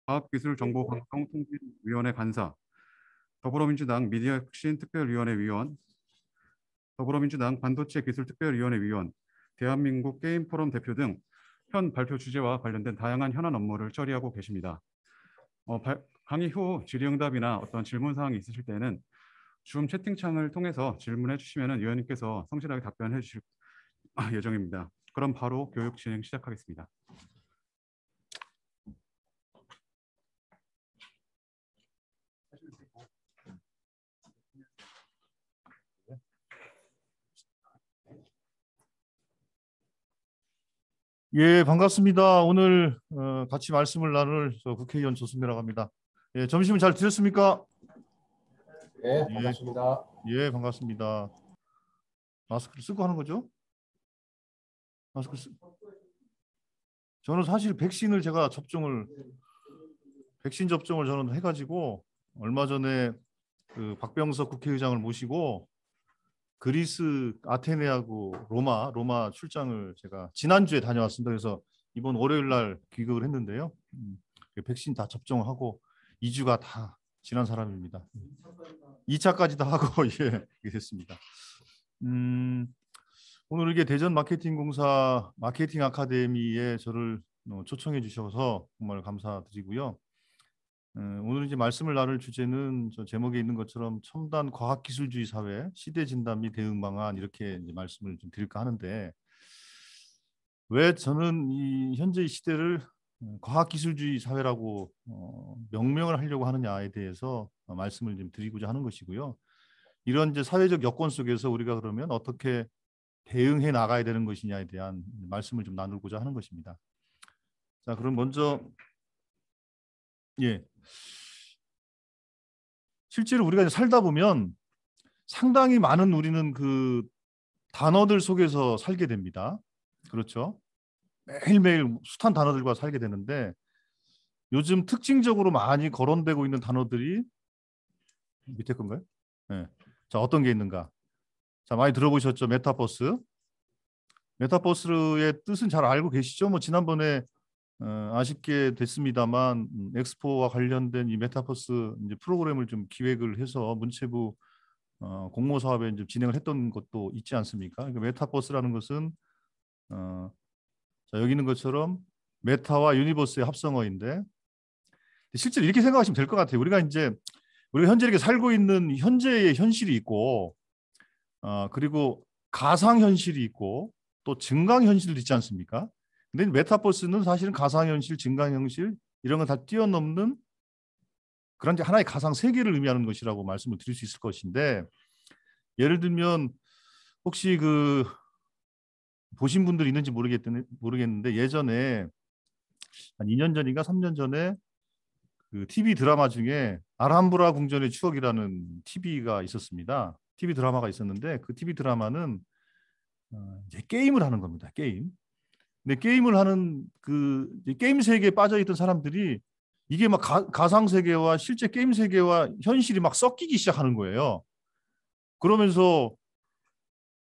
과학기술정보방송통신위원회 간사, 더불어민주당 미디어혁신특별위원회 위원, 더불어민주당 반도체기술특별위원회 위원, 대한민국 게임포럼 대표 등 현 발표 주제와 관련된 다양한 현안 업무를 처리하고 계십니다. 강의 후 질의응답이나 어떤 질문사항이 있으실 때는 줌 채팅창을 통해서 질문해 주시면 위원님께서 성실하게 답변해 주실 예정입니다. 그럼 바로 교육 진행 시작하겠습니다. 예, 반갑습니다. 오늘 같이 말씀을 나눌 국회의원 조승배라고 합니다. 예, 점심은 잘 드셨습니까? 네, 반갑습니다. 예, 반갑습니다. 마스크를 쓰고 하는 거죠? 저는 사실 백신 접종을 저는 해가지고 얼마 전에 그 박병석 국회의장을 모시고 그리스 아테네하고 로마 출장을 제가 지난주에 다녀왔습니다. 그래서 이번 월요일 날 귀국을 했는데요. 백신 다 접종하고 2주가 다 지난 사람입니다. 2차까지 다 하고 예, 이렇게 됐습니다. 오늘 이게 대전 마케팅공사 마케팅 아카데미에 저를 초청해 주셔서 정말 감사드리고요. 오늘 이제 말씀을 나눌 주제는 저 제목에 있는 것처럼 첨단 과학기술주의 사회 시대 진단 및 대응 방안 이렇게 이제 말씀을 좀 드릴까 하는데 왜 저는 이 현재 이 시대를 과학기술주의 사회라고 명명을 하려고 하느냐에 대해서 말씀을 좀 드리고자 하는 것이고요. 이런 이제 사회적 여건 속에서 우리가 그러면 어떻게 대응해 나가야 되는 것이냐에 대한 말씀을 좀 나누고자 하는 것입니다. 자, 그럼 먼저 실제로 우리가 이제 살다 보면 상당히 많은 우리는 그 단어들 속에서 살게 됩니다. 그렇죠? 매일매일 숱한 단어들과 살게 되는데 요즘 특징적으로 많이 거론되고 있는 단어들이 밑에 건가요? 네. 자, 어떤 게 있는가? 자, 많이 들어보셨죠? 메타버스. 메타버스의 뜻은 잘 알고 계시죠? 뭐 지난번에 아쉽게 됐습니다만 엑스포와 관련된 이 메타버스 이제 프로그램을 좀 기획을 해서 문체부 공모 사업에 이제 진행을 했던 것도 있지 않습니까? 그러니까 메타버스라는 것은 자, 여기 있는 것처럼 메타와 유니버스의 합성어인데 실제로 이렇게 생각하시면 될 것 같아요. 우리가 현재 이렇게 살고 있는 현재의 현실이 있고 그리고 가상 현실이 있고 또 증강 현실도 있지 않습니까? 근데 메타버스는 사실은 가상현실, 증강현실 이런 걸 다 뛰어넘는 그런 이제 하나의 가상 세계를 의미하는 것이라고 말씀을 드릴 수 있을 것인데 예를 들면 혹시 그 보신 분들이 있는지 모르겠는데 예전에 한 2년 전인가 3년 전에 그 TV 드라마 중에 아람브라 궁전의 추억이라는 TV가 있었습니다. TV 드라마가 있었는데 그 TV 드라마는 이제 게임을 하는 겁니다. 게임. 근데 게임을 하는 그 게임 세계에 빠져 있던 사람들이 이게 막 가상 세계와 실제 게임 세계와 현실이 막 섞이기 시작하는 거예요. 그러면서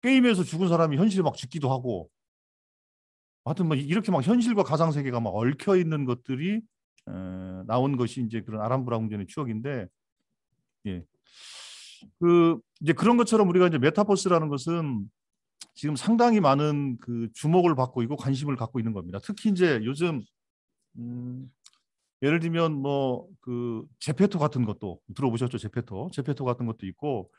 게임에서 죽은 사람이 현실에 막 죽기도 하고, 하여튼 뭐 이렇게 막 현실과 가상 세계가 막 얽혀 있는 것들이 나온 것이 이제 그런 아람브라 궁전의 추억인데, 예, 그 이제 그런 것처럼 우리가 이제 메타버스라는 것은 지금 상당히 많은 그 주목을 받고 있고 관심을 갖고 있는 겁니다. 특히 이제 요즘 예를 들면 뭐 그 제페토 같은 것도 들어보셨죠? 제페토 같은 것도 있고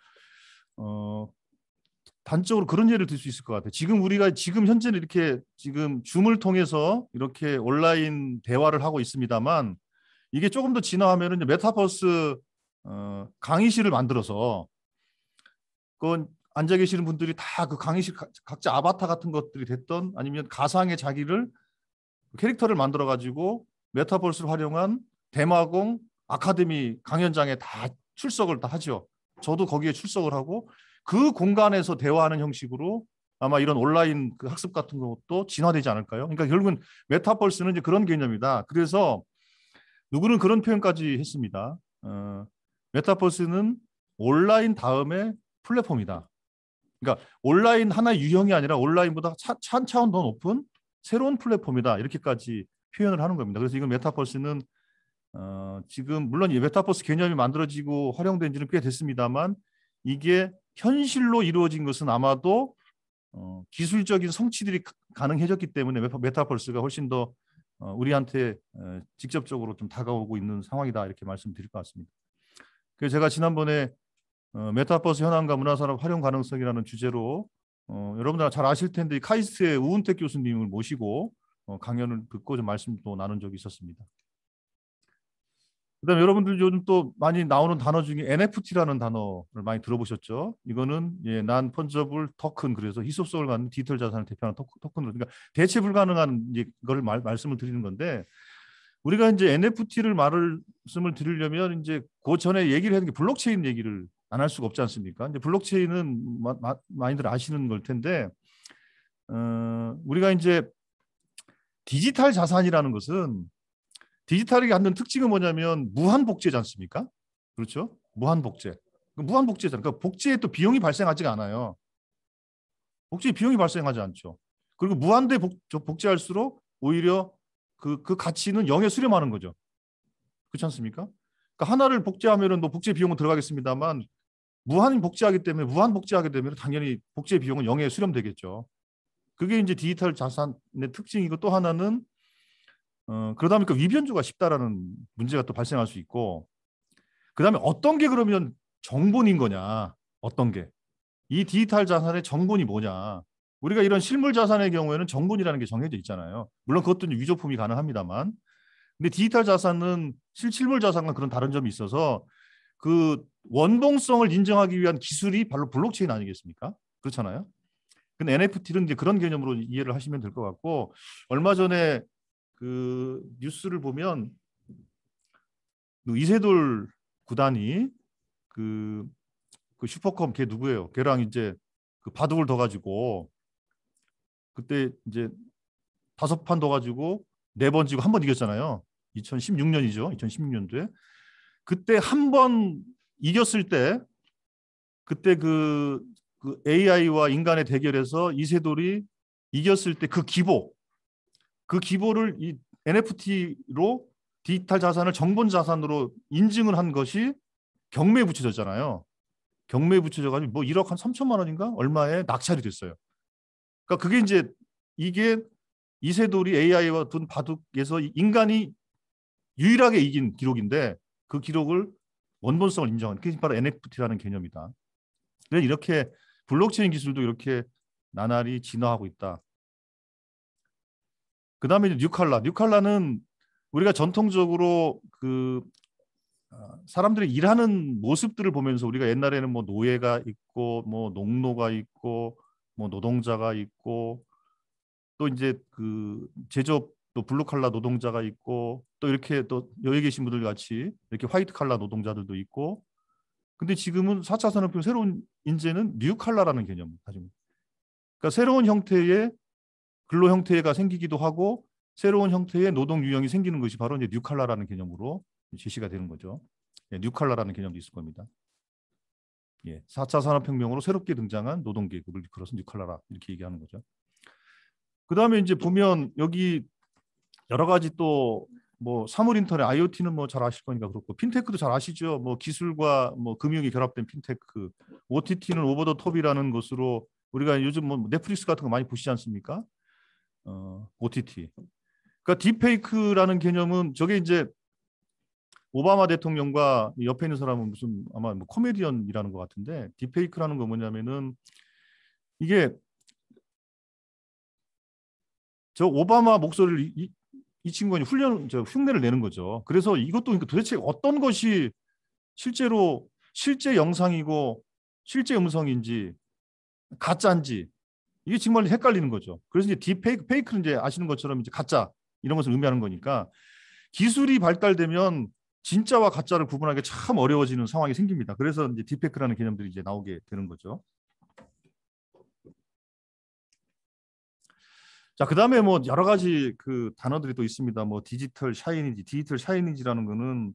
단적으로 그런 예를 들 수 있을 것 같아요. 우리가 지금 현재는 이렇게 지금 줌을 통해서 이렇게 온라인 대화를 하고 있습니다만 이게 조금 더 진화하면은 메타버스 강의실을 만들어서 그건 앉아 계시는 분들이 다 그 강의실 각자 아바타 같은 것들이 됐던 아니면 가상의 자기를 캐릭터를 만들어 가지고 메타버스를 활용한 대마공 아카데미 강연장에 다 출석을 다 하죠. 저도 거기에 출석을 하고 그 공간에서 대화하는 형식으로 아마 이런 온라인 그 학습 같은 것도 진화되지 않을까요? 그러니까 결국은 메타버스는 이제 그런 개념이다. 그래서 누구는 그런 표현까지 했습니다. 메타버스는 온라인 다음에 플랫폼이다. 그러니까 온라인 하나의 유형이 아니라 온라인보다 한 차원 더 높은 새로운 플랫폼이다. 이렇게까지 표현을 하는 겁니다. 그래서 이건 메타버스는 지금 물론 이 메타버스 개념이 만들어지고 활용된 지는 꽤 됐습니다만 이게 현실로 이루어진 것은 아마도 기술적인 성취들이 가능해졌기 때문에 메타버스가 훨씬 더 우리한테 직접적으로 좀 다가오고 있는 상황이다 이렇게 말씀드릴 것 같습니다. 그래서 제가 지난번에 메타버스 현황과 문화산업 활용 가능성이라는 주제로 여러분들 잘 아실 텐데 카이스트의 우은택 교수님을 모시고 강연을 듣고 좀 말씀도 나눈 적이 있었습니다. 그다음에 여러분들 요즘 또 많이 나오는 단어 중에 NFT라는 단어를 많이 들어보셨죠? 이거는 난 펀저블 토큰, 그래서 희소성을 갖는 디지털 자산을 대표하는 토큰으로, 그러니까 대체 불가능한 이걸 말씀을 드리는 건데, 우리가 이제 NFT를 말씀을 드리려면 이제 그 전에 얘기를 해야 되는 게 블록체인 얘기를 안 할 수가 없지 않습니까? 이제 블록체인은 많이들 아시는 걸 텐데, 우리가 이제 디지털 자산이라는 것은 디지털이 갖는 특징은 뭐냐면 무한복제지 않습니까? 그렇죠? 무한복제. 무한복제잖아요. 그러니까 복제에 또 비용이 발생하지가 않아요. 복제에 비용이 발생하지 않죠. 그리고 무한대 복제할수록 오히려 그 가치는 0에 수렴하는 거죠. 그렇지 않습니까? 그러니까 하나를 복제하면은 뭐 복제 비용은 들어가겠습니다만 무한 복제하기 때문에 당연히 복제 비용은 0에 수렴되겠죠. 그게 이제 디지털 자산의 특징이고, 또 하나는 그러다 보니까 위변조가 쉽다라는 문제가 또 발생할 수 있고, 그다음에 어떤 게 그러면 정본인 거냐, 어떤 게 이 디지털 자산의 정본이 뭐냐. 우리가 이런 실물 자산의 경우에는 정본이라는 게 정해져 있잖아요. 물론 그것도 위조품이 가능합니다만, 근데 디지털 자산은 실물 자산과 그런 다른 점이 있어서 그 원동성을 인정하기 위한 기술이 바로 블록체인 아니겠습니까? 그렇잖아요. 근데 NFT는 이제 그런 개념으로 이해를 하시면 될 것 같고, 얼마 전에 그 뉴스를 보면 이세돌 구단이 그 슈퍼컵 걔 누구예요? 걔랑 이제 그 바둑을 더 가지고 그때 이제 5판 더 가지고 4번 지고 1번 이겼잖아요. 2016년이죠. 2016년도에 그때 한 번 이겼을 때, 그때 그 AI와 인간의 대결에서 이세돌이 이겼을 때 그 기보를 이 NFT로 디지털 자산을 정본 자산으로 인증을 한 것이 경매에 붙여졌잖아요. 경매에 붙여져가지고 뭐 1억 한 3천만 원인가 얼마에 낙찰이 됐어요. 그러니까 그게 이제 이게 이세돌이 AI와 둔 바둑에서 인간이 유일하게 이긴 기록인데, 그 기록을 원본성을 인정한 그게 바로 NFT라는 개념이다. 그래서 이렇게 블록체인 기술도 이렇게 나날이 진화하고 있다. 그 다음에 뉴칼라는 우리가 전통적으로 그 사람들이 일하는 모습들을 보면서, 우리가 옛날에는 뭐 노예가 있고 뭐 농노가 있고 뭐 노동자가 있고 또 이제 그 제조업 또 블루칼라 노동자가 있고 또 이렇게 또 여기 계신 분들 같이 이렇게 화이트 칼라 노동자들도 있고, 근데 지금은 4차 산업혁명 새로운 인재는 뉴칼라라는 개념을 가지고, 그러니까 새로운 형태의 근로 형태가 생기기도 하고 새로운 형태의 노동 유형이 생기는 것이 바로 이제 뉴칼라라는 개념으로 제시가 되는 거죠. 뉴칼라라는 개념도 있을 겁니다. 4차 산업혁명으로 새롭게 등장한 노동 계급을 일컬어서 뉴칼라라 이렇게 얘기하는 거죠. 그 다음에 이제 보면 여기 여러 가지 또 뭐 사물 인터넷, IoT는 뭐 잘 아실 거니까 그렇고, 핀테크도 잘 아시죠. 뭐 기술과 뭐 금융이 결합된 핀테크, OTT는 오버 더 톱이라는 것으로 우리가 요즘 뭐 넷플릭스 같은 거 많이 보시지 않습니까? OTT. 그러니까 딥페이크라는 개념은 저게 이제 오바마 대통령과 옆에 있는 사람은 무슨 아마 뭐 코미디언이라는 것 같은데, 딥페이크라는 거 뭐냐면은 이게 저 오바마 목소리를 이 친구가 흉내를 내는 거죠. 그래서 이것도 도대체 어떤 것이 실제 영상이고 실제 음성인지 가짜인지 이게 정말 헷갈리는 거죠. 그래서 이제 딥페이크는 이제 아시는 것처럼 이제 가짜 이런 것을 의미하는 거니까, 기술이 발달되면 진짜와 가짜를 구분하기 참 어려워지는 상황이 생깁니다. 그래서 이제 딥페이크라는 개념들이 이제 나오게 되는 거죠. 자, 그다음에 뭐 여러 가지 그 단어들이 또 있습니다. 뭐 디지털 샤이니지라는 거는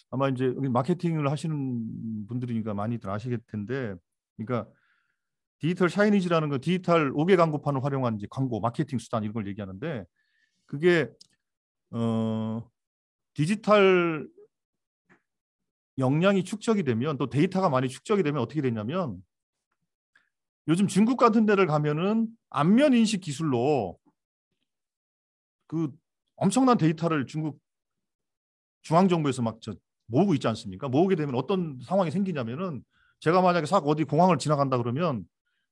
아마 이제 여기 마케팅을 하시는 분들이니까 많이들 아시겠 텐데, 그러니까 디지털 샤이니지라는 건 디지털 5개 광고판을 활용한 이제 광고 마케팅 수단 이런 걸 얘기하는데, 그게 디지털 역량이 축적이 되면 또 데이터가 많이 축적이 되면 어떻게 되냐면 요즘 중국 같은 데를 가면은 안면 인식 기술로 그 엄청난 데이터를 중국 중앙정부에서 막 모으고 있지 않습니까? 모으게 되면 어떤 상황이 생기냐면은 제가 만약에 싹 어디 공항을 지나간다 그러면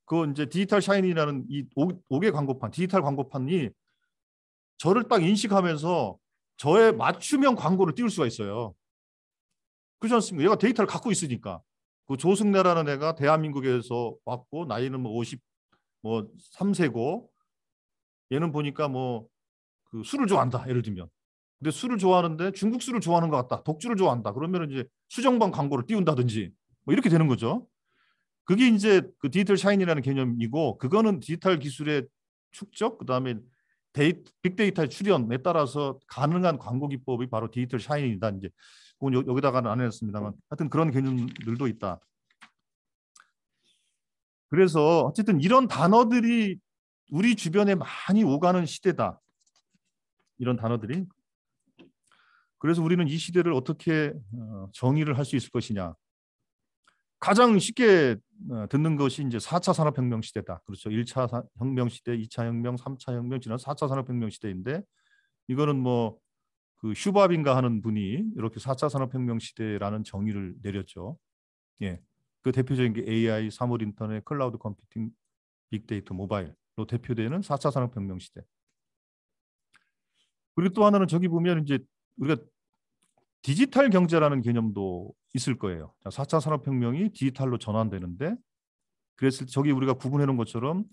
그 이제 디지털 샤이니라는 이 5개 광고판, 디지털 광고판이 저를 딱 인식하면서 저의 맞춤형 광고를 띄울 수가 있어요. 그렇지 않습니까? 얘가 데이터를 갖고 있으니까. 그 조승래라는 애가 대한민국에서 왔고 나이는 뭐 53세고 얘는 보니까 뭐 그 술을 좋아한다. 예를 들면. 근데 술을 좋아하는데 중국 술을 좋아하는 것 같다. 독주를 좋아한다. 그러면 이제 수정방 광고를 띄운다든지 뭐 이렇게 되는 거죠. 그게 이제 그 디지털 샤인이라는 개념이고 그거는 디지털 기술의 축적 그다음에 빅데이터의 출현에 따라서 가능한 광고 기법이 바로 디지털 샤인이다. 이제 그건 여기다가는 안 했습니다만 하여튼 그런 개념들도 있다. 그래서 어쨌든 이런 단어들이 우리 주변에 많이 오가는 시대다. 이런 단어들이. 그래서 우리는 이 시대를 어떻게 정의를 할 수 있을 것이냐. 가장 쉽게 듣는 것이 이제 4차 산업혁명 시대다. 그렇죠. 1차 혁명 시대, 2차 혁명, 3차 혁명, 지난 4차 산업혁명 시대인데 이거는 뭐 그 슈밥인가 하는 분이 이렇게 4차 산업혁명 시대라는 정의를 내렸죠. 예. 그 대표적인 게 AI, 사물 인터넷, 클라우드 컴퓨팅, 빅데이터, 모바일로 대표되는 4차 산업혁명 시대. 그리고 또 하나는 저기 보면 이제 우리가 디지털 경제라는 개념도 있을 거예요. 4차 산업혁명이 디지털로 전환되는데 그래서 저기 우리가 구분해 놓은 것처럼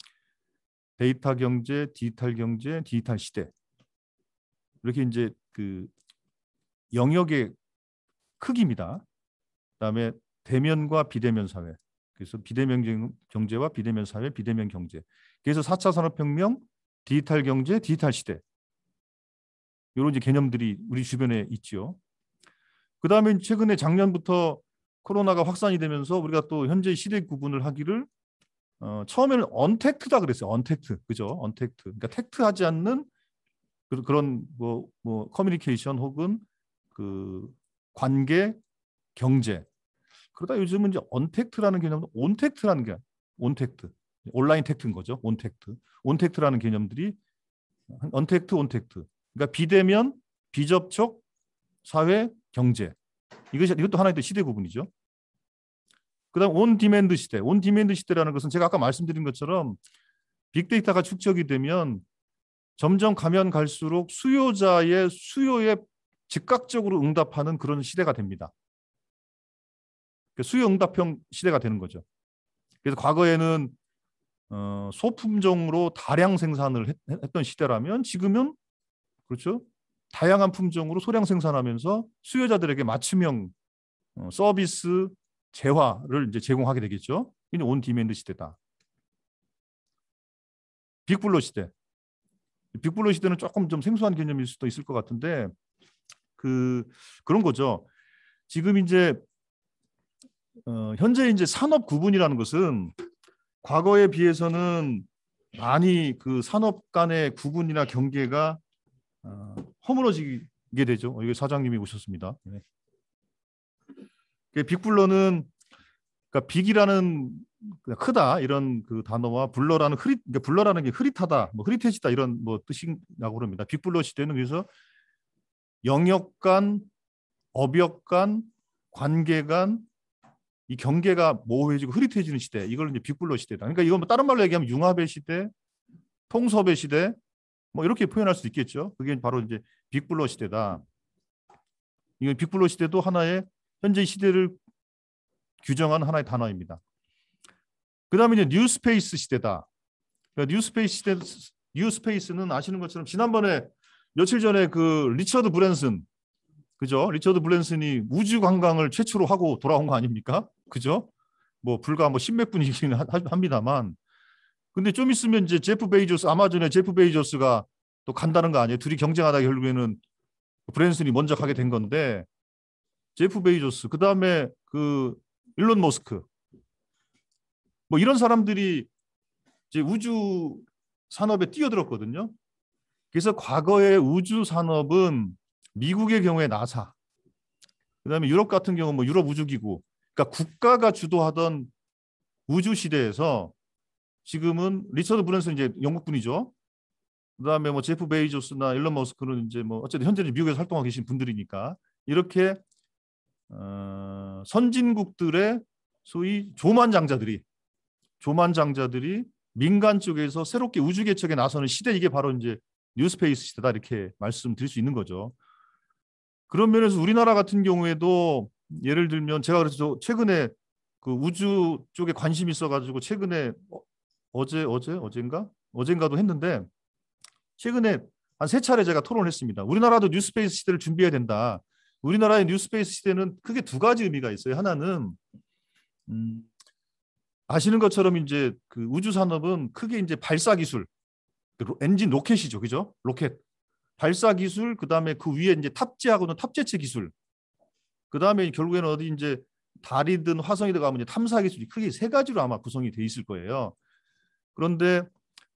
데이터 경제, 디지털 시대 이렇게 이제 그 영역의 크기입니다. 그다음에 대면과 비대면 사회. 그래서 비대면 경제와 비대면 사회, 비대면 경제. 그래서 4차 산업혁명, 디지털 경제, 디지털 시대. 이런 이제 개념들이 우리 주변에 있죠. 그다음에 최근에 작년부터 코로나가 확산이 되면서 우리가 또 현재 시대 구분을 하기를 처음에는 언택트다 그랬어요. 언택트. 그죠? 언택트. 그러니까 택트하지 않는 그런 뭐 커뮤니케이션 혹은 그 관계, 경제. 그러다 요즘은 이제 언택트라는 개념은 온택트라는 게 온택트. 온라인 택트인 거죠. 온택트. 온택트라는 개념들이 언택트, 온택트. 그러니까 비대면, 비접촉, 사회, 경제. 이것도 하나의 또 시대 구분이죠. 그다음 온 디맨드 시대. 온 디맨드 시대라는 것은 제가 아까 말씀드린 것처럼 빅데이터가 축적이 되면 점점 가면 갈수록 수요자의 수요에 즉각적으로 응답하는 그런 시대가 됩니다. 수요 응답형 시대가 되는 거죠. 그래서 과거에는 소품종으로 다량 생산을 했던 시대라면 지금은 그렇죠. 다양한 품종으로 소량 생산하면서 수요자들에게 맞춤형 서비스 재화를 이제 제공하게 되겠죠. 이게 온 디맨드 시대다. 빅블러 시대. 빅블러 시대는 조금 좀 생소한 개념일 수도 있을 것 같은데 그런 거죠. 지금 이제 현재 이제 산업 구분이라는 것은 과거에 비해서는 많이 그 산업 간의 구분이나 경계가 허물어지게 되죠. 여기 사장님이 오셨습니다. 네. 빅블러는 그러니까 빅이라는 크다 이런 그 단어와 블러라는 그러니까 블러라는 게 흐릿하다, 뭐 흐릿해지다 이런 뭐 뜻이라고 그럽니다. 빅블러 시대는 그래서 영역 간, 업역 간, 관계 간 이 경계가 모호해지고 흐릿해지는 시대. 이걸 이제 빅블러 시대다. 그러니까 이건 뭐 다른 말로 얘기하면 융합의 시대, 통섭의 시대, 뭐 이렇게 표현할 수 있겠죠. 그게 바로 이제 빅블러 시대다. 이건 빅블러 시대도 하나의 현재 시대를 규정한 하나의 단어입니다. 그다음에 이제 뉴스페이스 시대다. 그러니까 뉴스페이스는 아시는 것처럼 지난번에 며칠 전에 그 리처드 브랜슨, 그죠? 리처드 브랜슨이 우주 관광을 최초로 하고 돌아온 거 아닙니까? 그죠? 뭐 불과 뭐 십몇 분이긴 합니다만, 근데 좀 있으면 이제 아마존의 제프 베이조스가 또 간다는 거 아니에요? 둘이 경쟁하다가 결국에는 브랜슨이 먼저 가게 된 건데, 제프 베이조스, 그 다음에 그 일론 머스크, 뭐 이런 사람들이 이제 우주 산업에 뛰어들었거든요. 그래서 과거의 우주 산업은 미국의 경우에 나사, 그다음에 유럽 같은 경우 뭐 유럽 우주기구, 그러니까 국가가 주도하던 우주 시대에서 지금은 리처드 브랜슨 이제 영국 분이죠. 그다음에 뭐 제프 베이조스나 일론 머스크는 이제 뭐 어쨌든 현재는 미국에서 활동하고 계신 분들이니까 이렇게 선진국들의 소위 조만장자들이 민간 쪽에서 새롭게 우주 개척에 나서는 시대, 이게 바로 이제 뉴스페이스 시대다 이렇게 말씀드릴 수 있는 거죠. 그런 면에서 우리나라 같은 경우에도 예를 들면 제가 그래서 최근에 그 우주 쪽에 관심이 있어가지고 최근에 어젠가도 했는데 최근에 한 3차례 제가 토론을 했습니다. 우리나라도 뉴스페이스 시대를 준비해야 된다. 우리나라의 뉴스페이스 시대는 크게 2가지 의미가 있어요. 하나는 아시는 것처럼 이제 그 우주 산업은 크게 이제 발사 기술, 엔진 로켓이죠, 그죠? 로켓 발사 기술, 그 다음에 그 위에 이제 탑재하고는 탑재체 기술, 그 다음에 결국에는 어디 이제 달이든 화성이든 가면 이제 탐사 기술이 크게 3가지로 아마 구성이 돼 있을 거예요. 그런데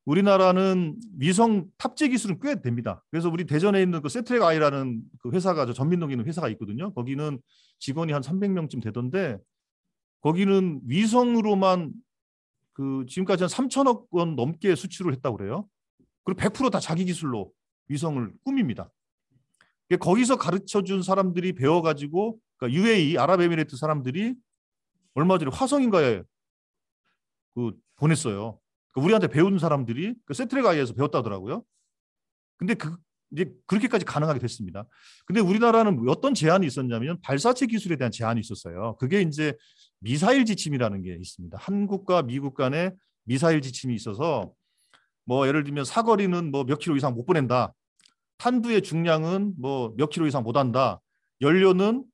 우리나라는 위성 탑재 기술은 꽤 됩니다. 그래서 우리 대전에 있는 그 세트랙 아이라는 그 회사가, 저 전민동에 있는 회사가 있거든요. 거기는 직원이 한 300명쯤 되던데 거기는 위성으로만 그 지금까지 한 3천억 원 넘게 수출을 했다고 그래요. 그리고 100% 다 자기 기술로 위성을 꾸밉니다. 거기서 가르쳐준 사람들이 배워가지고, 그러니까 UAE 아랍에미레이트 사람들이 얼마 전에 화성인가에 그 보냈어요. 그러니까 우리한테 배운 사람들이 그 세트랙 아이에서 배웠다더라고요. 근데 이제 그렇게까지 가능하게 됐습니다. 근데 우리나라는 어떤 제한이 있었냐면 발사체 기술에 대한 제한이 있었어요. 그게 이제 미사일 지침이라는 게 있습니다. 한국과 미국 간에 미사일 지침이 있어서 뭐 예를 들면 사거리는 뭐 몇 킬로 이상 못 보낸다. 탄두의 중량은 뭐 몇 킬로 이상 못 한다. 연료는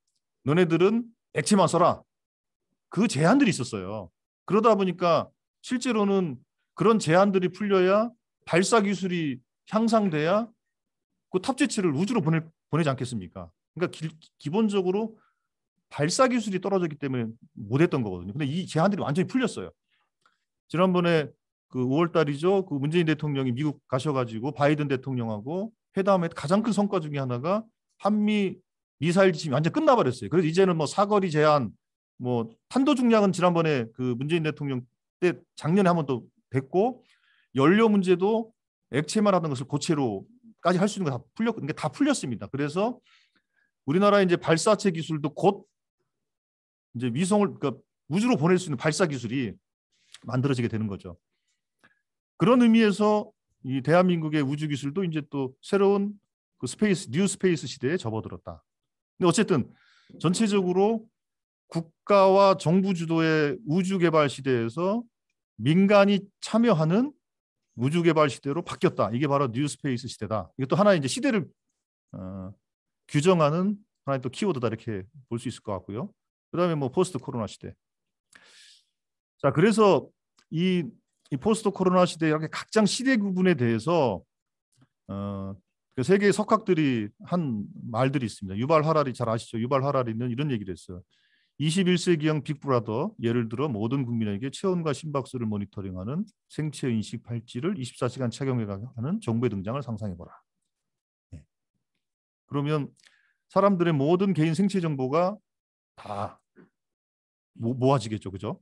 너네들은 액체만 써라. 그 제한들이 있었어요. 그러다 보니까 실제로는 그런 제한들이 풀려야 발사 기술이 향상돼야 그 탑재체를 우주로 보내지 않겠습니까? 그러니까 기본적으로 발사 기술이 떨어졌기 때문에 못했던 거거든요. 근데 이 제한들이 완전히 풀렸어요. 지난번에 그 5월 달이죠. 그 문재인 대통령이 미국 가셔가지고 바이든 대통령하고 회담의 가장 큰 성과 중에 하나가 한미 미사일 지침이 완전 끝나버렸어요. 그래서 이제는 뭐 사거리 제한, 뭐 탄도 중량은 지난번에 그 문재인 대통령 때 작년에 한 번 또 됐고, 연료 문제도 액체만 하던 것을 고체로까지 할 수 있는 거 다 풀렸습니다. 그래서 우리나라의 이제 발사체 기술도 곧 이제 위성을, 그러니까 우주로 보낼 수 있는 발사 기술이 만들어지게 되는 거죠. 그런 의미에서 이 대한민국의 우주 기술도 이제 또 새로운 그 뉴 스페이스 시대에 접어들었다. 근데 어쨌든 전체적으로 국가와 정부 주도의 우주 개발 시대에서 민간이 참여하는 우주 개발 시대로 바뀌었다. 이게 바로 뉴 스페이스 시대다. 이게 또 하나의 이제 시대를 규정하는 하나의 또 키워드다 이렇게 볼 수 있을 것 같고요. 그다음에 뭐 포스트 코로나 시대. 자, 그래서 이 포스트 코로나 시대 이렇게 각장 시대 구분에 대해서 그 세계의 석학들이 한 말들이 있습니다. 유발 하라리 잘 아시죠? 유발 하라리는 이런 얘기를 했어요. 21세기형 빅브라더, 예를 들어 모든 국민에게 체온과 심박수를 모니터링하는 생체인식 팔찌를 24시간 착용해가는 정부의 등장을 상상해보라. 네. 그러면 사람들의 모든 개인 생체 정보가 다 모아지겠죠, 그죠?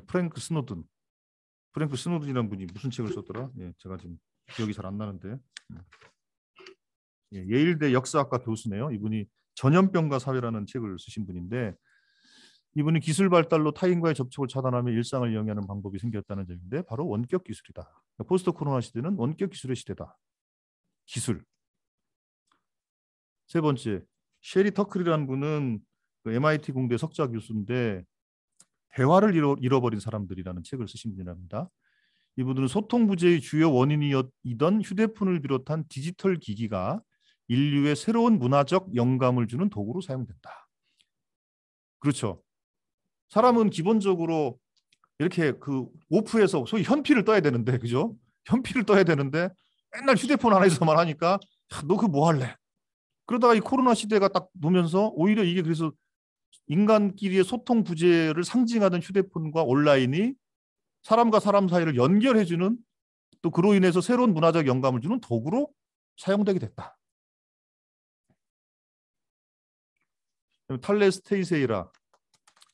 프랭크 스노든이라는 분이 무슨 책을 썼더라? 예, 제가 지금 기억이 잘 안 나는데. 예, 예일대 역사학과 교수네요. 이분이 전염병과 사회라는 책을 쓰신 분인데, 이분이 기술 발달로 타인과의 접촉을 차단하며 일상을 영위하는 방법이 생겼다는 점인데 바로 원격 기술이다. 포스트 코로나 시대는 원격 기술의 시대다. 기술. 세 번째, 셰리 터클이라는 분은 그 MIT 공대 석좌 교수인데 대화를 잃어버린 사람들이라는 책을 쓰신 분이랍니다. 이분들은 소통 부재의 주요 원인이던 휴대폰을 비롯한 디지털 기기가 인류의 새로운 문화적 영감을 주는 도구로 사용된다. 그렇죠. 사람은 기본적으로 이렇게 그 오프해서 소위 현피를 떠야 되는데, 그죠? 현피를 떠야 되는데 맨날 휴대폰 안에서만 하니까 너 그거 뭐 할래? 그러다가 이 코로나 시대가 딱 오면서 오히려 이게 그래서 인간끼리의 소통 부재를 상징하던 휴대폰과 온라인이 사람과 사람 사이를 연결해주는, 또 그로 인해서 새로운 문화적 영감을 주는 도구로 사용되게 됐다. 탈레스 테이세이라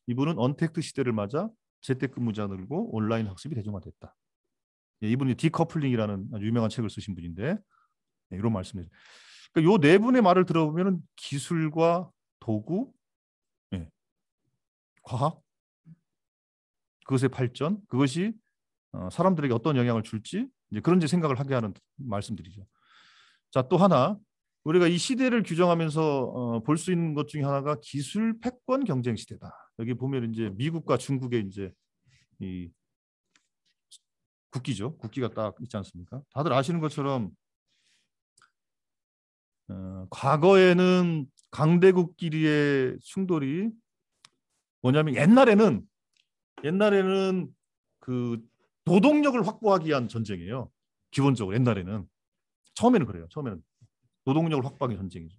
이분은 언택트 시대를 맞아 재택근무자 늘고 온라인 학습이 대중화됐다. 예, 이분이 디커플링이라는 아주 유명한 책을 쓰신 분인데 예, 이런 말씀이죠. 그러니까 요 네 분의 말을 들어보면 기술과 도구, 예, 과학, 그것의 발전, 그것이 사람들에게 어떤 영향을 줄지 이제 그런 생각을 하게 하는 말씀들이죠. 자, 또 하나 우리가 이 시대를 규정하면서 볼 수 있는 것 중에 하나가 기술 패권 경쟁 시대다. 여기 보면 이제 미국과 중국의 이제 이 국기죠. 국기가 딱 있지 않습니까? 다들 아시는 것처럼 과거에는 강대국끼리의 충돌이 뭐냐면 옛날에는 그 노동력을 확보하기 위한 전쟁이에요. 기본적으로 옛날에는 처음에는 그래요. 처음에는 노동력을 확보하기 위한 전쟁이죠.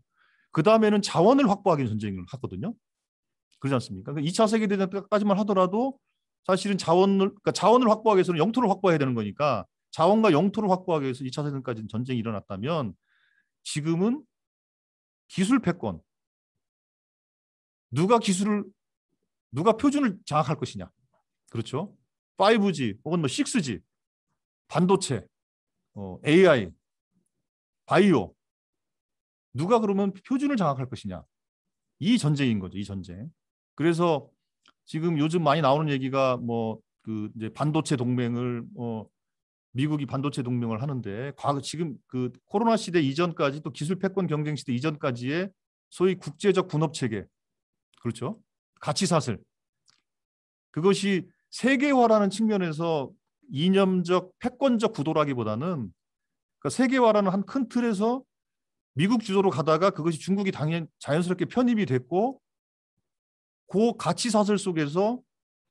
그 다음에는 자원을 확보하기 위한 전쟁을 하거든요. 그렇지 않습니까? 그러니까 2차 세계대전까지만 하더라도 사실은 자원을 확보하기 위해서는 영토를 확보해야 되는 거니까 자원과 영토를 확보하기 위해서 2차 세계대전까지 전쟁이 일어났다면 지금은 기술 패권, 누가 표준을 장악할 것이냐. 그렇죠? 5G 혹은 뭐 6G, 반도체, AI, 바이오 누가 그러면 표준을 장악할 것이냐. 이 전쟁인 거죠. 이 전쟁. 그래서 지금 요즘 많이 나오는 얘기가 뭐 그 이제 반도체 동맹을 미국이 반도체 동맹을 하는데 지금 그 코로나 시대 이전까지 또 기술 패권 경쟁 시대 이전까지의 소위 국제적 분업 체계, 그렇죠? 가치 사슬, 그것이 세계화라는 측면에서 이념적 패권적 구도라기보다는 그러니까 세계화라는 한 큰 틀에서 미국 주도로 가다가 그것이 중국이 자연스럽게 편입이 됐고 그 가치 사슬 속에서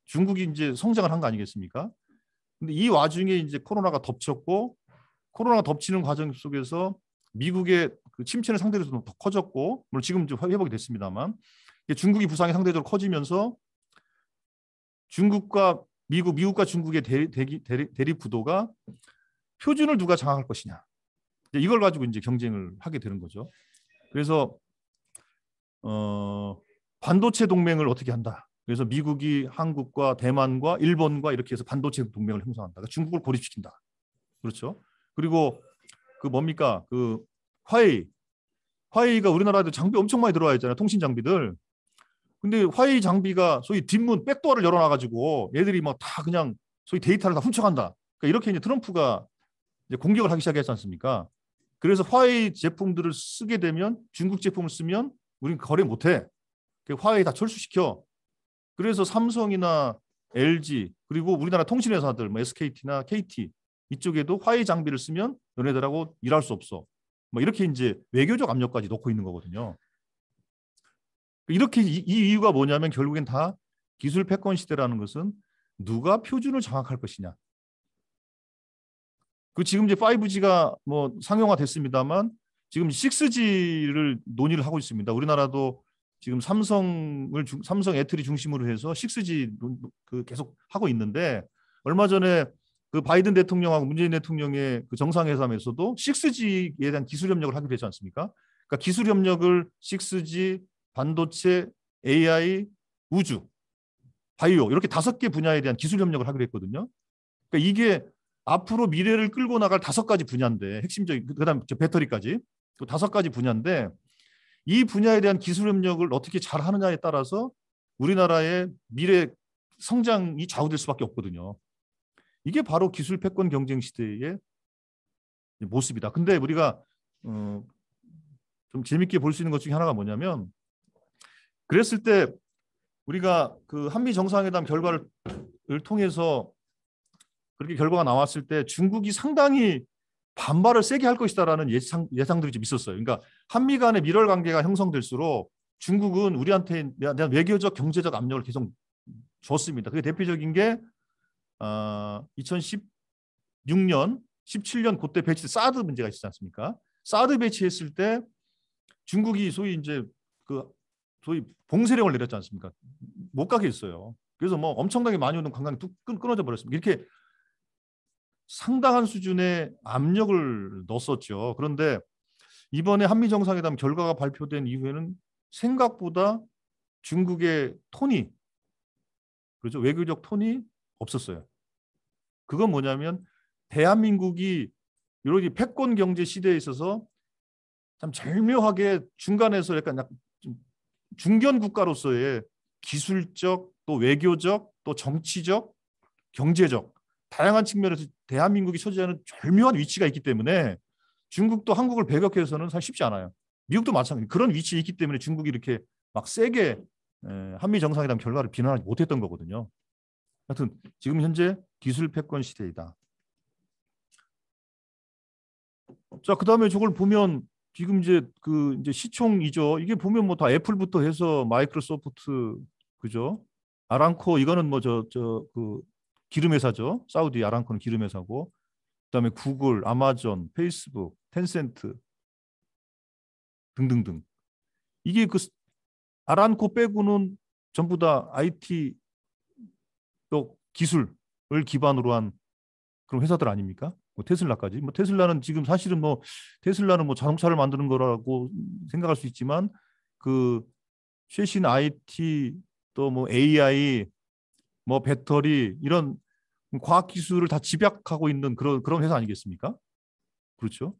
중국이 이제 성장을 한 거 아니겠습니까? 근데 이 와중에 이제 코로나가 덮쳤고 코로나가 덮치는 과정 속에서 미국의 그 침체는 상대적으로 더 커졌고 물론 지금 좀 회복이 됐습니다만 중국이 부상이 상대적으로 커지면서 중국과 미국과 중국의 대립 구도가 표준을 누가 장악할 것이냐. 이걸 가지고 이제 경쟁을 하게 되는 거죠. 그래서 반도체 동맹을 어떻게 한다. 그래서 미국이 한국과 대만과 일본과 이렇게 해서 반도체 동맹을 형성한다. 그러니까 중국을 고립시킨다. 그렇죠. 그리고 그 뭡니까? 그 화웨이가 우리나라에도 장비 엄청 많이 들어와 있잖아요. 통신 장비들. 근데 화웨이 장비가 소위 뒷문 백도어를 열어놔가지고 얘들이 막 다 그냥 소위 데이터를 다 훔쳐간다. 그러니까 이렇게 이제 트럼프가 이제 공격을 하기 시작했지 않습니까? 그래서 화웨이 제품들을 쓰게 되면 중국 제품을 쓰면 우리는 거래 못해. 화웨이 다 철수시켜. 그래서 삼성이나 LG 그리고 우리나라 통신회사들 뭐 SKT나 KT 이쪽에도 화웨이 장비를 쓰면 너네들하고 일할 수 없어. 뭐 이렇게 이제 외교적 압력까지 넣고 있는 거거든요. 이렇게 이 이유가 뭐냐면 결국엔 다 기술 패권 시대라는 것은 누가 표준을 장악할 것이냐. 그 지금 이제 5G가 뭐 상용화 됐습니다만 지금 6G를 논의를 하고 있습니다. 우리나라도 지금 삼성 애틀이 중심으로 해서 6G 그 계속 하고 있는데 얼마 전에 그 바이든 대통령하고 문재인 대통령의 그 정상회담에서도 6G에 대한 기술 협력을 하게 되지 않습니까? 그러니까 기술 협력을 6G, 반도체, AI, 우주, 바이오 이렇게 5개 분야에 대한 기술 협력을 하기로 했거든요. 그러니까 이게 앞으로 미래를 끌고 나갈 5가지 분야인데 핵심적인 그다음 배터리까지 5가지 분야인데 이 분야에 대한 기술 협력을 어떻게 잘 하느냐에 따라서 우리나라의 미래 성장이 좌우될 수밖에 없거든요. 이게 바로 기술 패권 경쟁 시대의 모습이다. 근데 우리가 좀 재밌게 볼 수 있는 것 중에 하나가 뭐냐면 그랬을 때 우리가 그 한미 정상회담 결과를 통해서 그렇게 결과가 나왔을 때 중국이 상당히 반발을 세게 할 것이다라는 예상들이 좀 있었어요. 그러니까 한미 간의 밀월 관계가 형성될수록 중국은 우리한테 대한 외교적, 경제적 압력을 계속 줬습니다. 그게 대표적인 게 2016년, 17년 그때 배치 사드 문제가 있었지 않습니까? 사드 배치했을 때 중국이 소위 이제 소위 봉쇄령을 내렸지 않습니까? 못 가게 했어요. 그래서 뭐 엄청나게 많이 오는 관광이 뚝 끊어져 버렸습니다. 이렇게 상당한 수준의 압력을 넣었었죠. 그런데 이번에 한미 정상회담 결과가 발표된 이후에는 생각보다 중국의 톤이 그렇죠. 외교적 톤이 없었어요. 그건 뭐냐면 대한민국이 이런 패권 경제 시대에 있어서 참 절묘하게 중간에서 약간 중견 국가로서의 기술적 또 외교적 또 정치적 경제적 다양한 측면에서 대한민국이 소지하는 절묘한 위치가 있기 때문에 중국도 한국을 배격해서는 사실 쉽지 않아요. 미국도 마찬가지. 그런 위치에 있기 때문에 중국이 이렇게 막 세게 한미 정상회담 결과를 비난하지 못했던 거거든요. 하여튼 지금 현재 기술 패권 시대이다. 자, 그다음에 저걸 보면 지금 이제 이제 시총이죠. 이게 보면 뭐 다 애플부터 해서 마이크로소프트 그죠? 아람코 이거는 뭐 그 기름 회사죠. 사우디 아람코는 기름 회사고 그다음에 구글, 아마존, 페이스북, 텐센트 등등등. 이게 그 아람코 빼고는 전부 다 IT 또 기술을 기반으로 한 그런 회사들 아닙니까? 뭐 테슬라까지. 뭐 테슬라는 지금 사실은 뭐 테슬라는 뭐 자동차를 만드는 거라고 생각할 수 있지만 그 최신 IT 또 뭐 AI 뭐 배터리 이런 과학 기술을 다 집약하고 있는 그런 회사 아니겠습니까? 그렇죠?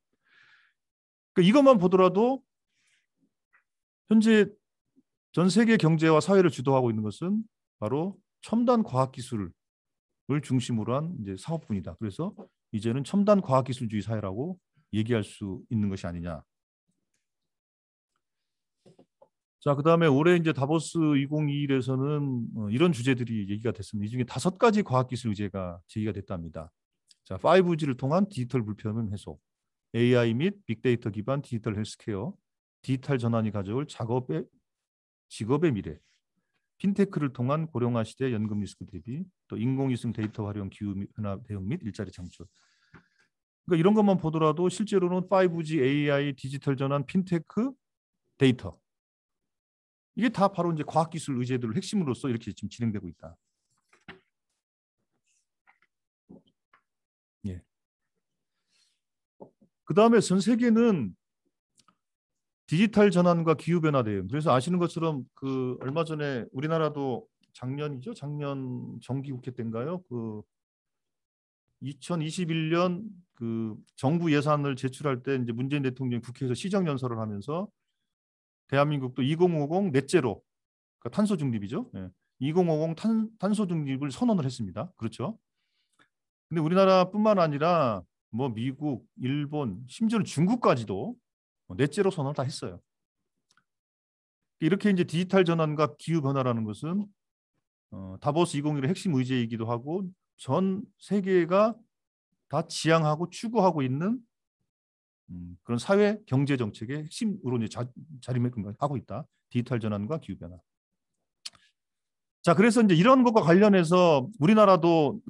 그러니까 이것만 보더라도 현재 전 세계 경제와 사회를 주도하고 있는 것은 바로 첨단 과학 기술을 중심으로 한 이제 사업군이다. 그래서 이제는 첨단 과학기술주의 사회라고 얘기할 수 있는 것이 아니냐. 자, 그다음에 올해 이제 다보스 2021에서는 이런 주제들이 얘기가 됐습니다. 이 중에 5가지 과학기술 의제가 제기가 됐답니다. 자, 5G를 통한 디지털 불평등 해소, AI 및 빅데이터 기반 디지털 헬스케어, 디지털 전환이 가져올 직업의 미래, 핀테크를 통한 고령화 시대 연금 리스크 대비, 또 인공위성 데이터 활용 기후변화 대응 및 일자리 창출. 그러니까 이런 것만 보더라도 실제로는 5G, AI, 디지털 전환, 핀테크, 데이터 이게 다 바로 이제 과학기술 의제들을 핵심으로서 이렇게 지금 진행되고 있다. 예. 그 다음에 전 세계는 디지털 전환과 기후 변화 대응. 그래서 아시는 것처럼 그 얼마 전에 우리나라도 작년이죠. 작년 정기국회 때인가요? 그 2021년 그 정부 예산을 제출할 때 이제 문재인 대통령이 국회에서 시정 연설을 하면서 대한민국도 2050 넷제로 그러니까 탄소 중립이죠. 예. 2050 탄소 중립을 선언을 했습니다. 그렇죠. 근데 우리나라뿐만 아니라 뭐 미국, 일본, 심지어는 중국까지도 넷제로 선언을 다 했어요. 이렇게 이제 디지털 전환과 기후 변화라는 것은 다보스 2021의 핵심 의제이기도 하고 전 세계가 다 지향하고 추구하고 있는 그런 사회 경제 정책의 핵심으로 이제 자리매김하고 있다. 디지털 전환과 기후 변화. 자, 그래서 이제 이런 것과 관련해서 우리나라도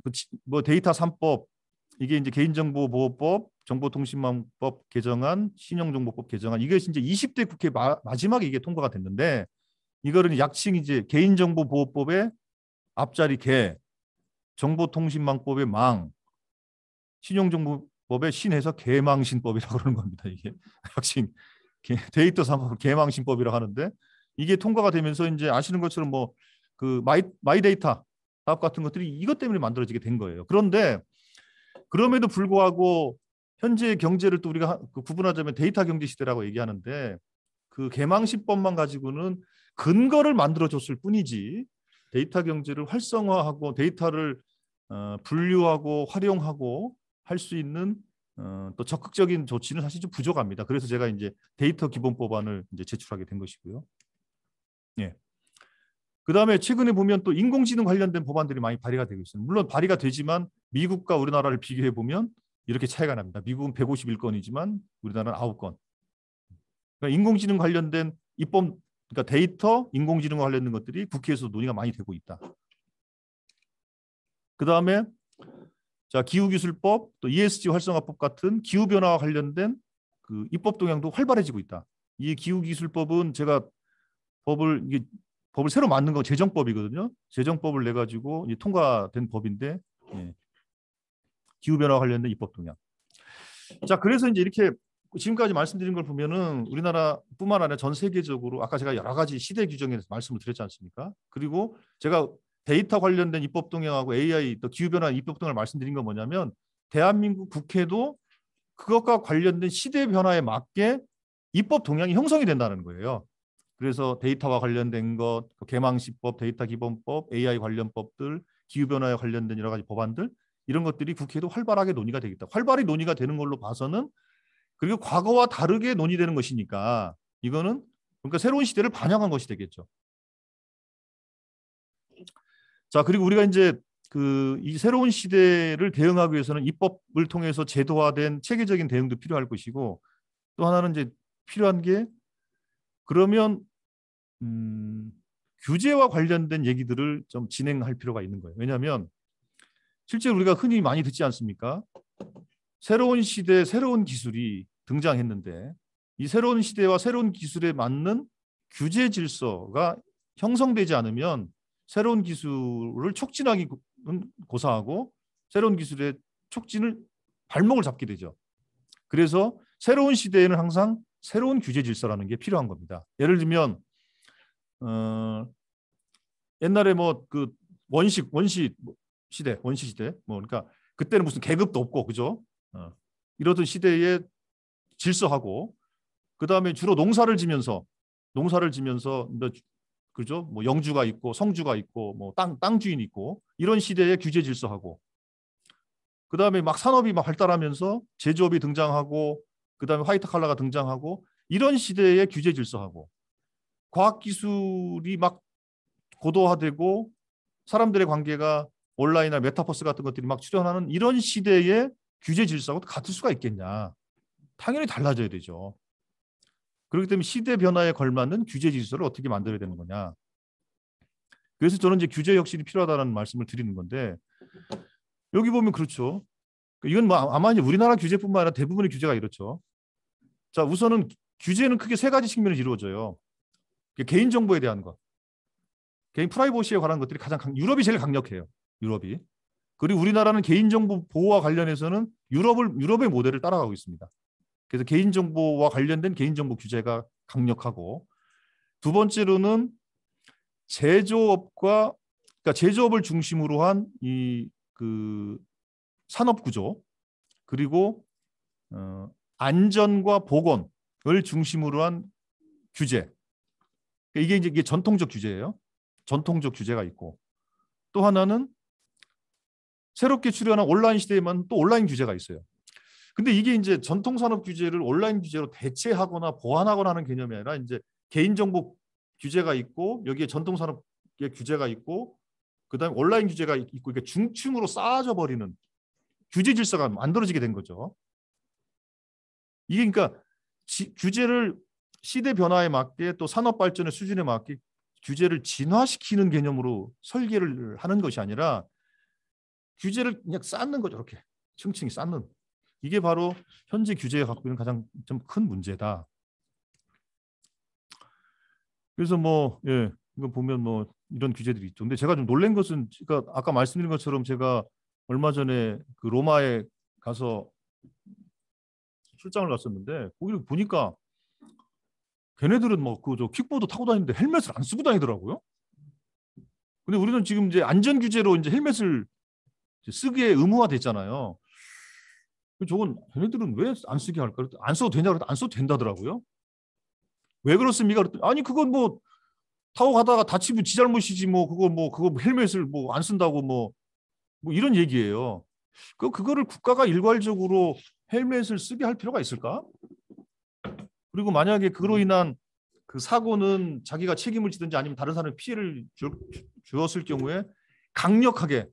뭐 데이터 3법 이게 이제 개인정보보호법, 정보통신망법 개정안, 신용정보법 개정안 이게 이제 20대 국회 마지막에 이게 통과가 됐는데 이거는 약칭 이제 개인정보보호법의 앞자리 개, 정보통신망법의 망, 신용정보법의 신해서 개망신법이라고 그러는 겁니다. 이게 약칭 데이터 3법 개망신법이라고 하는데 이게 통과가 되면서 이제 아시는 것처럼 뭐 그 마이데이터 사업 같은 것들이 이것 때문에 만들어지게 된 거예요. 그런데 그럼에도 불구하고 현재 경제를 또 우리가 구분하자면 데이터 경제 시대라고 얘기하는데 그 개망신법만 가지고는 근거를 만들어줬을 뿐이지 데이터 경제를 활성화하고 데이터를 분류하고 활용하고 할 수 있는 또 적극적인 조치는 사실 좀 부족합니다. 그래서 제가 이제 데이터 기본법안을 이제 제출하게 된 것이고요. 예. 그 다음에 최근에 보면 또 인공지능 관련된 법안들이 많이 발의가 되고 있습니다. 물론 발의가 되지만 미국과 우리나라를 비교해 보면 이렇게 차이가 납니다. 미국은 151건이지만 우리나라는 9건. 그러니까 인공지능 관련된 입법, 그러니까 데이터, 인공지능과 관련된 것들이 국회에서 논의가 많이 되고 있다. 그 다음에 자 기후기술법, 또 ESG 활성화법 같은 기후 변화와 관련된 그 입법 동향도 활발해지고 있다. 이 기후기술법은 제가 법을 새로 만든 거 재정법이거든요. 재정법을 내 가지고 통과된 법인데 예. 기후 변화와 관련된 입법 동향. 자, 그래서 이제 이렇게 지금까지 말씀드린 걸 보면은 우리나라뿐만 아니라 전 세계적으로 아까 제가 여러 가지 시대 규정에 대해서 말씀을 드렸지 않습니까? 그리고 제가 데이터 관련된 입법 동향하고 AI 또 기후 변화 입법 동향을 말씀드린 건 뭐냐면 대한민국 국회도 그것과 관련된 시대 변화에 맞게 입법 동향이 형성이 된다는 거예요. 그래서 데이터와 관련된 것, 개망시법, 데이터 기본법, AI 관련법들, 기후 변화에 관련된 여러 가지 법안들 이런 것들이 국회도 활발하게 논의가 되겠다. 활발히 논의가 되는 걸로 봐서는 그리고 과거와 다르게 논의되는 것이니까 이거는 그러니까 새로운 시대를 반영한 것이 되겠죠. 자, 그리고 우리가 이제 이 새로운 시대를 대응하기 위해서는 입법을 통해서 제도화된 체계적인 대응도 필요할 것이고 또 하나는 이제 필요한 게 그러면 규제와 관련된 얘기들을 좀 진행할 필요가 있는 거예요. 왜냐하면 실제 우리가 흔히 많이 듣지 않습니까? 새로운 시대, 새로운 기술이 등장했는데 이 새로운 시대와 새로운 기술에 맞는 규제 질서가 형성되지 않으면 새로운 기술을 촉진하기 고사하고 새로운 기술의 촉진을 발목을 잡게 되죠. 그래서 새로운 시대에는 항상 새로운 규제 질서라는 게 필요한 겁니다. 예를 들면 옛날에 뭐 그 원시 시대 뭐 그러니까 그때는 무슨 계급도 없고 그죠? 이러던 시대에 질서하고 그 다음에 주로 농사를 지면서 그죠? 뭐 영주가 있고 성주가 있고 뭐 땅 주인이 있고 이런 시대에 규제 질서하고 그 다음에 막 산업이 막 발달하면서 제조업이 등장하고 그 다음에 화이트 칼라가 등장하고 이런 시대에 규제 질서하고 과학 기술이 막 고도화되고 사람들의 관계가 온라인이나 메타버스 같은 것들이 막 출현하는 이런 시대에 규제 질서하고 같을 수가 있겠냐? 당연히 달라져야 되죠. 그렇기 때문에 시대 변화에 걸맞는 규제 질서를 어떻게 만들어야 되는 거냐. 그래서 저는 이제 규제 혁신이 필요하다는 말씀을 드리는 건데 여기 보면 그렇죠. 이건 뭐 아마 이제 우리나라 규제뿐만 아니라 대부분의 규제가 이렇죠. 자, 우선은 규제는 크게 세 가지 측면을 이루어져요. 개인 정보에 대한 것, 개인 프라이버시에 관한 것들이 유럽이 제일 강력해요. 유럽이. 그리고 우리나라는 개인정보 보호와 관련해서는 유럽의 모델을 따라가고 있습니다. 그래서 개인정보와 관련된 개인정보 규제가 강력하고 두 번째로는 그러니까 제조업을 중심으로 한 산업 구조 그리고 안전과 보건을 중심으로 한 규제. 이게 전통적 규제예요. 전통적 규제가 있고 또 하나는 새롭게 출현한 온라인 시대에만 또 온라인 규제가 있어요. 근데 이게 이제 전통 산업 규제를 온라인 규제로 대체하거나 보완하거나 하는 개념이 아니라 이제 개인정보 규제가 있고 여기에 전통 산업의 규제가 있고 그다음에 온라인 규제가 있고 이렇게 중층으로 쌓아져 버리는 규제 질서가 만들어지게 된 거죠. 이게 그러니까 규제를 시대 변화에 맞게 또 산업 발전의 수준에 맞게 규제를 진화시키는 개념으로 설계를 하는 것이 아니라 규제를 그냥 쌓는 거죠. 이렇게 층층이 쌓는. 이게 바로 현재 규제가 갖고 있는 가장 좀 큰 문제다. 그래서 뭐 이거 보면 뭐 이런 규제들이 있죠. 근데 제가 좀 놀란 것은 그러니까 아까 말씀드린 것처럼 제가 얼마 전에 그 로마에 가서 출장을 갔었는데 거기를 보니까 걔네들은 뭐 그 저 킥보드 타고 다니는데 헬멧을 안 쓰고 다니더라고요. 근데 우리는 지금 이제 안전 규제로 이제 헬멧을 쓰기에 의무화됐잖아요. 저건 걔네들은 왜 안 쓰게 할까? 안 써도 되냐? 그랬더니 안 써도 된다더라고요. 왜 그렇습니까? 그랬더니 아니 그건 뭐 타고 가다가 다치면 지 잘못이지 뭐 그거 헬멧을 뭐 안 쓴다고 뭐 이런 얘기예요. 그거를 국가가 일괄적으로 헬멧을 쓰게 할 필요가 있을까? 그리고 만약에 그로 인한 그 사고는 자기가 책임을 지든지 아니면 다른 사람에 피해를 주었을 경우에 강력하게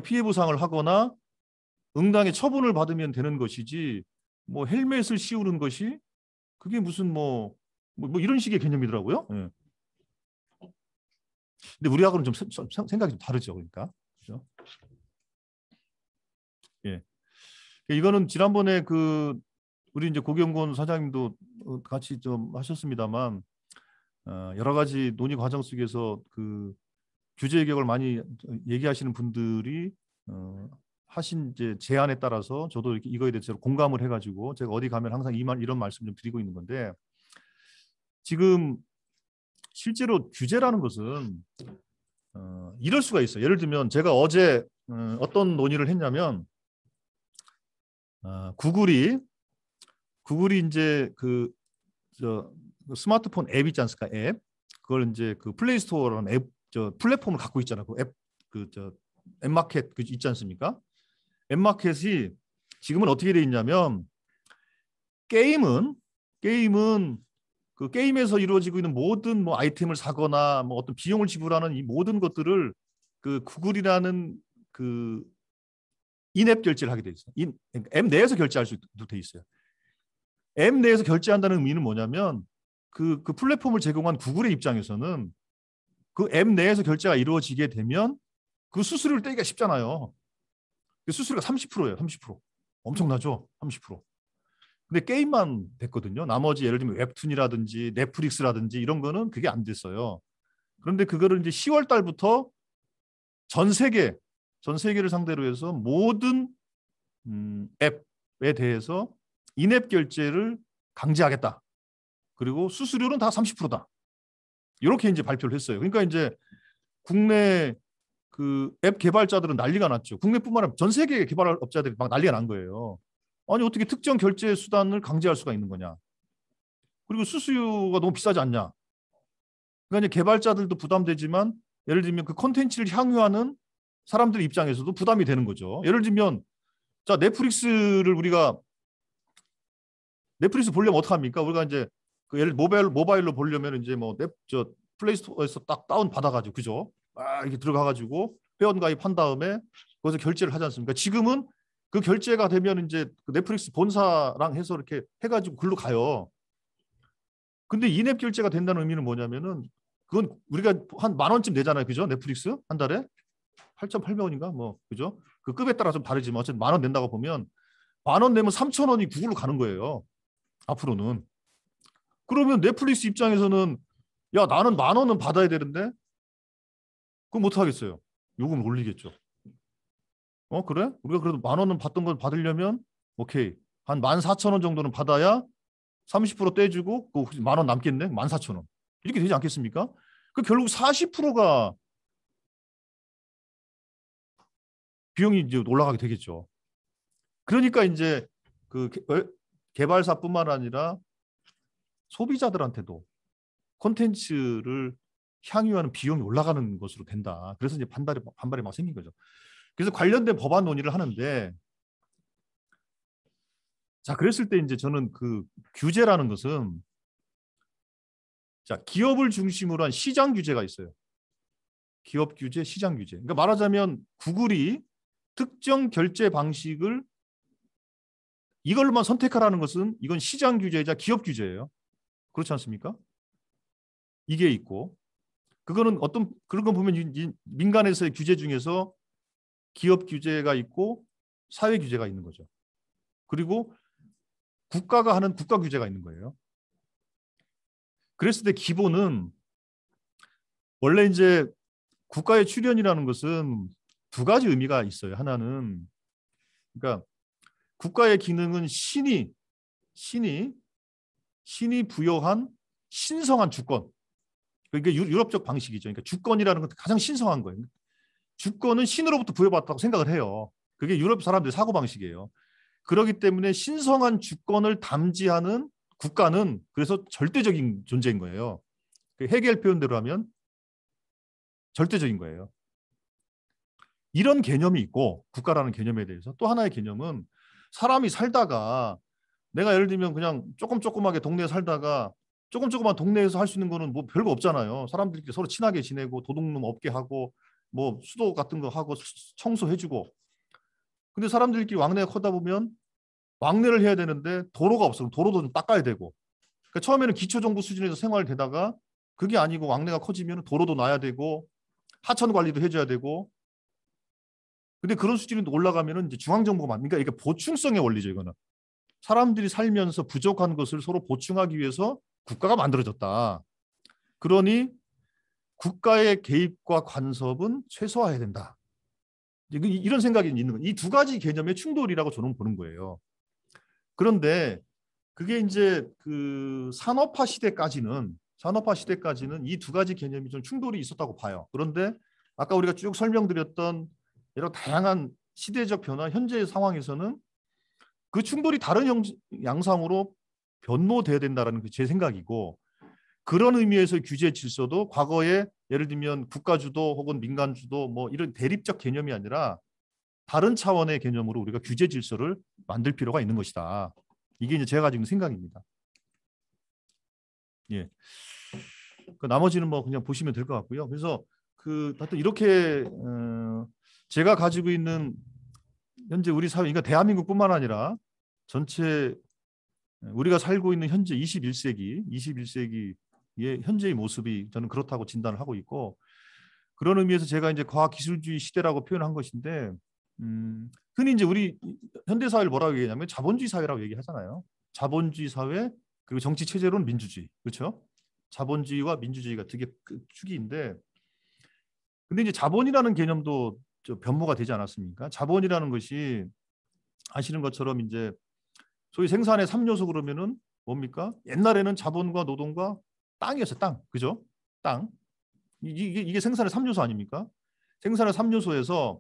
피해 보상을 하거나 응당의 처분을 받으면 되는 것이지 뭐 헬멧을 씌우는 것이 그게 무슨 뭐 이런 식의 개념이더라고요. 예. 근데 우리하고는 좀 생각이 좀 다르죠, 그러니까. 그렇죠? 예. 이거는 지난번에 우리 이제 고경곤 사장님도 같이 좀 하셨습니다만 여러 가지 논의 과정 속에서 그 규제 개혁을 많이 얘기하시는 분들이 하신 이제 제안에 따라서 저도 이렇게 이거에 대해서 공감을 해가지고 제가 어디 가면 항상 이런 말씀 좀 드리고 있는 건데, 지금 실제로 규제라는 것은 이럴 수가 있어요. 예를 들면 제가 어제 어떤 논의를 했냐면, 구글이 이제 그 스마트폰 앱 있지 않습니까? 앱. 그걸 이제 그 플레이스토어라는 앱 플랫폼을 갖고 있잖아요. 그 앱 앱마켓 있지 않습니까? 앱마켓이 지금은 어떻게 돼 있냐면, 게임은 그 게임에서 이루어지고 있는 모든 뭐 아이템을 사거나 뭐 어떤 비용을 지불하는 이 모든 것들을 그 구글이라는 그 인앱 결제를 하게 돼 있어요. 앱 내에서 결제할 수도 돼 있어요. 앱 내에서 결제한다는 의미는 뭐냐면, 그 플랫폼을 제공한 구글의 입장에서는 그 앱 내에서 결제가 이루어지게 되면 그 수수료를 떼기가 쉽잖아요. 그 수수료가 30%예요. 30%. 엄청나죠? 30%. 근데 게임만 됐거든요. 나머지 예를 들면 웹툰이라든지 넷플릭스라든지 이런 거는 그게 안 됐어요. 그런데 그거를 이제 10월 달부터 전 세계를 상대로 해서 모든 앱에 대해서 인앱 결제를 강제하겠다. 그리고 수수료는 다 30%다. 이렇게 이제 발표를 했어요. 그러니까 이제 국내 그 앱 개발자들은 난리가 났죠. 국내뿐만 아니라 전 세계 개발업자들이 막 난리가 난 거예요. 아니 어떻게 특정 결제 수단을 강제할 수가 있는 거냐. 그리고 수수료가 너무 비싸지 않냐. 그러니까 이제 개발자들도 부담되지만, 예를 들면 그 콘텐츠를 향유하는 사람들 입장에서도 부담이 되는 거죠. 예를 들면 자, 넷플릭스 보려면 어떻게 합니까? 우리가 이제 그 예를 모바일로 보려면 이제 뭐 플레이스토어에서 딱 다운 받아가지고, 그죠? 이렇게 들어가가지고 회원 가입한 다음에 거기서 결제를 하지 않습니까? 지금은 그 결제가 되면 이제 그 넷플릭스 본사랑 해서 이렇게 해가지고 글로 가요. 근데 인앱 결제가 된다는 의미는 뭐냐면은, 그건 우리가 한 10,000원쯤 내잖아요, 그죠? 넷플릭스 한 달에 8,800원인가 뭐, 그죠? 그 급에 따라 좀 다르지만 어쨌든 10,000원 낸다고 보면 10,000원 내면 3,000원이 구글로 가는 거예요. 앞으로는. 그러면 넷플릭스 입장에서는 야, 나는 10,000원은 받아야 되는데 그거 못 하겠어요. 요금 올리겠죠. 그래? 우리가 그래도 10,000원은 받던 걸 받으려면 오케이. 한 14,000원 정도는 받아야 30% 떼주고 그 10,000원 남겠네. 14,000원. 이렇게 되지 않겠습니까? 그 결국 40%가 비용이 이제 올라가게 되겠죠. 그러니까 이제 그 개발사뿐만 아니라 소비자들한테도 콘텐츠를 향유하는 비용이 올라가는 것으로 된다. 그래서 이제 반발이 막 생긴 거죠. 그래서 관련된 법안 논의를 하는데, 자, 그랬을 때 이제 저는 그 규제라는 것은, 자, 기업을 중심으로 한 시장 규제가 있어요. 기업 규제, 시장 규제. 그러니까 말하자면 구글이 특정 결제 방식을 이걸로만 선택하라는 것은 이건 시장 규제이자 기업 규제예요. 그렇지 않습니까? 이게 있고, 그거는 그런 거 보면 민간에서의 규제 중에서 기업 규제가 있고 사회 규제가 있는 거죠. 그리고 국가가 하는 국가 규제가 있는 거예요. 그랬을 때 기본은 원래 이제 국가의 출연이라는 것은 두 가지 의미가 있어요. 하나는 그러니까 국가의 기능은 신이 부여한 신성한 주권. 그러니까 유럽적 방식이죠. 그러니까 주권이라는 건 가장 신성한 거예요. 주권은 신으로부터 부여받았다고 생각을 해요. 그게 유럽 사람들의 사고방식이에요. 그렇기 때문에 신성한 주권을 담지하는 국가는 그래서 절대적인 존재인 거예요. 헤겔 표현대로 하면 절대적인 거예요. 이런 개념이 있고, 국가라는 개념에 대해서 또 하나의 개념은 사람이 살다가 내가 예를 들면 그냥 조그맣게 동네에 살다가 조그만 동네에서 할 수 있는 거는 뭐 별거 없잖아요. 사람들끼리 서로 친하게 지내고 도둑놈 없게 하고 뭐 수도 같은 거 하고 청소해주고. 근데 사람들끼리 왕래가 커다 보면 왕래를 해야 되는데 도로가 없으면 도로도 좀 닦아야 되고. 그러니까 처음에는 기초정부 수준에서 생활되다가 그게 아니고 왕래가 커지면 도로도 놔야 되고 하천 관리도 해줘야 되고. 근데 그런 수준이 올라가면은 이제 중앙정부가 그러니까 이게 보충성의 원리죠. 이거는 사람들이 살면서 부족한 것을 서로 보충하기 위해서 국가가 만들어졌다. 그러니 국가의 개입과 간섭은 최소화해야 된다. 이런 생각이 있는 거예요. 이 두 가지 개념의 충돌이라고 저는 보는 거예요. 그런데 그게 이제 그 산업화 시대까지는 이 두 가지 개념이 좀 충돌이 있었다고 봐요. 그런데 아까 우리가 쭉 설명드렸던 여러 다양한 시대적 변화, 현재의 상황에서는 그 충돌이 다른 양상으로 변모돼야 된다는 게 제 생각이고, 그런 의미에서 규제 질서도 과거에 예를 들면 국가주도 혹은 민간주도 뭐 이런 대립적 개념이 아니라 다른 차원의 개념으로 우리가 규제 질서를 만들 필요가 있는 것이다. 이게 이제 제가 가지고 있는 생각입니다. 예. 그 나머지는 뭐 그냥 보시면 될 것 같고요. 그래서 그 하여튼 이렇게 제가 가지고 있는 현재 우리 사회, 그러니까 대한민국뿐만 아니라 전체 우리가 살고 있는 현재 21세기의 현재의 모습이 저는 그렇다고 진단을 하고 있고, 그런 의미에서 제가 이제 과학기술주의 시대라고 표현한 것인데, 흔히 이제 우리 현대 사회를 뭐라고 얘기하냐면 자본주의 사회라고 얘기하잖아요. 자본주의 사회, 그리고 정치 체제로는 민주주의, 그렇죠? 자본주의와 민주주의가 되게 축인데, 근데 이제 자본이라는 개념도 변모가 되지 않았습니까? 자본이라는 것이 아시는 것처럼 이제 소위 생산의 3요소 그러면은 뭡니까? 옛날에는 자본과 노동과 땅이었어요. 땅, 그죠? 땅. 이게 생산의 3요소 아닙니까? 생산의 3요소에서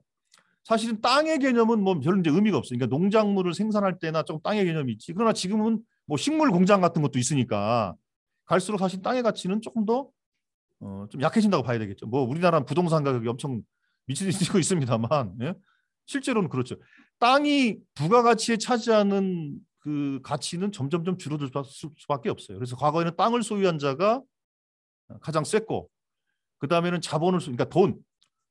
사실은 땅의 개념은 뭐 별로 이제 의미가 없어요. 그러니까 농작물을 생산할 때나 좀 땅의 개념이 있지. 그러나 지금은 뭐 식물 공장 같은 것도 있으니까 갈수록 사실 땅의 가치는 조금 더 좀 약해진다고 봐야 되겠죠. 뭐 우리나라 부동산 가격이 엄청 미치고 있습니다만, 예? 실제로는 그렇죠. 땅이 부가가치에 차지하는 그 가치는 점점점 줄어들 수밖에 없어요. 그래서 과거에는 땅을 소유한 자가 가장 셌고, 그 다음에는 자본을 그러니까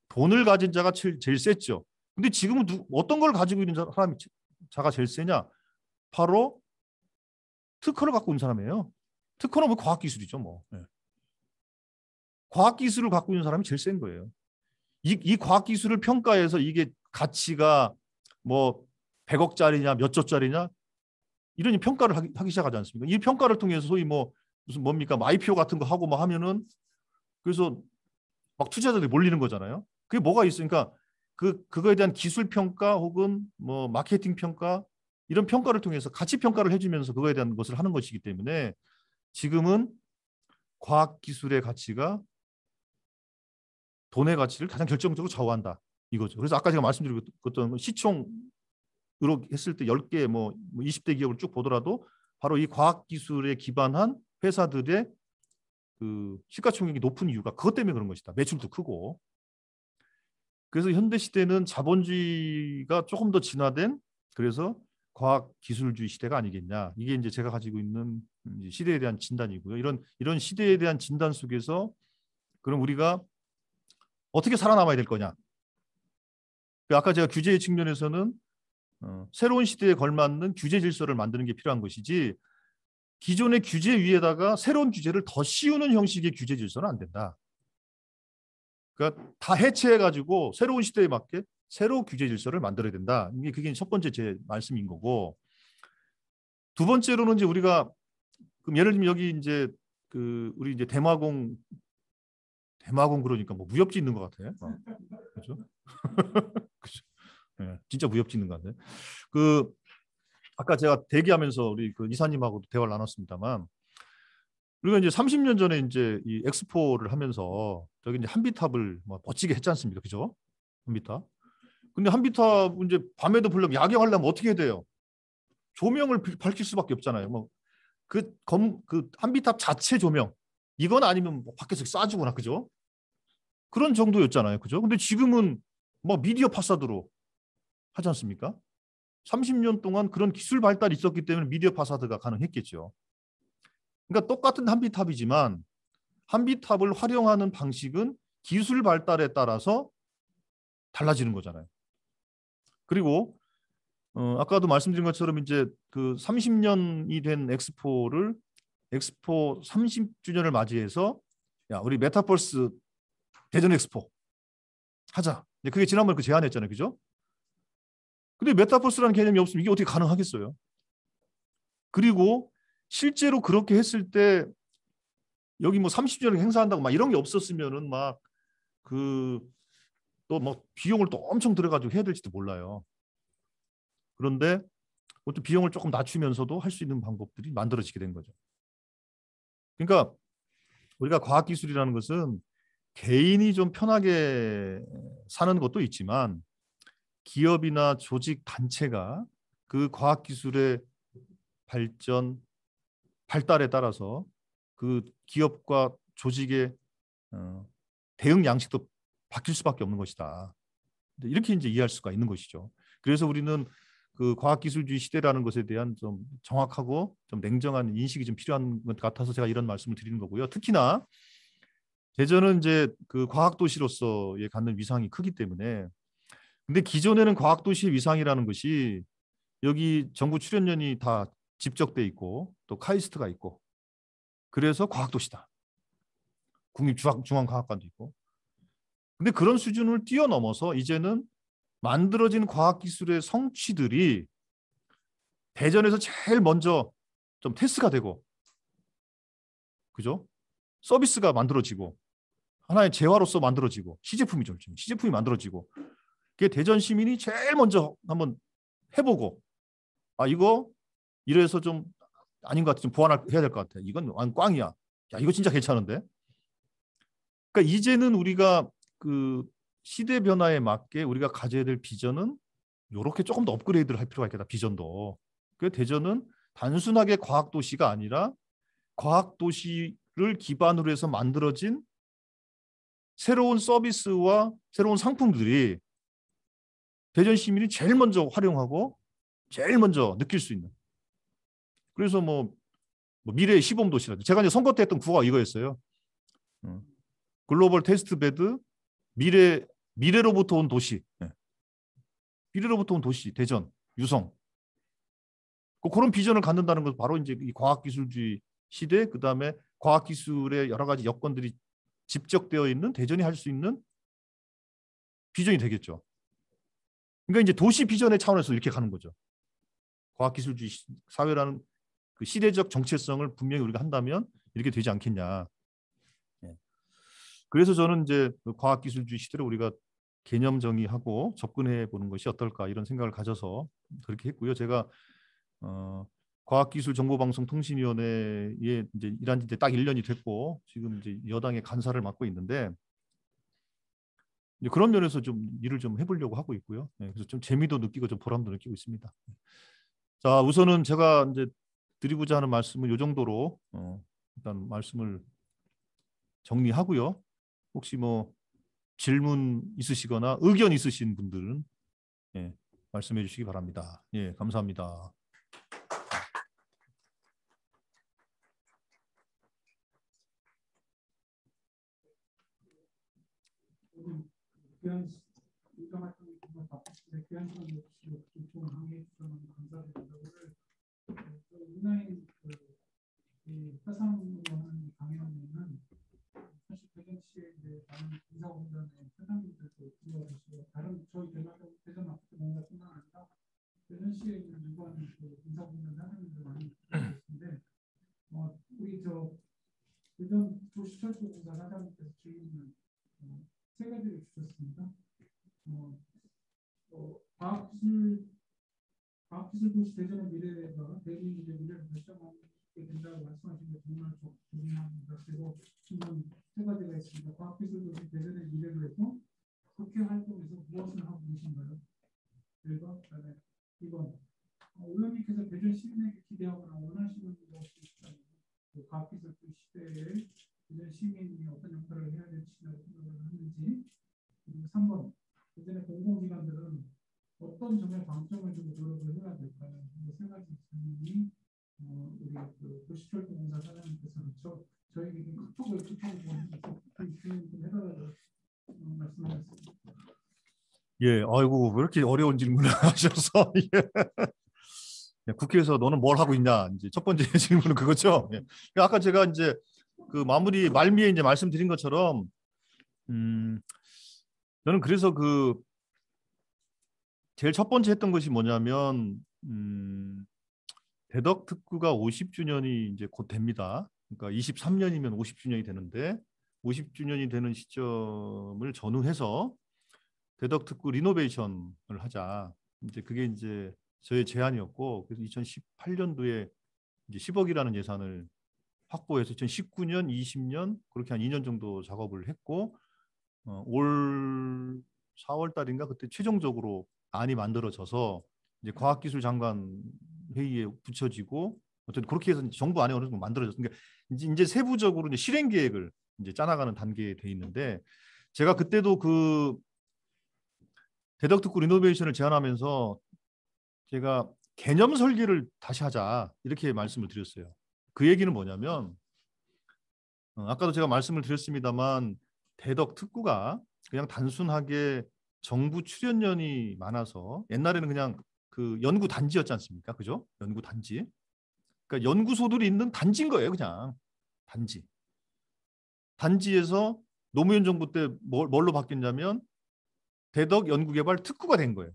돈을 가진 자가 제일 셌죠. 근데 지금은 어떤 걸 가지고 있는 자가 제일 세냐? 바로 특허를 갖고 있는 사람이에요. 특허는 뭐 과학기술이죠, 뭐. 예. 과학기술을 갖고 있는 사람이 제일 센 거예요. 이 과학기술을 평가해서 이게 가치가 뭐 100억짜리냐 몇 조짜리냐 이런 평가를 하기 시작하지 않습니까? 이 평가를 통해서 소위 뭐 무슨 뭡니까? IPO 같은 거 하고 뭐 하면은 그래서 막 투자자들이 몰리는 거잖아요. 그게 뭐가 있으니까 그거에 대한 기술 평가 혹은 뭐 마케팅 평가 이런 평가를 통해서 가치 평가를 해주면서 그거에 대한 것을 하는 것이기 때문에 지금은 과학 기술의 가치가 돈의 가치를 가장 결정적으로 좌우한다 이거죠. 그래서 아까 제가 말씀드렸던 시총으로 했을 때 10개 뭐 20대 기업을 쭉 보더라도 바로 이 과학 기술에 기반한 회사들의 그 시가총액이 높은 이유가 그것 때문에 그런 것이다. 매출도 크고. 그래서 현대 시대는 자본주의가 조금 더 진화된 그래서 과학 기술주의 시대가 아니겠냐. 이게 이제 제가 가지고 있는 시대에 대한 진단이고요. 이런 시대에 대한 진단 속에서 그럼 우리가 어떻게 살아남아야 될 거냐. 아까 제가 규제의 측면에서는 새로운 시대에 걸맞는 규제 질서를 만드는 게 필요한 것이지 기존의 규제 위에다가 새로운 규제를 더 씌우는 형식의 규제 질서는 안 된다. 그러니까 다 해체해가지고 새로운 시대에 맞게 새로 규제 질서를 만들어야 된다. 그게 첫 번째 제 말씀인 거고, 두 번째로는 이제 우리가 그럼 예를 들면 여기 이제 그 우리 이제 대마공 그러니까 뭐 무협지 있는 것 같아요. 그렇죠? 그렇죠. 네, 진짜 무협지 있는 것 같아요. 그 아까 제가 대기하면서 우리 그 이사님하고도 대화를 나눴습니다만, 우리가 이제 30년 전에 이제 이 엑스포를 하면서 저기 이제 한비탑을 뭐 멋지게 했지 않습니까, 그죠? 한비탑. 근데 한비탑 이제 밤에도 보려면 야경하려면 어떻게 해야 돼요? 조명을 밝힐 수밖에 없잖아요. 뭐 그 한비탑 자체 조명 이건 아니면 뭐 밖에서 쏴주거나 그죠? 그런 정도였잖아요, 그죠? 근데 지금은 뭐 미디어 파사드로 하지 않습니까? 30년 동안 그런 기술 발달이 있었기 때문에 미디어 파사드가 가능했겠죠. 그러니까 똑같은 한비탑이지만 한비탑을 활용하는 방식은 기술 발달에 따라서 달라지는 거잖아요. 그리고 아까도 말씀드린 것처럼 이제 그 30년이 된 엑스포 30주년을 맞이해서 야 우리 메타버스 대전 엑스포 하자. 그게 지난번에 그 제안했잖아요, 그죠? 근데 메타버스라는 개념이 없으면 이게 어떻게 가능하겠어요? 그리고 실제로 그렇게 했을 때 여기 뭐 30주년을 행사한다고 막 이런 게 없었으면은 막 그 또 뭐 비용을 또 엄청 들어가지고 해야 될지도 몰라요. 그런데 또 비용을 조금 낮추면서도 할 수 있는 방법들이 만들어지게 된 거죠. 그러니까 우리가 과학기술이라는 것은 개인이 좀 편하게 사는 것도 있지만 기업이나 조직 단체가 그 과학기술의 발전, 발달에 따라서 그 기업과 조직의 대응 양식도 바뀔 수밖에 없는 것이다. 이렇게 이제 이해할 수가 있는 것이죠. 그래서 우리는 그 과학기술주의 시대라는 것에 대한 좀 정확하고 좀 냉정한 인식이 좀 필요한 것 같아서 제가 이런 말씀을 드리는 거고요. 특히나 대전은 이제 그 과학도시로서의 갖는 위상이 크기 때문에 근데 기존에는 과학도시의 위상이라는 것이 여기 정부 출연연이 다 집적돼 있고 또 카이스트가 있고 그래서 과학도시다. 국립중앙과학관도 있고. 근데 그런 수준을 뛰어넘어서 이제는 만들어진 과학기술의 성취들이 대전에서 제일 먼저 좀 테스트가 되고 그죠? 서비스가 만들어지고 하나의 재화로서 만들어지고 시제품이죠. 시제품이 만들어지고 그게 대전 시민이 제일 먼저 한번 해보고 아 이거 이래서 좀 아닌 것 같아. 좀 보완해야 될 것 같아. 이건 꽝이야. 야 이거 진짜 괜찮은데. 그러니까 이제는 우리가 그 시대 변화에 맞게 우리가 가져야 될 비전은 이렇게 조금 더 업그레이드를 할 필요가 있겠다. 비전도. 그 대전은 단순하게 과학도시가 아니라 과학도시를 기반으로 해서 만들어진 새로운 서비스와 새로운 상품들이 대전 시민이 제일 먼저 활용하고 제일 먼저 느낄 수 있는. 그래서 뭐 미래의 시범도시라든지 제가 이제 선거 때 했던 구호가 이거였어요. 글로벌 테스트베드 미래로부터 온 도시. 미래로부터 온 도시 대전 유성. 그런 비전을 갖는다는 것은 바로 이제 이 과학기술주의 시대 그다음에 과학기술의 여러 가지 여건들이 집적되어 있는 대전이 할 수 있는 비전이 되겠죠. 그러니까 이제 도시 비전의 차원에서 이렇게 가는 거죠. 과학기술주의 사회라는 그 시대적 정체성을 분명히 우리가 한다면 이렇게 되지 않겠냐. 그래서 저는 이제 그 과학기술주의 시대를 우리가 개념 정의하고 접근해 보는 것이 어떨까 이런 생각을 가져서 그렇게 했고요. 제가 과학기술정보방송통신위원회에 이제 일한 지 딱 1년이 됐고 지금 이제 여당의 간사를 맡고 있는데 이제 그런 면에서 좀 일을 좀 해보려고 하고 있고요. 그래서 좀 재미도 느끼고 좀 보람도 느끼고 있습니다. 자, 우선은 제가 이제 드리고자 하는 말씀은 이 정도로 일단 말씀을 정리하고요. 혹시 뭐 질문 있으시거나 의견 있으신 분들은 말씀해 주시기 바랍니다. 예, 감사합니다. 화상으로는 강연에는 사실 대전시에 이제 많은 인사공단의 회장님들도 들어오시고 다른 저희 대전 아파트공단뿐만 아니라 대전시에 있는 일반 그 인사공단 회장님들 많이 들어오시는데 우리 저 대전 도시철도공사 사장님께서 질문을 세 가지를 주셨습니다. 과학기술 도시 대전의 미래가 대중의 미래를 결정하게 된다고 말씀하신 게 정말 중요합니다. 그리고 한번 세 가지가 있습니다. 과학기술 도시 대전의 미래를 위해서 국회 활동에서 무엇을 하고 계신가요? 1번, 그다음에 2번. 의원님께서 대전 시민에게 기대하거나 원하시는 것이 있다면 과학기술 도시 시대에 대전 시민이 어떤 역할을 해야 될지라고 생각을 하는지. 그리고 3번. 대전의 공공기관들은 어떤 점에 방점을 두고 노력을 해야 될까요? 이 세 가지 질문이 우리 그 도시철도공사 사장님께서 저에게 카톡을 부탁하고 좀 해달라고 말씀하셨습니다. 예, 아이고 왜 이렇게 어려운 질문을 하셔서 국회에서 너는 뭘 하고 있냐 이제 첫 번째 질문은 그거죠. 예. 아까 제가 이제 그 마무리 말미에 이제 말씀드린 것처럼 저는 그래서 그 제일 첫 번째 했던 것이 뭐냐면 대덕 특구가 50주년이 이제 곧 됩니다. 그러니까 23년이면 50주년이 되는데 50주년이 되는 시점을 전후해서 대덕특구 리노베이션을 하자. 이제 그게 이제 저의 제안이었고, 그래서 2018년도에 이제 10억이라는 예산을 확보해서 2019년, 20년 그렇게 한 2년 정도 작업을 했고, 올 4월 달인가 그때 최종적으로 안이 만들어져서 이제 과학기술 장관 회의에 붙여지고, 어쨌든 그렇게 해서 정부 안에 어느 정도 만들어졌으니까 이제 세부적으로 이제 실행 계획을 이제 짜나가는 단계에 돼 있는데, 제가 그때도 그 대덕특구 리노베이션을 제안하면서 제가 개념 설계를 다시 하자 이렇게 말씀을 드렸어요. 그 얘기는 뭐냐면 아까도 제가 말씀을 드렸습니다만 대덕특구가 그냥 단순하게 정부 출연연이 많아서 옛날에는 그냥 그 연구 단지였지 않습니까? 그죠? 연구 단지. 그러니까 연구소들이 있는 단지인 거예요, 그냥. 단지. 단지에서 노무현 정부 때 뭘로 바뀌었냐면 대덕 연구개발 특구가 된 거예요.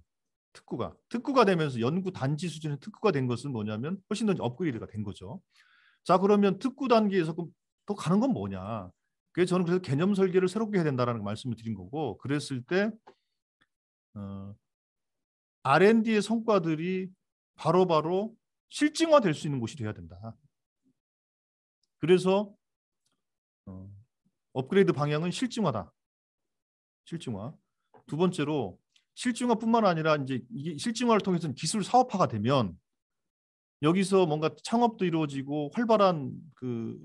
특구가 되면서 연구 단지 수준의 특구가 된 것은 뭐냐면 훨씬 더 업그레이드가 된 거죠. 자, 그러면 특구 단계에서 그럼 더 가는 건 뭐냐? 그래서 저는 그래서 개념 설계를 새롭게 해야 된다라는 말씀을 드린 거고, 그랬을 때 R&D의 성과들이 바로바로 실증화될 수 있는 곳이 돼야 된다. 그래서 업그레이드 방향은 실증화다. 실증화. 두 번째로 실증화뿐만 아니라 이제 이게 실증화를 통해서 기술 사업화가 되면 여기서 뭔가 창업도 이루어지고 활발한 그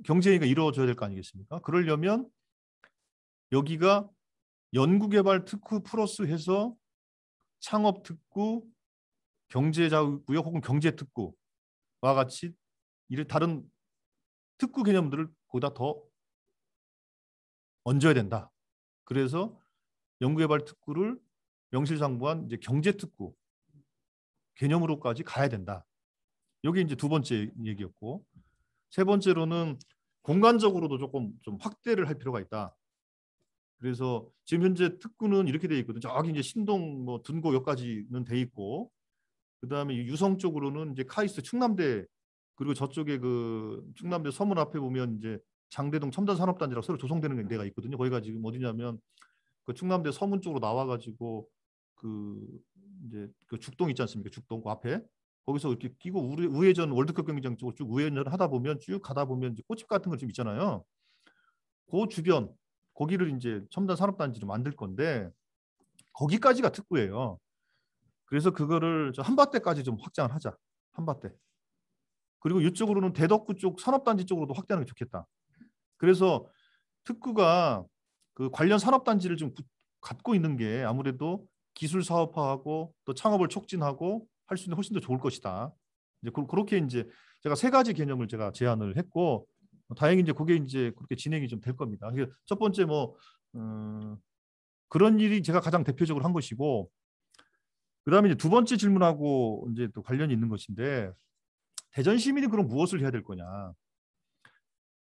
경쟁이 이루어져야 될 거 아니겠습니까? 그러려면 여기가 연구개발 특구 플러스 해서 창업 특구, 경제자구역 혹은 경제 특구와 같이 다른 특구 개념들을 거기다 더 얹어야 된다. 그래서 연구개발 특구를 명실상부한 이제 경제 특구 개념으로까지 가야 된다. 여기 이제 두 번째 얘기였고, 세 번째로는 공간적으로도 조금 좀 확대를 할 필요가 있다. 그래서 지금 현재 특구는 이렇게 돼 있거든요. 저기 이제 신동 뭐 둔고역까지는 돼 있고, 그다음에 유성 쪽으로는 이제 카이스트 충남대, 그리고 저쪽에 그 충남대 서문 앞에 보면 이제 장대동 첨단산업단지라고 새로 조성되는 데가 있거든요. 거기가 지금 어디냐면 그 충남대 서문 쪽으로 나와가지고 그 이제 그 죽동 있지 않습니까? 죽동 그 앞에 거기서 이렇게 끼고 우회전 월드컵 경기장 쪽으로 쭉 우회전 하다 보면 쭉 가다 보면 이제 꽃집 같은 거 좀 있잖아요. 그 주변 거기를 이제 첨단 산업단지로 만들 건데 거기까지가 특구예요. 그래서 그거를 한밭대까지 좀 확장을 하자. 한밭대. 그리고 이쪽으로는 대덕구 쪽 산업단지 쪽으로도 확대하는 게 좋겠다. 그래서 특구가 그 관련 산업단지를 좀 갖고 있는 게 아무래도 기술 사업화하고 또 창업을 촉진하고 할 수 있는 훨씬 더 좋을 것이다. 이제 그렇게 이제 제가 세 가지 개념을 제가 제안을 했고, 다행히 이제 그게 이제 그렇게 진행이 좀 될 겁니다. 첫 번째 뭐 그런 일이 제가 가장 대표적으로 한 것이고, 그다음에 이제 두 번째 질문하고 이제 또 관련이 있는 것인데, 대전 시민이 그럼 무엇을 해야 될 거냐?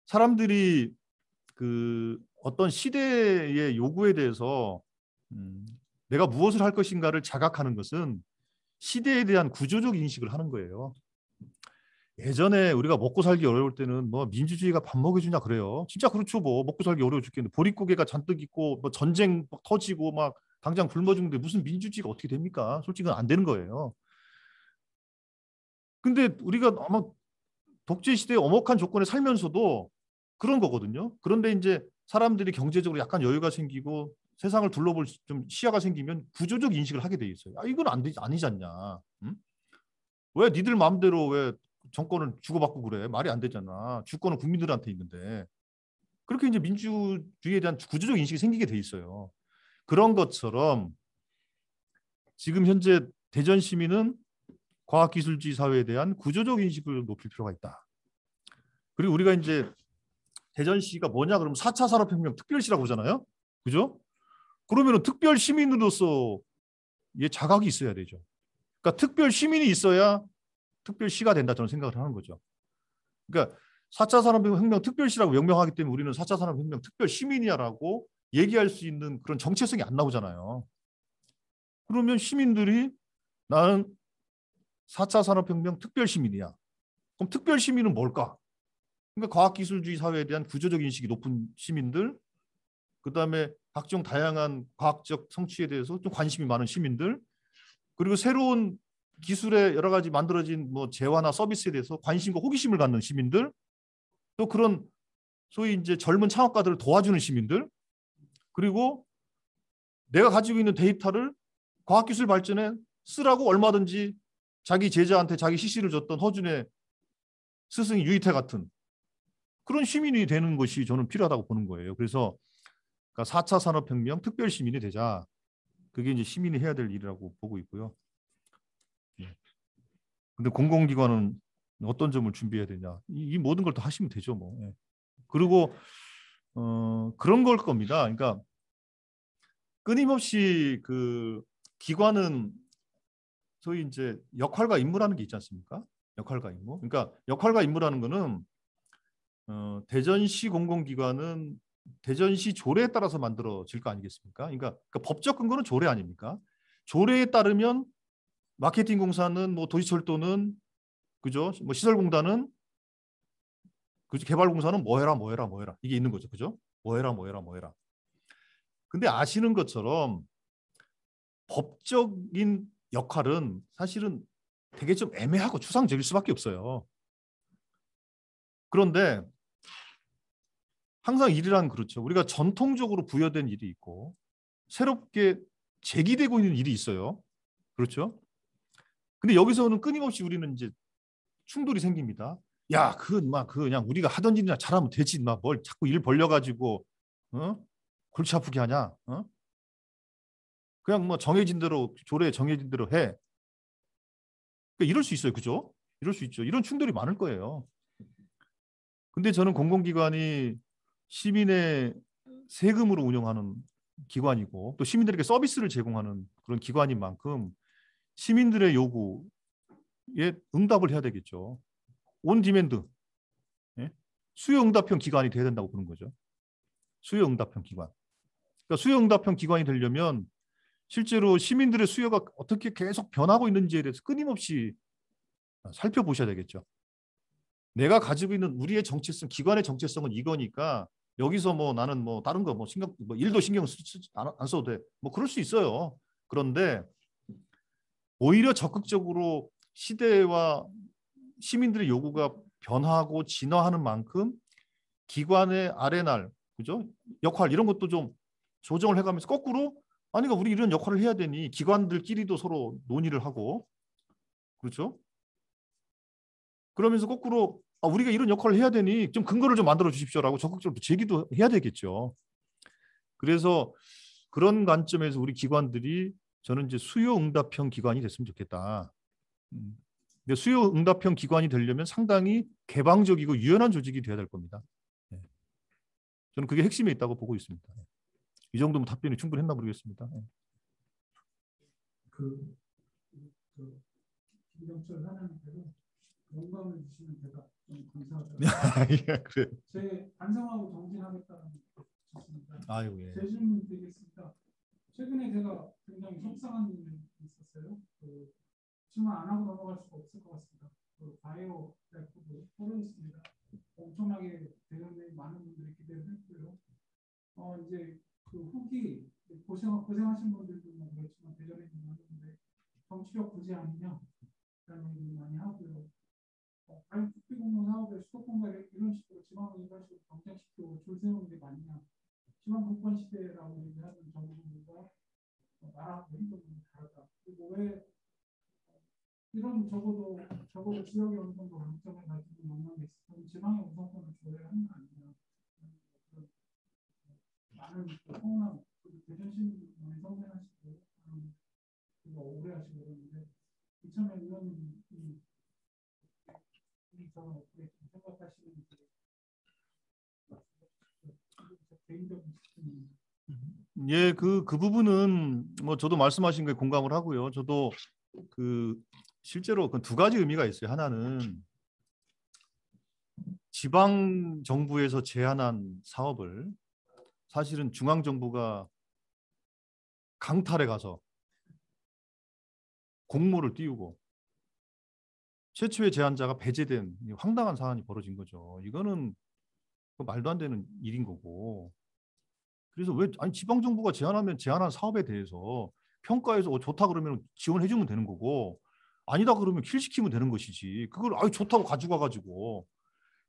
사람들이 그 어떤 시대의 요구에 대해서 내가 무엇을 할 것인가를 자각하는 것은 시대에 대한 구조적 인식을 하는 거예요. 예전에 우리가 먹고 살기 어려울 때는 뭐 민주주의가 밥 먹여주냐 그래요. 진짜 그렇죠. 뭐 먹고 살기 어려워 죽겠는데 보릿고개가 잔뜩 있고 뭐 전쟁 막 터지고 막 당장 굶어 죽는데 무슨 민주주의가 어떻게 됩니까? 솔직히 안 되는 거예요. 근데 우리가 아마 독재 시대의 엄혹한 조건에 살면서도 그런 거거든요. 그런데 이제 사람들이 경제적으로 약간 여유가 생기고 세상을 둘러볼 좀 시야가 생기면 구조적 인식을 하게 돼 있어요. 아, 이건 아니지 않냐? 응? 왜 니들 마음대로 왜 정권을 주고받고 그래? 말이 안 되잖아. 주권은 국민들한테 있는데. 그렇게 이제 민주주의에 대한 구조적 인식이 생기게 돼 있어요. 그런 것처럼 지금 현재 대전 시민은 과학기술주의 사회에 대한 구조적 인식을 높일 필요가 있다. 그리고 우리가 이제 대전시가 뭐냐 그러면 4차 산업혁명 특별시라고 그러잖아요. 그죠? 그러면 특별 시민으로서 얘 자각이 있어야 되죠. 그러니까 특별 시민이 있어야 특별시가 된다 저는 생각을 하는 거죠. 그러니까 4차 산업혁명 특별시라고 명명하기 때문에 우리는 4차 산업혁명 특별 시민이야라고 얘기할 수 있는 그런 정체성이 안 나오잖아요. 그러면 시민들이 나는 4차 산업혁명 특별 시민이야. 그럼 특별 시민은 뭘까? 그러니까 과학기술주의 사회에 대한 구조적 인식이 높은 시민들, 그다음에 각종 다양한 과학적 성취에 대해서 좀 관심이 많은 시민들, 그리고 새로운 기술에 여러 가지 만들어진 뭐 재화나 서비스에 대해서 관심과 호기심을 갖는 시민들, 또 그런 소위 이제 젊은 창업가들을 도와주는 시민들, 그리고 내가 가지고 있는 데이터를 과학기술 발전에 쓰라고 얼마든지 자기 제자한테 자기 CC를 줬던 허준의 스승 유이태 같은 그런 시민이 되는 것이 저는 필요하다고 보는 거예요. 그래서 4차 산업혁명 특별 시민이 되자. 그게 이제 시민이 해야 될 일이라고 보고 있고요. 근데 공공기관은 어떤 점을 준비해야 되냐? 이 모든 걸 다 하시면 되죠, 뭐. 예. 그리고 그런 걸 겁니다. 그러니까 끊임없이 그 기관은 소위 이제 역할과 임무라는 게 있지 않습니까? 역할과 임무. 그러니까 역할과 임무라는 거는 대전시 공공기관은 대전시 조례에 따라서 만들어질 거 아니겠습니까? 그러니까 법적 근거는 조례 아닙니까? 조례에 따르면 마케팅공사는 뭐 도시철도는 그죠? 뭐 시설공단은 그죠? 개발공사는 뭐 해라 이게 있는 거죠, 그죠? 뭐 해라. 근데 아시는 것처럼 법적인 역할은 사실은 되게 좀 애매하고 추상적일 수밖에 없어요. 그런데 항상 일이란 그렇죠. 우리가 전통적으로 부여된 일이 있고 새롭게 제기되고 있는 일이 있어요. 그렇죠? 근데 여기서는 끊임없이 우리는 이제 충돌이 생깁니다. 야, 그냥 우리가 하던 일이나 잘하면 되지. 뭘 자꾸 일 벌려가지고 골치 아프게 하냐? 그냥 뭐 정해진 대로 조례에 정해진 대로 해. 그러니까 이럴 수 있어요, 그죠? 이럴 수 있죠. 이런 충돌이 많을 거예요. 근데 저는 공공기관이 시민의 세금으로 운영하는 기관이고 또 시민들에게 서비스를 제공하는 그런 기관인 만큼 시민들의 요구에 응답을 해야 되겠죠. 온 디맨드, 예? 수요응답형 기관이 돼야 된다고 보는 거죠. 수요응답형 기관. 그러니까 수요응답형 기관이 되려면 실제로 시민들의 수요가 어떻게 계속 변하고 있는지에 대해서 끊임없이 살펴보셔야 되겠죠. 내가 가지고 있는 우리의 정체성, 기관의 정체성은 이거니까 여기서 뭐 나는 뭐 다른 거 뭐 신경 뭐 일도 신경 안 써도 돼. 뭐 그럴 수 있어요. 그런데 오히려 적극적으로 시대와 시민들의 요구가 변하고 진화하는 만큼 기관의 아레날, 그죠? 역할 이런 것도 좀 조정을 해가면서 거꾸로 아니 우리 이런 역할을 해야 되니 기관들끼리도 서로 논의를 하고 그렇죠? 그러면서 거꾸로 우리가 이런 역할을 해야 되니 좀 근거를 좀 만들어 주십시오라고 적극적으로 제기도 해야 되겠죠. 그래서 그런 관점에서 우리 기관들이 저는 이제 수요응답형 기관이 됐으면 좋겠다. 근데 수요응답형 기관이 되려면 상당히 개방적이고 유연한 조직이 되어야 될 겁니다. 저는 그게 핵심에 있다고 보고 있습니다. 이 정도면 답변이 충분했나 모르겠습니다. 김병철 하나님께서 영감을 주시면 제가 좀 감사하다. 예, 그래. 제 반성하고 정진하겠다는 좋습니다. 아유, 예. 제 질문 드리겠습니다. 최근에 제가 굉장히 속상한 일이 있었어요. 질문 안 하고 넘어갈 수가 없을 것 같습니다. 바이오 랩도 토론했습니다. 엄청나게 대전에 많은 분들이 기대를 했고요. 이제 그 후기 고생하신 분들도 그렇지만 대전에 많은데 정치력 부재 아니냐라는 얘기 많이 하고요. 아니 국비공무원 사업에 수도권과 이런 식으로 지방을 이런 식으로 경쟁시키고 줄 세우는 게 맞냐? 지방 국권 시대라고 얘기하는 정부가 나라하고 행동이 다르다. 그리고 왜 이런 적어도 지역의 어느 정도 강점을 가지고 만난 게 있으면 지방의 우선권을 줘야 하는 거 아니냐? 많은 서운함, 대전 시민들이 성생하시고 그거 오래하시고 그러는데 이참에 의원님이 저는 어떻게 생각하시는지 개인적인 질문입니다. 예, 그 부분은 뭐 저도 말씀하신 거에 공감을 하고요. 저도 실제로 그 두 가지 의미가 있어요. 하나는 지방 정부에서 제안한 사업을 사실은 중앙 정부가 강탈에 가서 공모를 띄우고 최초의 제안자가 배제된 황당한 사안이 벌어진 거죠. 이거는 말도 안 되는 일인 거고. 그래서 왜 아니 지방 정부가 제안한 사업에 대해서 평가해서 좋다 그러면 지원해 주면 되는 거고 아니다 그러면 킬시키면 되는 것이지. 그걸 아유 좋다고 가지고 가지고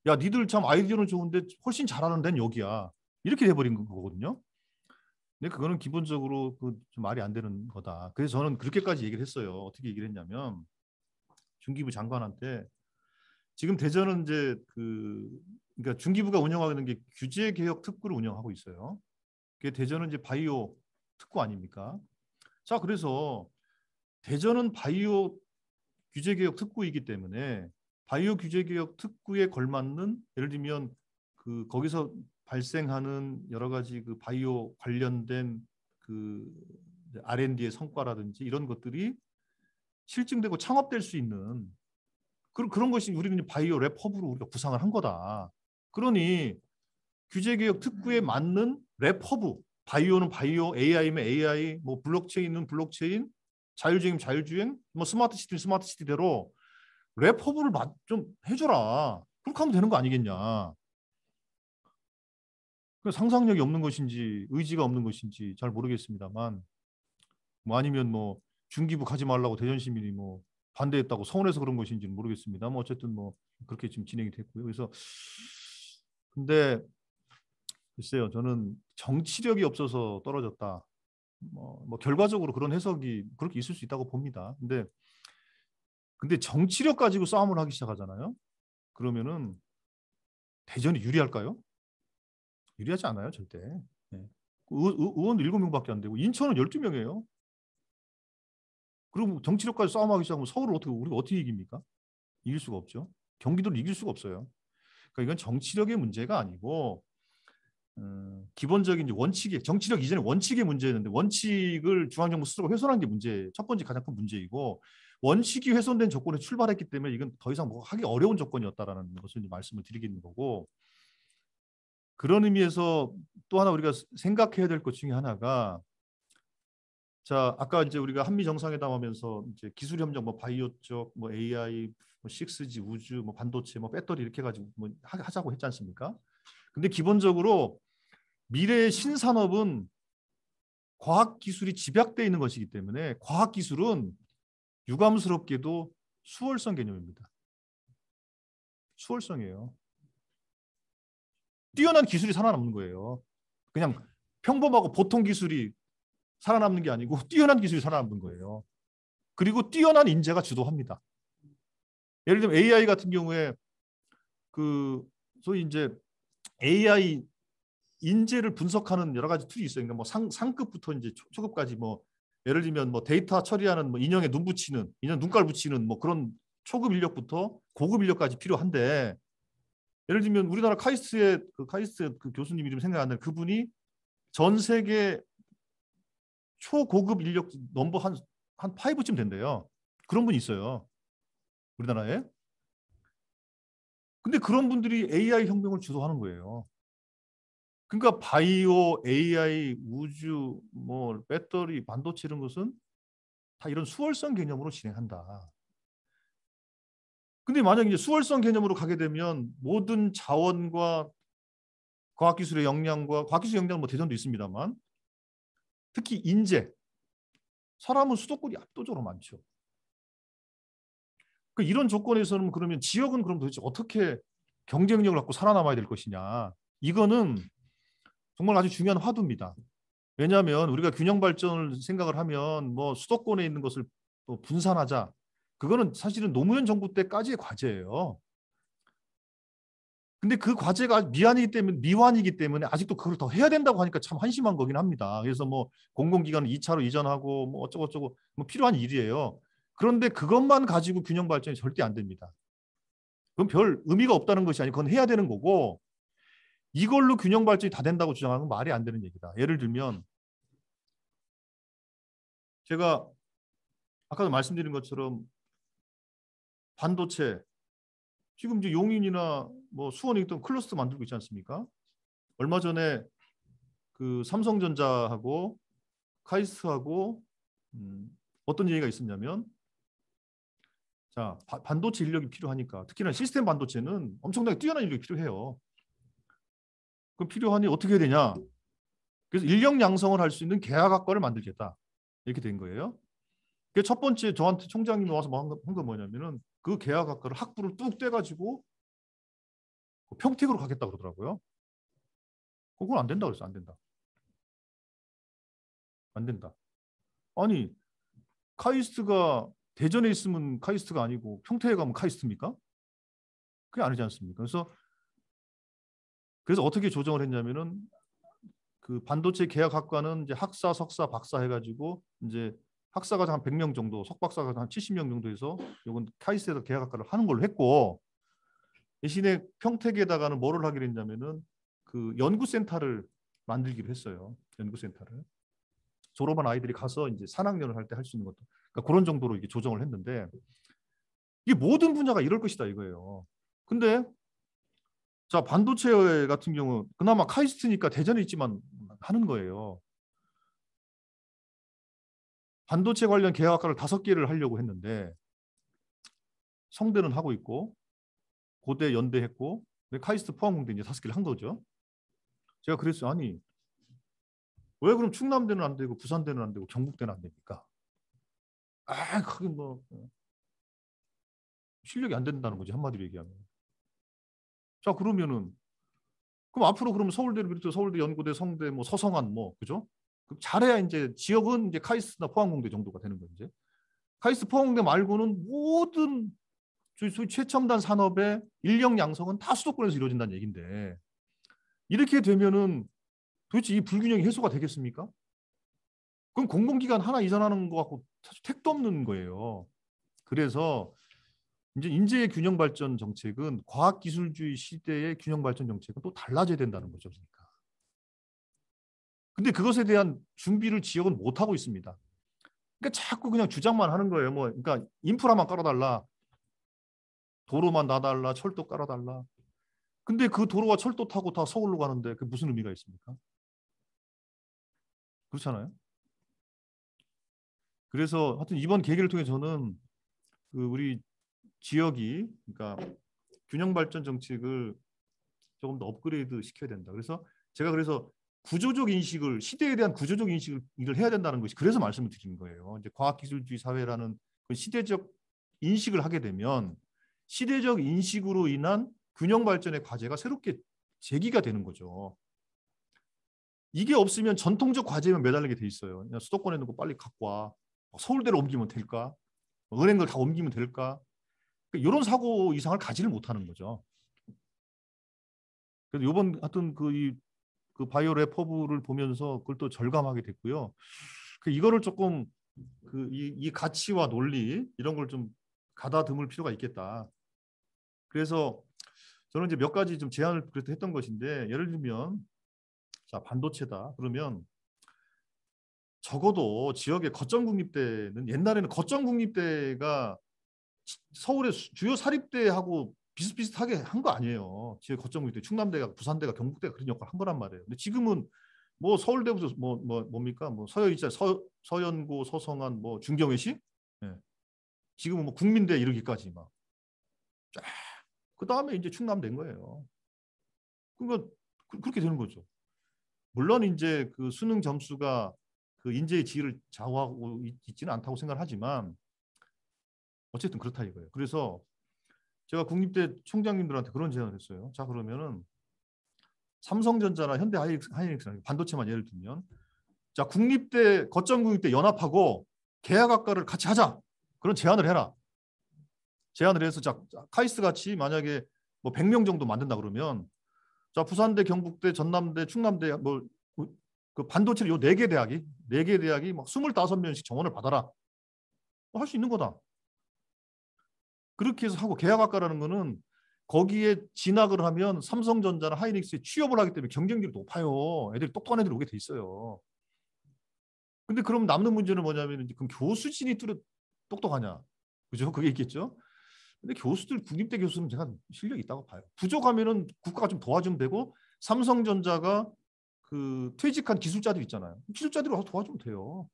야 니들 참 아이디어는 좋은데 훨씬 잘하는 데는 여기야. 이렇게 돼버린 거거든요. 근데 그거는 기본적으로 좀 말이 안 되는 거다. 그래서 저는 그렇게까지 얘기를 했어요. 어떻게 얘기를 했냐면 중기부 장관한테 지금 대전은 이제 그러니까 중기부가 운영하는 게 규제개혁 특구를 운영하고 있어요. 그게 대전은 이제 바이오 특구 아닙니까? 자, 그래서 대전은 바이오 규제개혁 특구이기 때문에 바이오 규제개혁 특구에 걸맞는 예를 들면 거기서 발생하는 여러 가지 바이오 관련된 R&D의 성과라든지 이런 것들이 실증되고 창업될 수 있는 그런 것이 우리는 바이오 랩 허브로 우리가 구상을 한 거다. 그러니 규제개혁 특구에 맞는 랩 허브, 바이오는 바이오, AI면 AI, 뭐 블록체인은 블록체인, 자율주행이면 자율주행, 뭐 스마트 시티는 스마트 시티대로 랩 허브를 좀 해줘라. 그렇게 하면 되는 거 아니겠냐. 상상력이 없는 것인지 의지가 없는 것인지 잘 모르겠습니다만 뭐 아니면 뭐 중기부 가지 말라고 대전 시민이 뭐 반대했다고 서운해서 그런 것인지는 모르겠습니다. 뭐 어쨌든 뭐 그렇게 지금 진행이 됐고요. 그래서 근데 글쎄요, 저는 정치력이 없어서 떨어졌다. 뭐 결과적으로 그런 해석이 그렇게 있을 수 있다고 봅니다. 근데 정치력 가지고 싸움을 하기 시작하잖아요. 그러면은 대전이 유리할까요? 유리하지 않아요, 절대. 네. 의원 7명밖에 안 되고 인천은 12명이에요. 그럼 정치력까지 싸움하기 시작하면 서울을 우리가 어떻게 이깁니까? 이길 수가 없죠. 경기도를 이길 수가 없어요. 그러니까 이건 정치력의 문제가 아니고 기본적인 원칙이 정치력 이전에 원칙의 문제였는데 원칙을 중앙정부 스스로 훼손한 게 첫 번째 가장 큰 문제이고 원칙이 훼손된 조건에 출발했기 때문에 이건 더 이상 뭐 하기 어려운 조건이었다라는 것을 말씀을 드리겠는 거고 그런 의미에서 또 하나 우리가 생각해야 될 것 중에 하나가 자 아까 이제 우리가 한미 정상회담 하면서 이제 기술 협력 뭐 바이오 쪽 뭐 AI 뭐 6G 우주 뭐 반도체 뭐 배터리 이렇게 해가지고 뭐 하자고 했지 않습니까? 근데 기본적으로 미래의 신산업은 과학기술이 집약되어 있는 것이기 때문에 과학기술은 유감스럽게도 수월성 개념입니다. 수월성이에요. 뛰어난 기술이 살아남는 거예요. 그냥 평범하고 보통 기술이 살아남는 게 아니고 뛰어난 기술이 살아남는 거예요. 그리고 뛰어난 인재가 주도합니다. 예를 들면 AI 같은 경우에 소위 이제 AI 인재를 분석하는 여러 가지 툴이 있어요. 그러니까 뭐 상급부터 이제 초급까지 뭐 예를 들면 뭐 데이터 처리하는 뭐 인형에 눈 붙이는, 인형 눈깔 붙이는 뭐 그런 초급 인력부터 고급 인력까지 필요한데 예를 들면 우리나라 카이스트의 카이스트 교수님 이름 생각 안 나는 그분이 전 세계 초고급 인력 넘버 한 5쯤 된대요. 그런 분이 있어요. 우리나라에. 근데 그런 분들이 AI 혁명을 주도하는 거예요. 그러니까 바이오, AI, 우주, 뭐 배터리, 반도체 이런 것은 다 이런 수월성 개념으로 진행한다. 근데 만약 이제 수월성 개념으로 가게 되면 모든 자원과 과학기술의 역량과 과학기술 역량은 뭐 대전도 있습니다만 특히 인재, 사람은 수도권이 압도적으로 많죠. 그러니까 이런 조건에서는 그러면 지역은 그럼 도대체 어떻게 경쟁력을 갖고 살아남아야 될 것이냐. 이거는 정말 아주 중요한 화두입니다. 왜냐하면 우리가 균형 발전을 생각을 하면 뭐 수도권에 있는 것을 또 분산하자. 그거는 사실은 노무현 정부 때까지의 과제예요. 근데 그 과제가 미완이기 때문에 아직도 그걸 더 해야 된다고 하니까 참 한심한 거긴 합니다. 그래서 뭐 공공기관을 2차로 이전하고 뭐 어쩌고저쩌고 뭐 필요한 일이에요. 그런데 그것만 가지고 균형 발전이 절대 안 됩니다. 그건 별 의미가 없다는 것이 아니고 그건 해야 되는 거고 이걸로 균형 발전이 다 된다고 주장하는 건 말이 안 되는 얘기다. 예를 들면 제가 아까도 말씀드린 것처럼 반도체 지금 이제 용인이나 뭐 수원에 있던 클러스터 만들고 있지 않습니까? 얼마 전에 삼성전자하고 카이스트하고 어떤 얘기가 있었냐면 자 반도체 인력이 필요하니까 특히나 시스템 반도체는 엄청나게 뛰어난 인력이 필요해요. 그럼 필요하니 어떻게 해야 되냐? 그래서 인력 양성을 할 수 있는 계약학과를 만들겠다. 이렇게 된 거예요. 그래서 첫 번째 저한테 총장님이 와서 한 거 뭐냐면은 그 계약학과를 학부를 뚝 떼가지고 평택으로 가겠다 그러더라고요. 그건 안 된다 그랬어. 안 된다. 안 된다. 아니 카이스트가 대전에 있으면 카이스트가 아니고 평택에 가면 카이스트입니까? 그게 아니지 않습니까? 그래서 어떻게 조정을 했냐면은 그 반도체 계약학과는 이제 학사, 석사, 박사 해가지고 이제 학사가 한 100명 정도, 석박사가 한 70명 정도 해서 이건 카이스트에서 계약학과를 하는 걸로 했고 대신에 평택에다가는 뭐를 하기로 했냐면은 그 연구센터를 만들기로 했어요. 연구센터를. 졸업한 아이들이 가서 이제 산학년을 할 때 할 수 있는 것도 그러니까 그런 정도로 이게 조정을 했는데 이게 모든 분야가 이럴 것이다 이거예요. 근데 자 반도체 같은 경우 그나마 카이스트니까 대전에 있지만 하는 거예요. 반도체 관련 계약학과를 5개를 하려고 했는데 성대는 하고 있고 고대 연대 했고 카이스트 포항공대 이제 5개를 한 거죠. 제가 그랬어요. 아니 왜 그럼 충남대는 안 되고 부산대는 안 되고 경북대는 안 됩니까? 아, 그게 뭐 실력이 안 된다는 거지 한마디로 얘기하면. 자 그러면은 그럼 앞으로 그러면 서울대를 비롯해 서울대, 연고대, 성대, 뭐 서성한 뭐 그죠? 잘해야 이제 지역은 이제 카이스트나 포항공대 정도가 되는 거죠. 이제 카이스트 포항공대 말고는 모든 소위 최첨단 산업의 인력 양성은 다 수도권에서 이루어진다는 얘긴데 이렇게 되면은 도대체 이 불균형이 해소가 되겠습니까? 그럼 공공기관 하나 이전하는 거 갖고 사실 택도 없는 거예요. 그래서 이제 인재의 균형 발전 정책은 과학기술주의 시대의 균형 발전 정책은 또 달라져야 된다는 거죠. 그러니까. 근데 그것에 대한 준비를 지역은 못 하고 있습니다. 그러니까 자꾸 그냥 주장만 하는 거예요. 뭐 그러니까 인프라만 깔아달라, 도로만 놔달라, 철도 깔아달라. 근데 그 도로와 철도 타고 다 서울로 가는데 그게 무슨 의미가 있습니까? 그렇잖아요. 그래서 하여튼 이번 계기를 통해 저는 그 우리 지역이 그러니까 균형 발전 정책을 조금 더 업그레이드 시켜야 된다. 그래서 구조적 인식을 시대에 대한 구조적 인식을 일을 해야 된다는 것이 그래서 말씀을 드린 거예요. 이제 과학기술주의 사회라는 그 시대적 인식을 하게 되면 시대적 인식으로 인한 균형 발전의 과제가 새롭게 제기가 되는 거죠. 이게 없으면 전통적 과제만 매달리게 돼 있어요. 그냥 수도권에 있는 거 빨리 갖고 와. 서울대로 옮기면 될까? 은행을 다 옮기면 될까? 이런 사고 이상을 가지를 못하는 거죠. 그래서 이번 하여튼 그 바이오 레퍼브를 보면서 그걸 또 절감하게 됐고요. 이거를 조금 이 가치와 논리 이런 걸 좀 가다듬을 필요가 있겠다. 그래서 저는 이제 몇 가지 좀 제안을 그래도 했던 것인데 예를 들면 자 반도체다 그러면 적어도 지역의 거점 국립대는 옛날에는 거점 국립대가 서울의 주요 사립대하고 비슷비슷하게 한 거 아니에요. 지역 거점 국립대, 충남대가, 부산대가, 경북대가 그런 역할을 한 거란 말이에요. 근데 지금은 뭐 서울대부터 뭡니까? 뭐 서여이자, 서연고, 서성한, 뭐 중경외시, 예. 지금은 뭐 국민대 이르기까지 막. 그 다음에 이제 충남된 거예요. 그러니까 그렇게 되는 거죠. 물론 이제 그 수능 점수가 그 인재의 지위를 좌우하고 있지는 않다고 생각하지만 어쨌든 그렇다 이거예요. 그래서 제가 국립대 총장님들한테 그런 제안을 했어요. 자 그러면은 삼성전자나 현대 하이닉스 반도체만 예를 들면 자 국립대 거점 국립대 연합하고 계약학과를 같이 하자 그런 제안을 해라. 제안을 해서 자 카이스트 같이 만약에 뭐 100명 정도 만든다 그러면 자 부산대, 경북대, 전남대, 충남대 뭐 그 반도체 요 4개 대학이 막 25명씩 정원을 받아라. 할 수 있는 거다. 그렇게 해서 하고 계약학과라는 거는 거기에 진학을 하면 삼성전자나 하이닉스에 취업을 하기 때문에 경쟁률이 높아요. 애들이 똑똑한 애들이 오게 돼 있어요. 근데 그럼 남는 문제는 뭐냐면 그럼 교수진이 똑똑하냐? 그죠? 그게 있겠죠. 근데 교수들 국립대 교수는 제가 실력이 있다고 봐요. 부족하면은 국가가 좀 도와주면 되고 삼성전자가 그 퇴직한 기술자들 있잖아요. 기술자들이 와서 도와주면 돼요.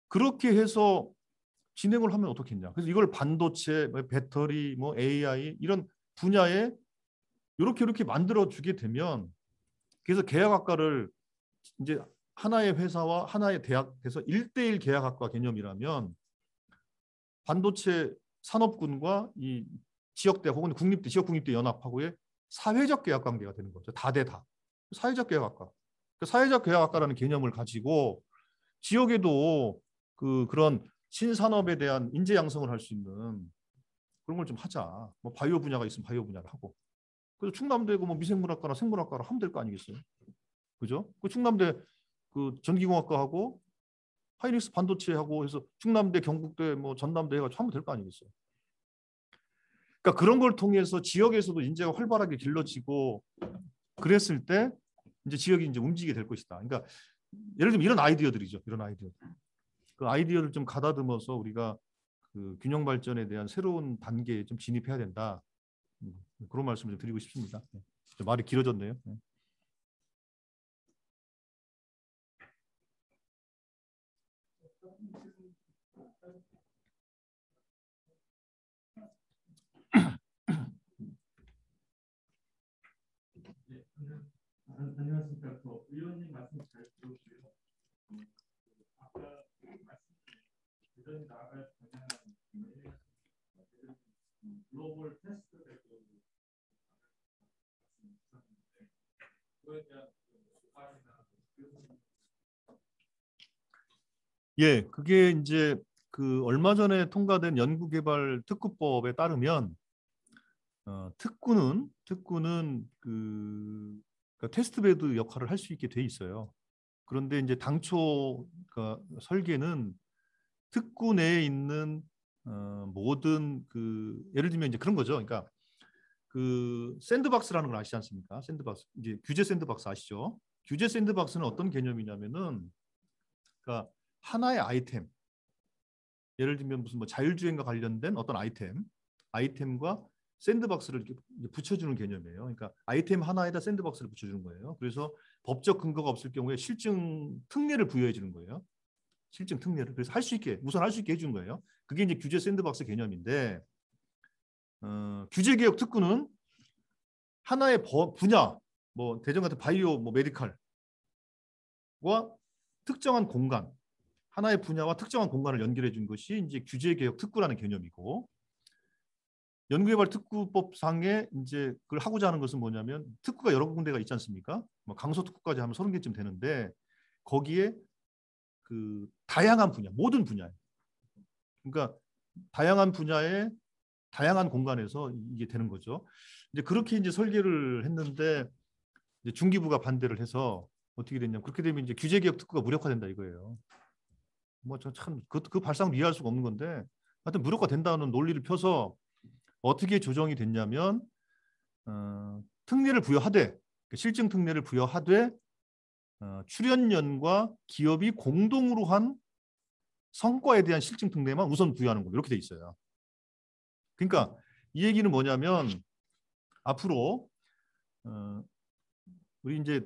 그렇게 해서 진행을 하면 어떻겠냐. 그래서 이걸 반도체, 배터리, 뭐 AI 이런 분야에 이렇게 만들어 주게 되면 그래서 계약학과를 이제 하나의 회사와 하나의 대학에서 1대1 계약학과 개념이라면 반도체 산업군과 이 지역대 혹은 국립대, 지역국립대 연합하고의 사회적 계약 관계가 되는 거죠. 다대 다. 사회적 계약학과. 그 사회적 계약학과라는 개념을 가지고 지역에도 그런 신산업에 대한 인재 양성을 할 수 있는 그런 걸 좀 하자. 뭐 바이오 분야가 있으면 바이오 분야를 하고. 그래서 충남대고 뭐 미생물학과나 생물학과를 하면 될 거 아니겠어요? 그죠? 그 충남대 그 전기공학과하고 하이닉스 반도체하고 해서 충남대, 경북대, 뭐 전남대 해가지고 하면 될 거 아니겠어요? 그러니까 그런 걸 통해서 지역에서도 인재가 활발하게 길러지고 그랬을 때 이제 지역이 이제 움직이게 될 것이다. 그러니까 예를 들면 이런 아이디어들이죠. 이런 아이디어. 그 아이디어를 좀 가다듬어서 우리가 그 균형 발전에 대한 새로운 단계에 좀 진입해야 된다. 그런 말씀을 좀 드리고 싶습니다. 말이 길어졌네요. 안녕하십니까. 의원님 말씀 잘 들었고요. 아까 말씀 대전이 나아갈 방향 글로벌 테스트 대도 말씀하셨는데 그거에 대한 조사이나 예, 그게 이제 그 얼마 전에 통과된 연구개발 특구법에 따르면 특구는 그러니까 테스트베드 역할을 할 수 있게 돼 있어요. 그런데 이제 당초 설계는 특구 내에 있는 모든 그 예를 들면 이제 그런 거죠. 그러니까 그 샌드박스라는 걸 아시지 않습니까? 샌드박스 이제 규제 샌드박스 아시죠? 규제 샌드박스는 어떤 개념이냐면은 그러니까 하나의 아이템 예를 들면 무슨 뭐 자율주행과 관련된 어떤 아이템과 샌드박스를 이렇게 붙여주는 개념이에요. 그러니까 아이템 하나에다 샌드박스를 붙여주는 거예요. 그래서 법적 근거가 없을 경우에 실증 특례를 부여해 주는 거예요. 실증 특례를. 그래서 할 수 있게 우선 할 수 있게 해주는 거예요. 그게 이제 규제 샌드박스 개념인데 규제개혁 특구는 하나의 분야, 뭐 대전 같은 바이오, 뭐 메디칼과 특정한 공간, 하나의 분야와 특정한 공간을 연결해 준 것이 이제 규제개혁 특구라는 개념이고. 연구개발 특구법상에 이제 그걸 하고자 하는 것은 뭐냐면 특구가 여러 군데가 있지 않습니까? 뭐 강서 특구까지 하면 30개쯤 되는데 거기에 그 다양한 분야, 모든 분야에 그러니까 다양한 분야의 다양한 공간에서 이게 되는 거죠. 이제 그렇게 이제 설계를 했는데 이제 중기부가 반대를 해서 어떻게 됐냐면 그렇게 되면 이제 규제개혁 특구가 무력화된다 이거예요. 뭐 저 참 그 발상을 이해할 수가 없는 건데 하여튼 무력화된다는 논리를 펴서 어떻게 조정이 됐냐면 특례를 부여하되 실증 특례를 부여하되 출연연과 기업이 공동으로 한 성과에 대한 실증 특례만 우선 부여하는 거 이렇게 돼 있어요. 그러니까 이 얘기는 뭐냐면 앞으로 우리 이제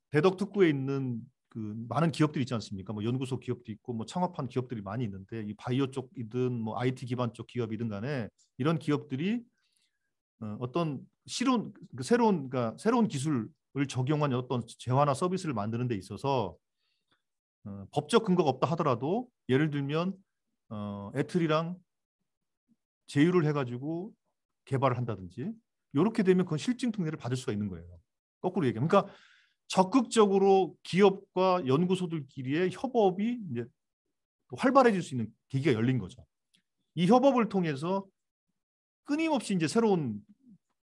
대덕 특구에 있는 그 많은 기업들이 있지 않습니까? 뭐 연구소 기업도 있고 뭐 창업한 기업들이 많이 있는데 이 바이오 쪽이든 뭐 IT 기반 쪽 기업이든 간에 이런 기업들이 어떤 새로운 기술을 적용한 어떤 재화나 서비스를 만드는 데 있어서 법적 근거가 없다 하더라도 예를 들면 애틀이랑 제휴를 해가지고 개발을 한다든지 이렇게 되면 그건 실증 특례를 받을 수가 있는 거예요. 거꾸로 얘기하면 그러니까 적극적으로 기업과 연구소들끼리의 협업이 이제 활발해질 수 있는 계기가 열린 거죠. 이 협업을 통해서 끊임없이 이제 새로운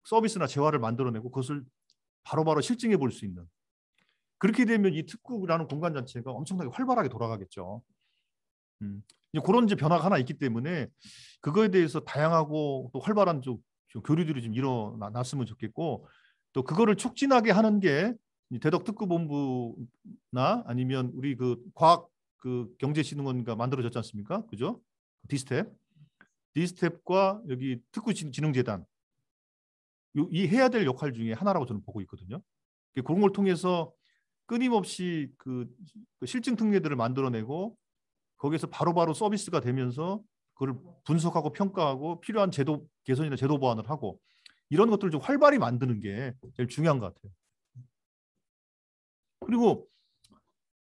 서비스나 재화를 만들어내고 그것을 바로바로 실증해 볼 수 있는 그렇게 되면 이 특구라는 공간 자체가 엄청나게 활발하게 돌아가겠죠. 그런 이제 변화가 하나 있기 때문에 그거에 대해서 다양하고 또 활발한 좀 교류들이 좀 일어났으면 좋겠고 또 그거를 촉진하게 하는 게 대덕 특구본부나 아니면 우리 그 과학 그 경제진흥원가 만들어졌지 않습니까? 그죠? 디스텝과 여기 특구진흥재단 이 해야 될 역할 중에 하나라고 저는 보고 있거든요. 그런 걸 통해서 끊임없이 그 실증 특례들을 만들어내고 거기에서 바로바로 서비스가 되면서 그걸 분석하고 평가하고 필요한 제도 개선이나 제도 보완을 하고 이런 것들을 좀 활발히 만드는 게 제일 중요한 것 같아요. 그리고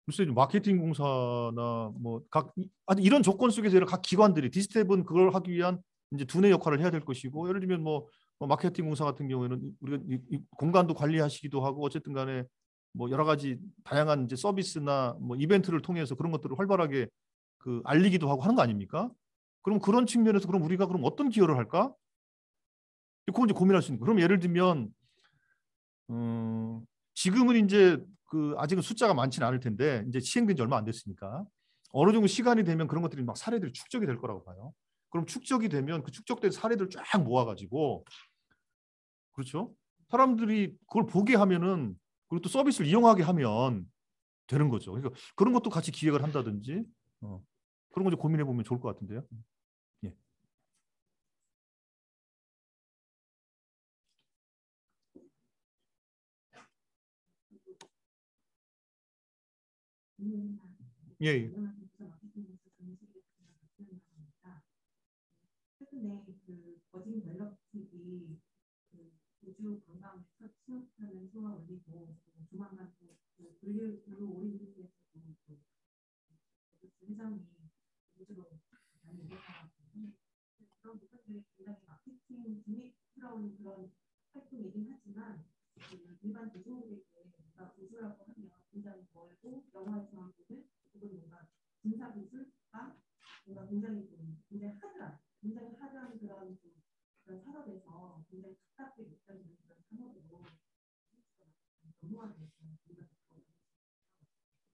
글쎄 마케팅 공사나 뭐 각 이런 조건 속에서 각 기관들이 디스텝은 그걸 하기 위한 이제 두뇌 역할을 해야 될 것이고, 예를 들면 뭐 마케팅 공사 같은 경우에는 우리가 이 공간도 관리하시기도 하고 어쨌든 간에 뭐 여러 가지 다양한 이제 서비스나 뭐 이벤트를 통해서 그런 것들을 활발하게 그 알리기도 하고 하는 거 아닙니까? 그럼 그런 측면에서 그럼 우리가 그럼 어떤 기여를 할까? 그거 이제 고민할 수 있는. 그럼 예를 들면 지금은 이제 그 아직은 숫자가 많지는 않을 텐데 이제 시행된 지 얼마 안 됐으니까 어느 정도 시간이 되면 그런 것들이 막 사례들이 축적이 될 거라고 봐요. 그럼 축적이 되면 그 축적된 사례들 쫙 모아가지고, 그렇죠? 사람들이 그걸 보게 하면은, 그리고 또 서비스를 이용하게 하면 되는 거죠. 그러니까 그런 것도 같이 기획을 한다든지 그런 거 좀 고민해 보면 좋을 것 같은데요. 예. 예. 예. 최근에 그 버진 갤럭시이 그 우주 관광 취업하는 소화 올리고 조만간 그 블루 오리진스에서 그 회장이 우주로 많이 오겠다고 그런 부분들이 굉장히 마케팅 기믹스러운 그런 활동이긴 하지만 일반 대중들에게 뭔가 우주라고 하면 굉장히 멀고 영화에서만 보는 혹은 뭔가 군사 기술과 뭔가 굉장히 하드한 그런 산업에서 굉장히 가깝게 느껴지는 그런 산업으로 너무하게 우리가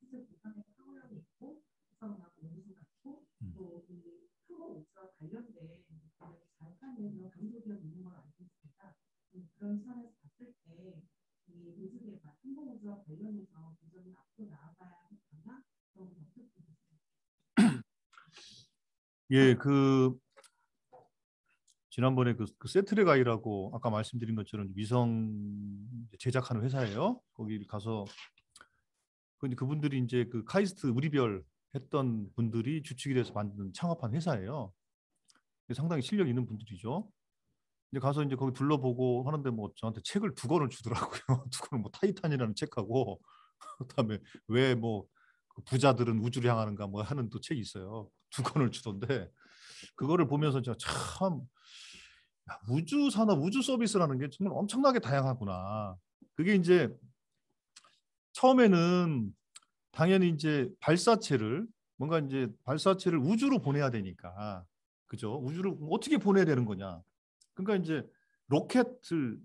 기술 기반에서 상호력이 있고 구성하고 연수 같고 또이 항공 우주와 관련된 굉장히 잘 하는 그런 강조기업 있는 걸 알고 있습니다. 그런 차원에서 봤을 때 이 우주개발, 항공 우주와 관련해서 굉장히 앞으로 나아가야 하거나 그런 건 어떻게 보세요? 예, 그 지난번에 그 세트레가이라고 아까 말씀드린 것처럼 위성 제작하는 회사예요. 거기 가서 그분들이 이제 그 카이스트 우리별 했던 분들이 주축이 돼서 만든 창업한 회사예요. 상당히 실력 있는 분들이죠. 이제 가서 이제 거기 둘러보고 하는데 뭐 저한테 책을 2권을 주더라고요. 2권을 뭐 타이탄이라는 책하고 그다음에 왜 뭐 부자들은 우주를 향하는가 뭐 하는 또 책이 있어요. 2권을 주던데 그거를 보면서 제가 참 우주 산업, 우주 서비스라는 게 정말 엄청나게 다양하구나. 그게 이제 처음에는 당연히 이제 발사체를 우주로 보내야 되니까, 그죠? 우주로 어떻게 보내야 되는 거냐? 그러니까 이제 로켓을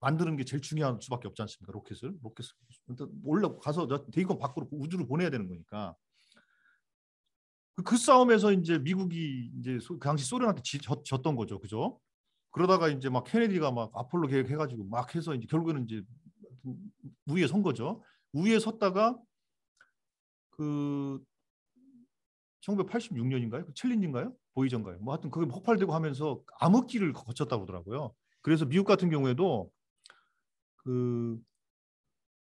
만드는 게 제일 중요한 수밖에 없지 않습니까? 로켓을 올라가서 대기권 밖으로 우주로 보내야 되는 거니까. 그 싸움에서 이제 미국이 이제 그 당시 소련한테 졌던 거죠, 그죠? 그러다가 이제 막 케네디가 막 아폴로 계획해가지고 막 해서 이제 결국에는 이제 우위에 선 거죠. 우위에 섰다가 그 1986년인가요? 그 챌린지인가요? 보이전가요? 뭐 하여튼 그게 폭발되고 하면서 암흑기를 거쳤다고 하더라고요. 그래서 미국 같은 경우에도 그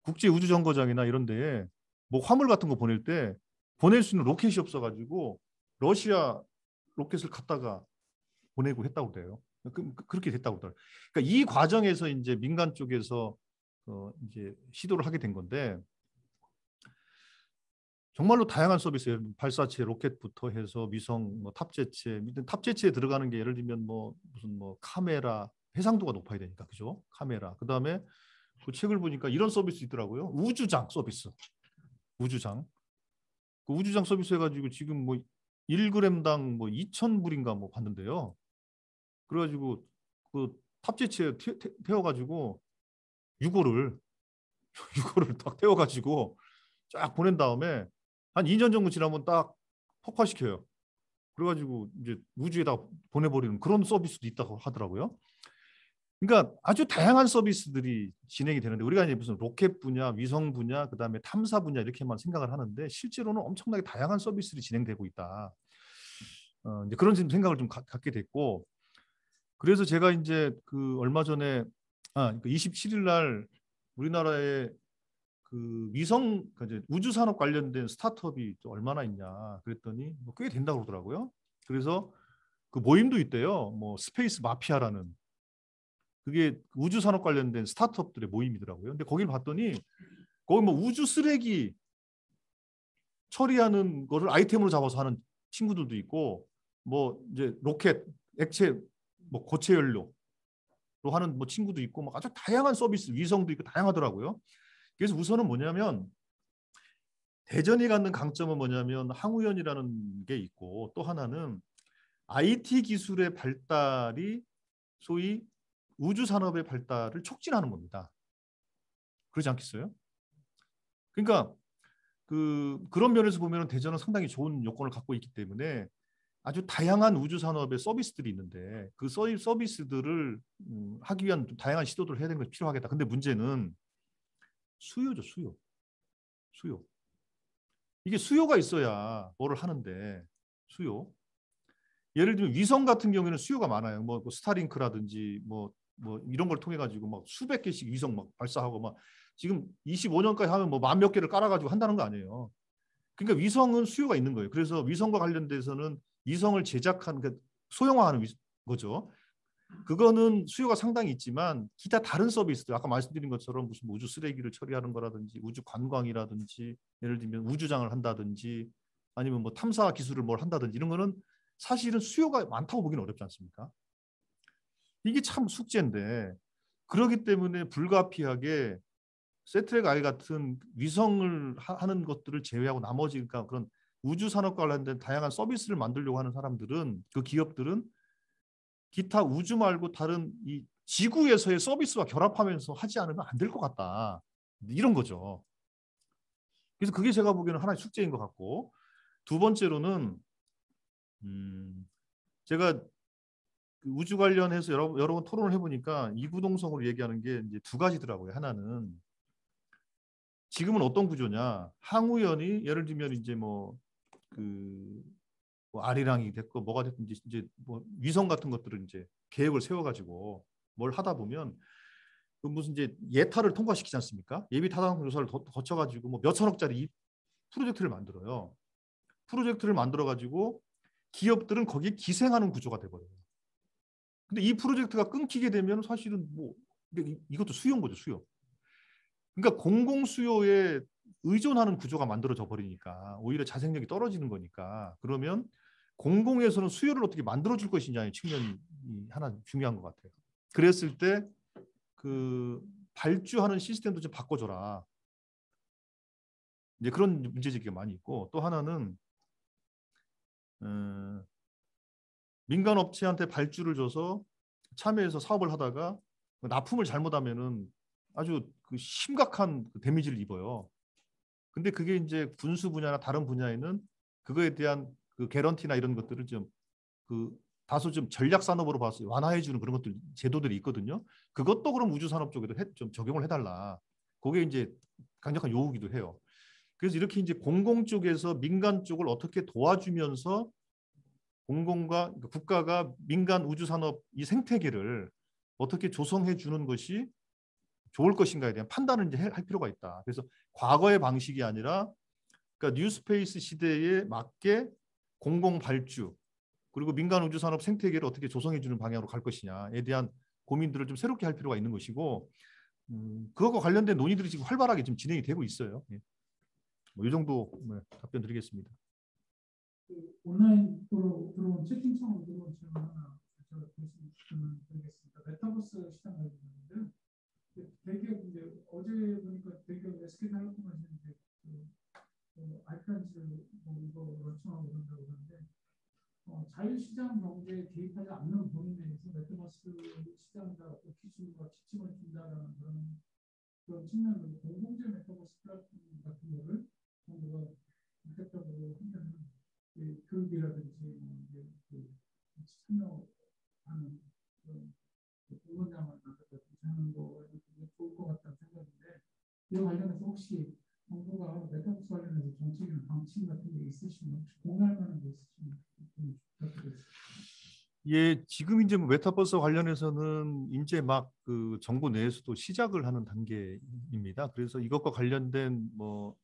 국제 우주 정거장이나 이런 데에 뭐 화물 같은 거 보낼 때 보낼 수 있는 로켓이 없어가지고 러시아 로켓을 갖다가 보내고 했다고 그래요. 그렇게 됐다고 그러더라고요. 그러니까 이 과정에서 이제 민간 쪽에서 이제 시도를 하게 된 건데, 정말로 다양한 서비스, 발사체, 로켓부터 해서 위성, 뭐 탑재체에 들어가는 게 예를 들면 뭐 무슨 뭐 카메라, 해상도가 높아야 되니까, 그죠? 카메라. 그 다음에 그 책을 보니까 이런 서비스 있더라고요. 우주장 서비스. 우주장. 그 우주장 서비스 해가지고 지금 뭐 1g당 뭐 2,000불인가 뭐 받는데요. 그래가지고 그 탑재체에 태워가지고 유고를 딱 태워가지고 쫙 보낸 다음에 한 2년 정도 지나면 딱 폭파시켜요. 그래가지고 이제 우주에다 보내버리는 그런 서비스도 있다고 하더라고요. 그러니까 아주 다양한 서비스들이 진행이 되는데, 우리가 이제 무슨 로켓 분야, 위성 분야, 그 다음에 탐사 분야 이렇게만 생각을 하는데 실제로는 엄청나게 다양한 서비스들이 진행되고 있다. 이제 그런 생각을 좀 갖게 됐고, 그래서 제가 이제 그 얼마 전에 27일 날 우리나라에 그 위성 이제 우주 산업 관련된 스타트업이 또 얼마나 있냐 그랬더니 뭐 꽤 된다고 그러더라고요. 그래서 그 모임도 있대요. 뭐 스페이스 마피아라는, 그게 우주 산업 관련된 스타트업들의 모임이더라고요. 근데 거기를 봤더니 거기 뭐 우주 쓰레기 처리하는 거를 아이템으로 잡아서 하는 친구들도 있고, 뭐 이제 로켓, 액체, 뭐 고체 연료로 하는 뭐 친구도 있고, 뭐 아주 다양한 서비스, 위성도 있고 다양하더라고요. 그래서 우선은 뭐냐면 대전이 갖는 강점은 뭐냐면 항우연이라는 게 있고, 또 하나는 IT 기술의 발달이 소위 우주 산업의 발달을 촉진하는 겁니다. 그렇지 않겠어요? 그러니까 그런 면에서 보면 대전은 상당히 좋은 요건을 갖고 있기 때문에 아주 다양한 우주 산업의 서비스들이 있는데 그 서비스들을 하기 위한 좀 다양한 시도들을 해야 되는 것이 필요하겠다. 근데 문제는 수요죠, 수요. 이게 수요가 있어야 뭐를 하는데, 수요. 예를 들면 위성 같은 경우에는 수요가 많아요. 뭐 스타링크라든지 뭐 이런 걸 통해 가지고 막 수백 개씩 위성 막 발사하고 막 지금 25년까지 하면 뭐 만 몇 개를 깔아가지고 한다는 거 아니에요. 그러니까 위성은 수요가 있는 거예요. 그래서 위성과 관련돼서는 위성을 제작하는, 그러니까 소형화하는 거죠. 그거는 수요가 상당히 있지만 기타 다른 서비스들, 아까 말씀드린 것처럼 무슨 우주 쓰레기를 처리하는 거라든지 우주 관광이라든지 예를 들면 우주장을 한다든지 아니면 뭐 탐사 기술을 뭘 한다든지 이런 거는 사실은 수요가 많다고 보기는 어렵지 않습니까? 이게 참 숙제인데, 그렇기 때문에 불가피하게 세트랙 I 같은 위성을 하는 것들을 제외하고 나머지, 그러니까 그런 우주 산업과 관련된 다양한 서비스를 만들려고 하는 사람들은, 그 기업들은 기타 우주 말고 다른 이 지구에서의 서비스와 결합하면서 하지 않으면 안 될 것 같다. 이런 거죠. 그래서 그게 제가 보기에는 하나의 숙제인 것 같고, 두 번째로는 제가 우주 관련해서 여러 번 토론을 해보니까 이구동성으로 얘기하는 게 이제 두 가지더라고요. 하나는 지금은 어떤 구조냐, 항우연이 예를 들면 이제 뭐 아리랑이 됐고 뭐가 됐든지 이제 뭐 위성 같은 것들을 이제 계획을 세워가지고 뭘 하다 보면 그 무슨 이제 예타를 통과시키지 않습니까? 예비 타당 조사를 거쳐가지고 뭐 몇천억짜리 프로젝트를 만들어요. 프로젝트를 만들어가지고 기업들은 거기에 기생하는 구조가 돼버려요. 근데 이 프로젝트가 끊기게 되면 사실은 뭐 이것도 수요인 거죠, 수요. 그러니까 공공 수요에 의존하는 구조가 만들어져 버리니까 오히려 자생력이 떨어지는 거니까, 그러면 공공에서는 수요를 어떻게 만들어줄 것이냐의 측면이 하나 중요한 것 같아요. 그랬을 때 그 발주하는 시스템도 좀 바꿔줘라. 이제 그런 문제제기가 많이 있고, 또 하나는 민간 업체한테 발주를 줘서 참여해서 사업을 하다가 납품을 잘못하면은 아주 그 심각한 데미지를 입어요. 근데 그게 이제 군수 분야나 다른 분야에는 그거에 대한 그 개런티나 이런 것들을 좀 다소 좀 전략 산업으로 봐서 완화해 주는 그런 것들, 제도들이 있거든요. 그것도 그럼 우주 산업 쪽에도 좀 적용을 해달라. 그게 이제 강력한 요구기도 해요. 그래서 이렇게 이제 공공 쪽에서 민간 쪽을 어떻게 도와주면서 공공과 국가가 민간 우주 산업 이 생태계를 어떻게 조성해 주는 것이 좋을 것인가에 대한 판단을 이제 할 필요가 있다. 그래서 과거의 방식이 아니라, 그러니까 뉴스페이스 시대에 맞게 공공 발주 그리고 민간 우주 산업 생태계를 어떻게 조성해 주는 방향으로 갈 것이냐에 대한 고민들을 좀 새롭게 할 필요가 있는 것이고, 그것과 관련된 논의들이 지금 활발하게 좀 진행이 되고 있어요. 예. 뭐 이 정도 답변 드리겠습니다. 온라인으로 들어온 채팅창으로 들어온 질문 하나 제가 드리겠습니다. 메타버스 시장 관련인데요. 대기업 이제 어제 보니까 대기업 SK텔레콤에서 이제 알편지를 뭐 이거 런칭하고 그런다고 하는데, 자유시장 경제에 개입하지 않는 범위 내에서 메타버스 시장과 기술과 지침을 준다라는 그런 측면으로 공공재 메타버스 플랫폼 같은 거를 정부가 본격적으로 하면 교육이라든지 참여하는 공론장을 하는 거 좋을 것 같다는 생각인데, 이와 관련해서 혹시 정부가 메타버스 관련해서 정책이나 방침 같은 게 있으시면 혹시 공유할 만한 게 있으시면 부탁드리겠습니다. 예, 지금 이제 뭐 메타버스 관련해서는 이제 막 그 정부 내에서도 시작을 하는 단계입니다. 그래서 이것과 관련된 뭐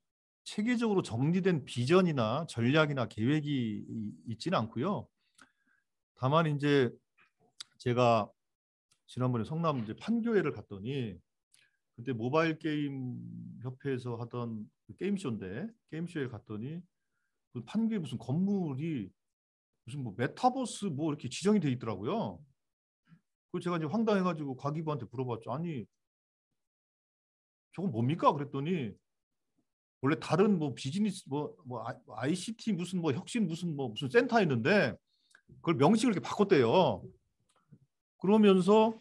체계적으로 정리된 비전이나 전략이나 계획이 있지는 않고요. 다만 이제 제가 지난번에 성남 이제 판교회를 갔더니 그때 모바일 게임 협회에서 하던 그 게임쇼인데 게임쇼에 갔더니 그 판교에 무슨 건물이 무슨 뭐 메타버스 뭐 이렇게 지정이 돼 있더라고요. 그 제가 이제 황당해가지고 과기부한테 물어봤죠. 아니 저건 뭡니까? 그랬더니 원래 다른 뭐 비즈니스 뭐 ICT 무슨 뭐 혁신 무슨 센터 있는데 그걸 명칭을 이렇게 바꿨대요. 그러면서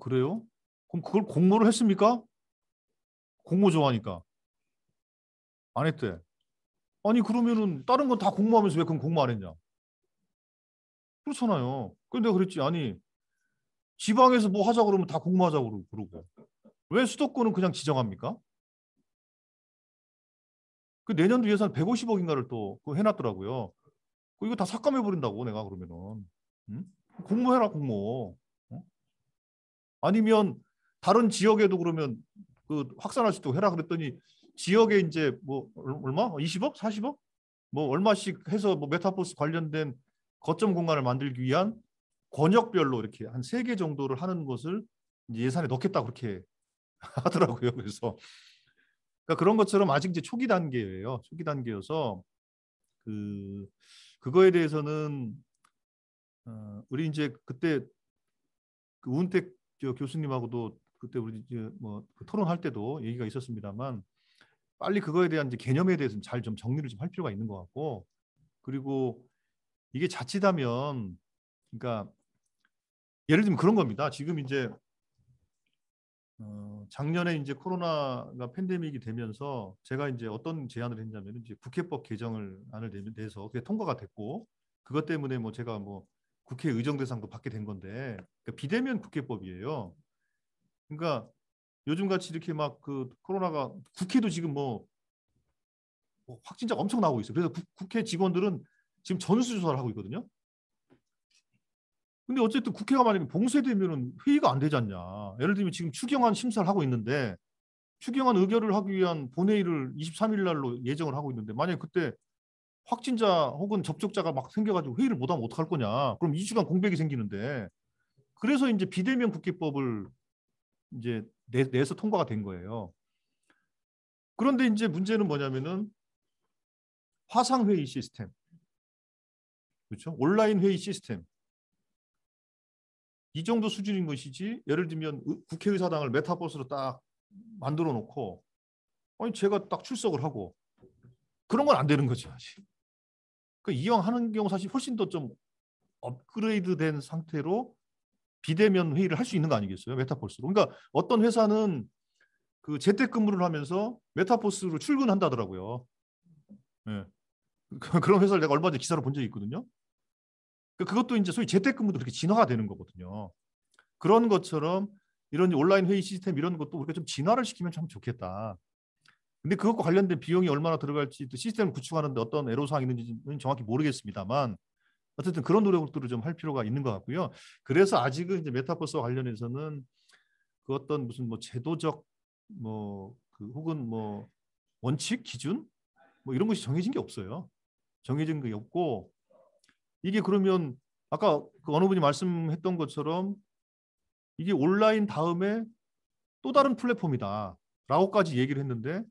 그래요? 그럼 그걸 공모를 했습니까? 공모 좋아하니까 안 했대. 아니 그러면은 다른 건 다 공모하면서 왜 그건 공모 안 했냐? 그렇잖아요. 근데 내가 그랬지. 아니 지방에서 뭐 하자 그러면 다 공모하자 그러고 왜 수도권은 그냥 지정합니까? 그 내년도 예산 150억인가를 또 그거 해놨더라고요. 이거 다 삭감해 버린다고 내가 그러면은. 응? 공모해라 공모. 어? 아니면 다른 지역에도 그러면 그 확산할 수 있도록 해라 그랬더니 지역에 이제 뭐 얼마? 20억? 40억? 뭐 얼마씩 해서 뭐 메타버스 관련된 거점 공간을 만들기 위한 권역별로 이렇게 한 3개 정도를 하는 것을 이제 예산에 넣겠다 그렇게 하더라고요. 그래서 그러니까 그런 것처럼 아직 이제 초기 단계예요. 초기 단계여서 그거에 대해서는 우리 이제 그때 그 우은택 교수님하고도 그때 우리 이제 그 토론할 때도 얘기가 있었습니다만 빨리 그거에 대한 이제 개념에 대해서는 잘 좀 정리를 좀 할 필요가 있는 것 같고 그리고 이게 자칫하면 그러니까 예를 들면 그런 겁니다. 지금 이제 작년에 이제 코로나가 팬데믹이 되면서 제가 이제 어떤 제안을 했냐면 이제 국회법 개정안을 내서 그게 통과가 됐고 그것 때문에 뭐 제가 뭐 국회 의정 대상도 받게 된 건데 그러니까 비대면 국회법이에요. 그러니까 요즘 같이 이렇게 막 그 코로나가 국회도 지금 뭐 확진자가 엄청 나오고 있어요. 그래서 국회 직원들은 지금 전수조사를 하고 있거든요. 근데 어쨌든 국회가 만약에 봉쇄되면은 회의가 안 되지 않냐. 예를 들면 지금 추경안 심사를 하고 있는데 추경안 의결을 하기 위한 본회의를 23일 날로 예정을 하고 있는데 만약에 그때 확진자 혹은 접촉자가 막 생겨가지고 회의를 못하면 어떡할 거냐. 그럼 2주간 공백이 생기는데 그래서 이제 비대면 국회법을 이제 내서 통과가 된 거예요. 그런데 이제 문제는 뭐냐면은 화상회의 시스템, 그렇죠? 온라인 회의 시스템 이 정도 수준인 것이지. 예를 들면 국회의사당을 메타버스로 딱 만들어 놓고 아니 제가 딱 출석을 하고 그런 건 안 되는 거죠. 그 이왕 하는 경우 사실 훨씬 더 좀 업그레이드된 상태로 비대면 회의를 할 수 있는 거 아니겠어요? 메타버스로. 그러니까 어떤 회사는 그 재택근무를 하면서 메타버스로 출근한다더라고요. 네. 그런 회사를 내가 얼마 전에 기사로 본 적이 있거든요. 그것도 이제 소위 재택근무도 그렇게 진화가 되는 거거든요. 그런 것처럼 이런 온라인 회의 시스템 이런 것도 우리가 좀 진화를 시키면 참 좋겠다. 근데 그것과 관련된 비용이 얼마나 들어갈지 또 시스템을 구축하는데 어떤 애로사항이 있는지는 정확히 모르겠습니다만 어쨌든 그런 노력들을 좀 할 필요가 있는 것 같고요. 그래서 아직은 이제 메타버스와 관련해서는 그 어떤 무슨 뭐 제도적 뭐 그 혹은 뭐 원칙 기준 뭐 이런 것이 정해진 게 없어요. 정해진 게 없고 이게 그러면 아까 그 어느 분이 말씀했던 것처럼 이게 온라인 다음에 또 다른 플랫폼이다라고까지 얘기를 했는데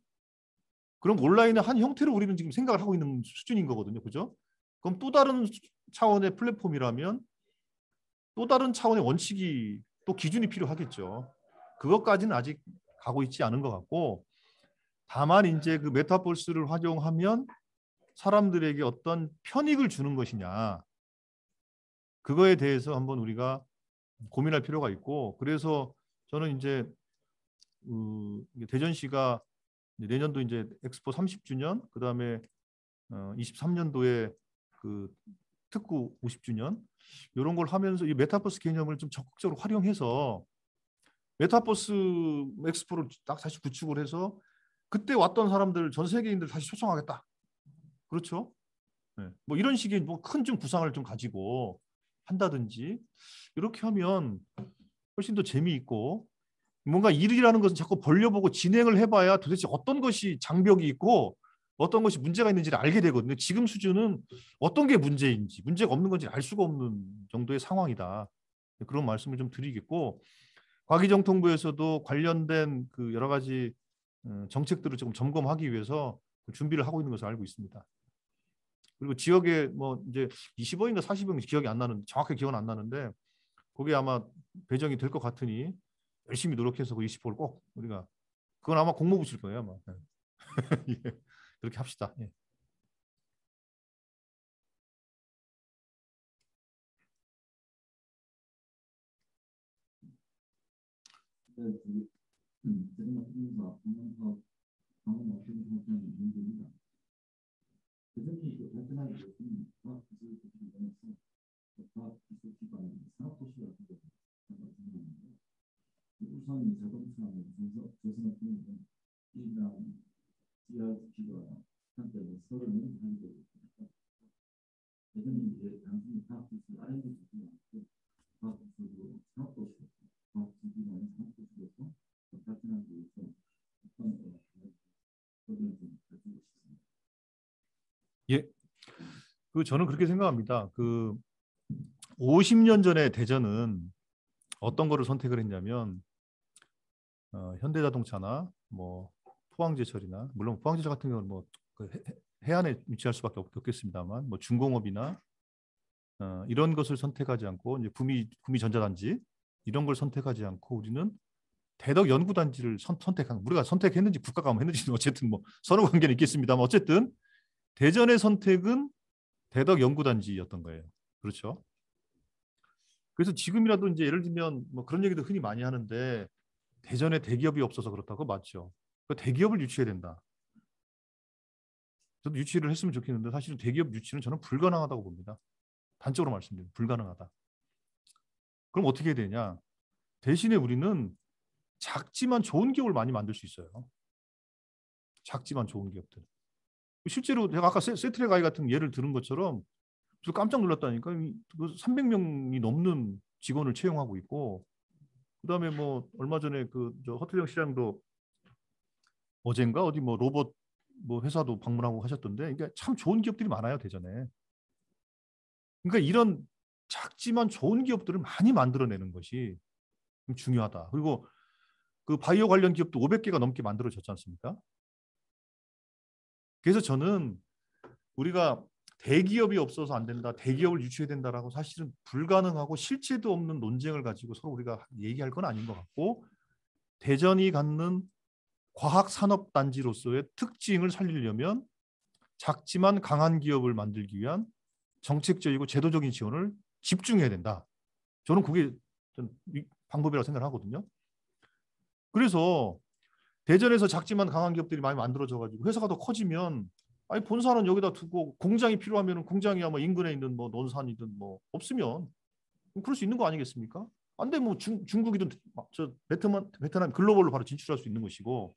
그럼 온라인의 한 형태로 우리는 지금 생각을 하고 있는 수준인 거거든요. 그죠? 그럼 또 다른 차원의 플랫폼이라면 또 다른 차원의 원칙이 또 기준이 필요하겠죠. 그것까지는 아직 가고 있지 않은 것 같고 다만 이제 그 메타버스를 활용하면 사람들에게 어떤 편익을 주는 것이냐 그거에 대해서 한번 우리가 고민할 필요가 있고 그래서 저는 이제 대전시가 내년도 이제 엑스포 30주년 그다음에 23년도에 그 특구 50주년 이런 걸 하면서 이 메타버스 개념을 좀 적극적으로 활용해서 메타버스 엑스포를 딱 다시 구축을 해서 그때 왔던 사람들 전 세계인들 다시 초청하겠다. 그렇죠? 네. 뭐 이런 식의 뭐 큰 좀 구상을 좀 가지고 한다든지 이렇게 하면 훨씬 더 재미있고 뭔가 일이라는 것은 자꾸 벌려보고 진행을 해봐야 도대체 어떤 것이 장벽이 있고 어떤 것이 문제가 있는지를 알게 되거든요. 지금 수준은 어떤 게 문제인지 문제가 없는 건지 알 수가 없는 정도의 상황이다. 그런 말씀을 좀 드리겠고 과기정통부에서도 관련된 그 여러 가지 정책들을 조금 점검하기 위해서 준비를 하고 있는 것을 알고 있습니다. 그리고 지역에 뭐 이제 20억인가 40억인지 기억이 안 나는 정확하게 기억은 안 나는데 그게 아마 배정이 될 것 같으니 열심히 노력해서 그 20억을 꼭 우리가 그건 아마 공모부실 거예요 아마. 예. 그렇게 합시다. 예. 예, 그 저는 그렇게 생각합니다. 그 50년 전에 대전은 어떤 거를 선택을 했냐면 현대자동차나 뭐 포항제철이나 물론 포항제철 같은 경우는 뭐그 해안에 위치할 수밖에 없겠습니다만 뭐 중공업이나 이런 것을 선택하지 않고 이제 구미 전자단지 이런 걸 선택하지 않고 우리는 대덕 연구단지를 선택한 우리가 선택했는지 국가가 했는지는 어쨌든 뭐 선후 관계는 있겠습니다만 어쨌든 대전의 선택은 대덕 연구단지였던 거예요. 그렇죠? 그래서 지금이라도 이제 예를 들면 뭐 그런 얘기도 흔히 많이 하는데 대전에 대기업이 없어서 그렇다고 맞죠. 그 대기업을 유치해야 된다. 저도 유치를 했으면 좋겠는데 사실은 대기업 유치는 저는 불가능하다고 봅니다. 단적으로 말씀드립니다. 불가능하다. 그럼 어떻게 해야 되냐? 대신에 우리는 작지만 좋은 기업을 많이 만들 수 있어요. 작지만 좋은 기업들. 실제로 제가 아까 세트랙 아이 같은 예를 들은 것처럼 저 깜짝 놀랐다니까. 300명이 넘는 직원을 채용하고 있고 그다음에 뭐 얼마 전에 저 허태정 시장도 어젠가 어디 뭐 로봇 뭐 회사도 방문하고 하셨던데 그러니까 참 좋은 기업들이 많아요 대전에. 그러니까 이런 작지만 좋은 기업들을 많이 만들어내는 것이 중요하다. 그리고 그 바이오 관련 기업도 500개가 넘게 만들어졌지 않습니까? 그래서 저는 우리가 대기업이 없어서 안 된다, 대기업을 유치해야 된다라고 사실은 불가능하고 실체도 없는 논쟁을 가지고 서로 우리가 얘기할 건 아닌 것 같고 대전이 갖는 과학산업단지로서의 특징을 살리려면 작지만 강한 기업을 만들기 위한 정책적이고 제도적인 지원을 집중해야 된다. 저는 그게 방법이라고 생각을 하거든요. 그래서 대전에서 작지만 강한 기업들이 많이 만들어져가지고 회사가 더 커지면 아니 본사는 여기다 두고 공장이 필요하면 공장이 아마 인근에 있는 뭐 논산이든 뭐 없으면 그럴 수 있는 거 아니겠습니까? 안 돼 뭐 중국이든 저 베트남 글로벌로 바로 진출할 수 있는 것이고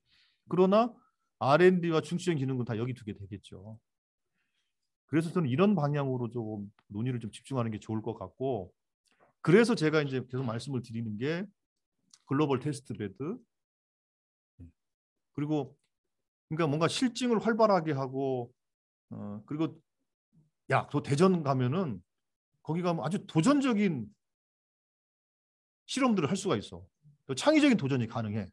그러나 R&D와 중시적 기능은 다 여기 두게 되겠죠. 그래서 저는 이런 방향으로 조금 논의를 좀 집중하는 게 좋을 것 같고 그래서 제가 이제 계속 말씀을 드리는 게 글로벌 테스트 베드 그리고 그러니까 뭔가 실증을 활발하게 하고 그리고 또 대전 가면은 거기 가면 아주 도전적인 실험들을 할 수가 있어. 또 창의적인 도전이 가능해.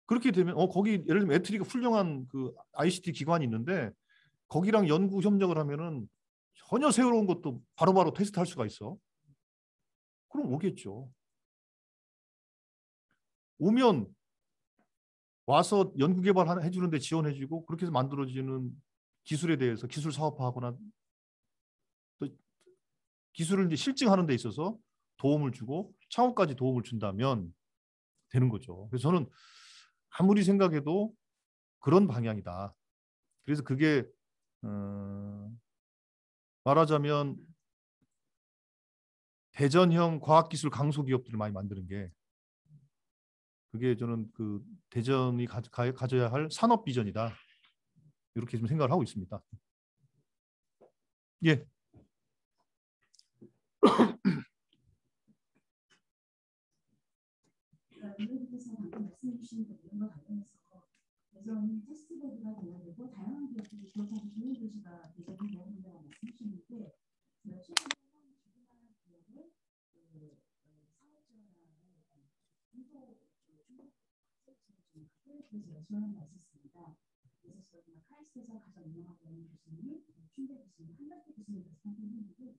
그렇게 되면 거기 예를 들면 애트리가 훌륭한 그 ICT 기관이 있는데 거기랑 연구 협력을 하면은 전혀 새로운 것도 바로바로 테스트할 수가 있어. 그럼 오겠죠. 오면 와서 연구 개발 해주는데 지원해주고 그렇게 해서 만들어지는 기술에 대해서 기술 사업화하거나 또 기술을 이제 실증하는 데 있어서 도움을 주고 창업까지 도움을 준다면 되는 거죠. 그래서 저는 아무리 생각해도 그런 방향이다. 그래서 그게 말하자면 대전형 과학기술 강소기업들을 많이 만드는 게 그게 저는 그 대전이 가져야 할 산업 비전이다. 이렇게 좀 생각을 하고 있습니다. 예. 의원님께서 방금 말씀해 주신 부분과 관련해서 대전이 테스트베드가 되어야 되고 다양한 기업들이 그렇다고 좋은 도시가 대전이 되어야 된다고 말씀해 주셨는데 제가 최근에 주문한 기업의 사업 지원하는 중소 그래서 지원을 받았습니다. 그래서 저희가 카이스트에서 가장 유명하고 있는 교수님이 춘대 교수님, 한덕태 교수님께서 선생님인데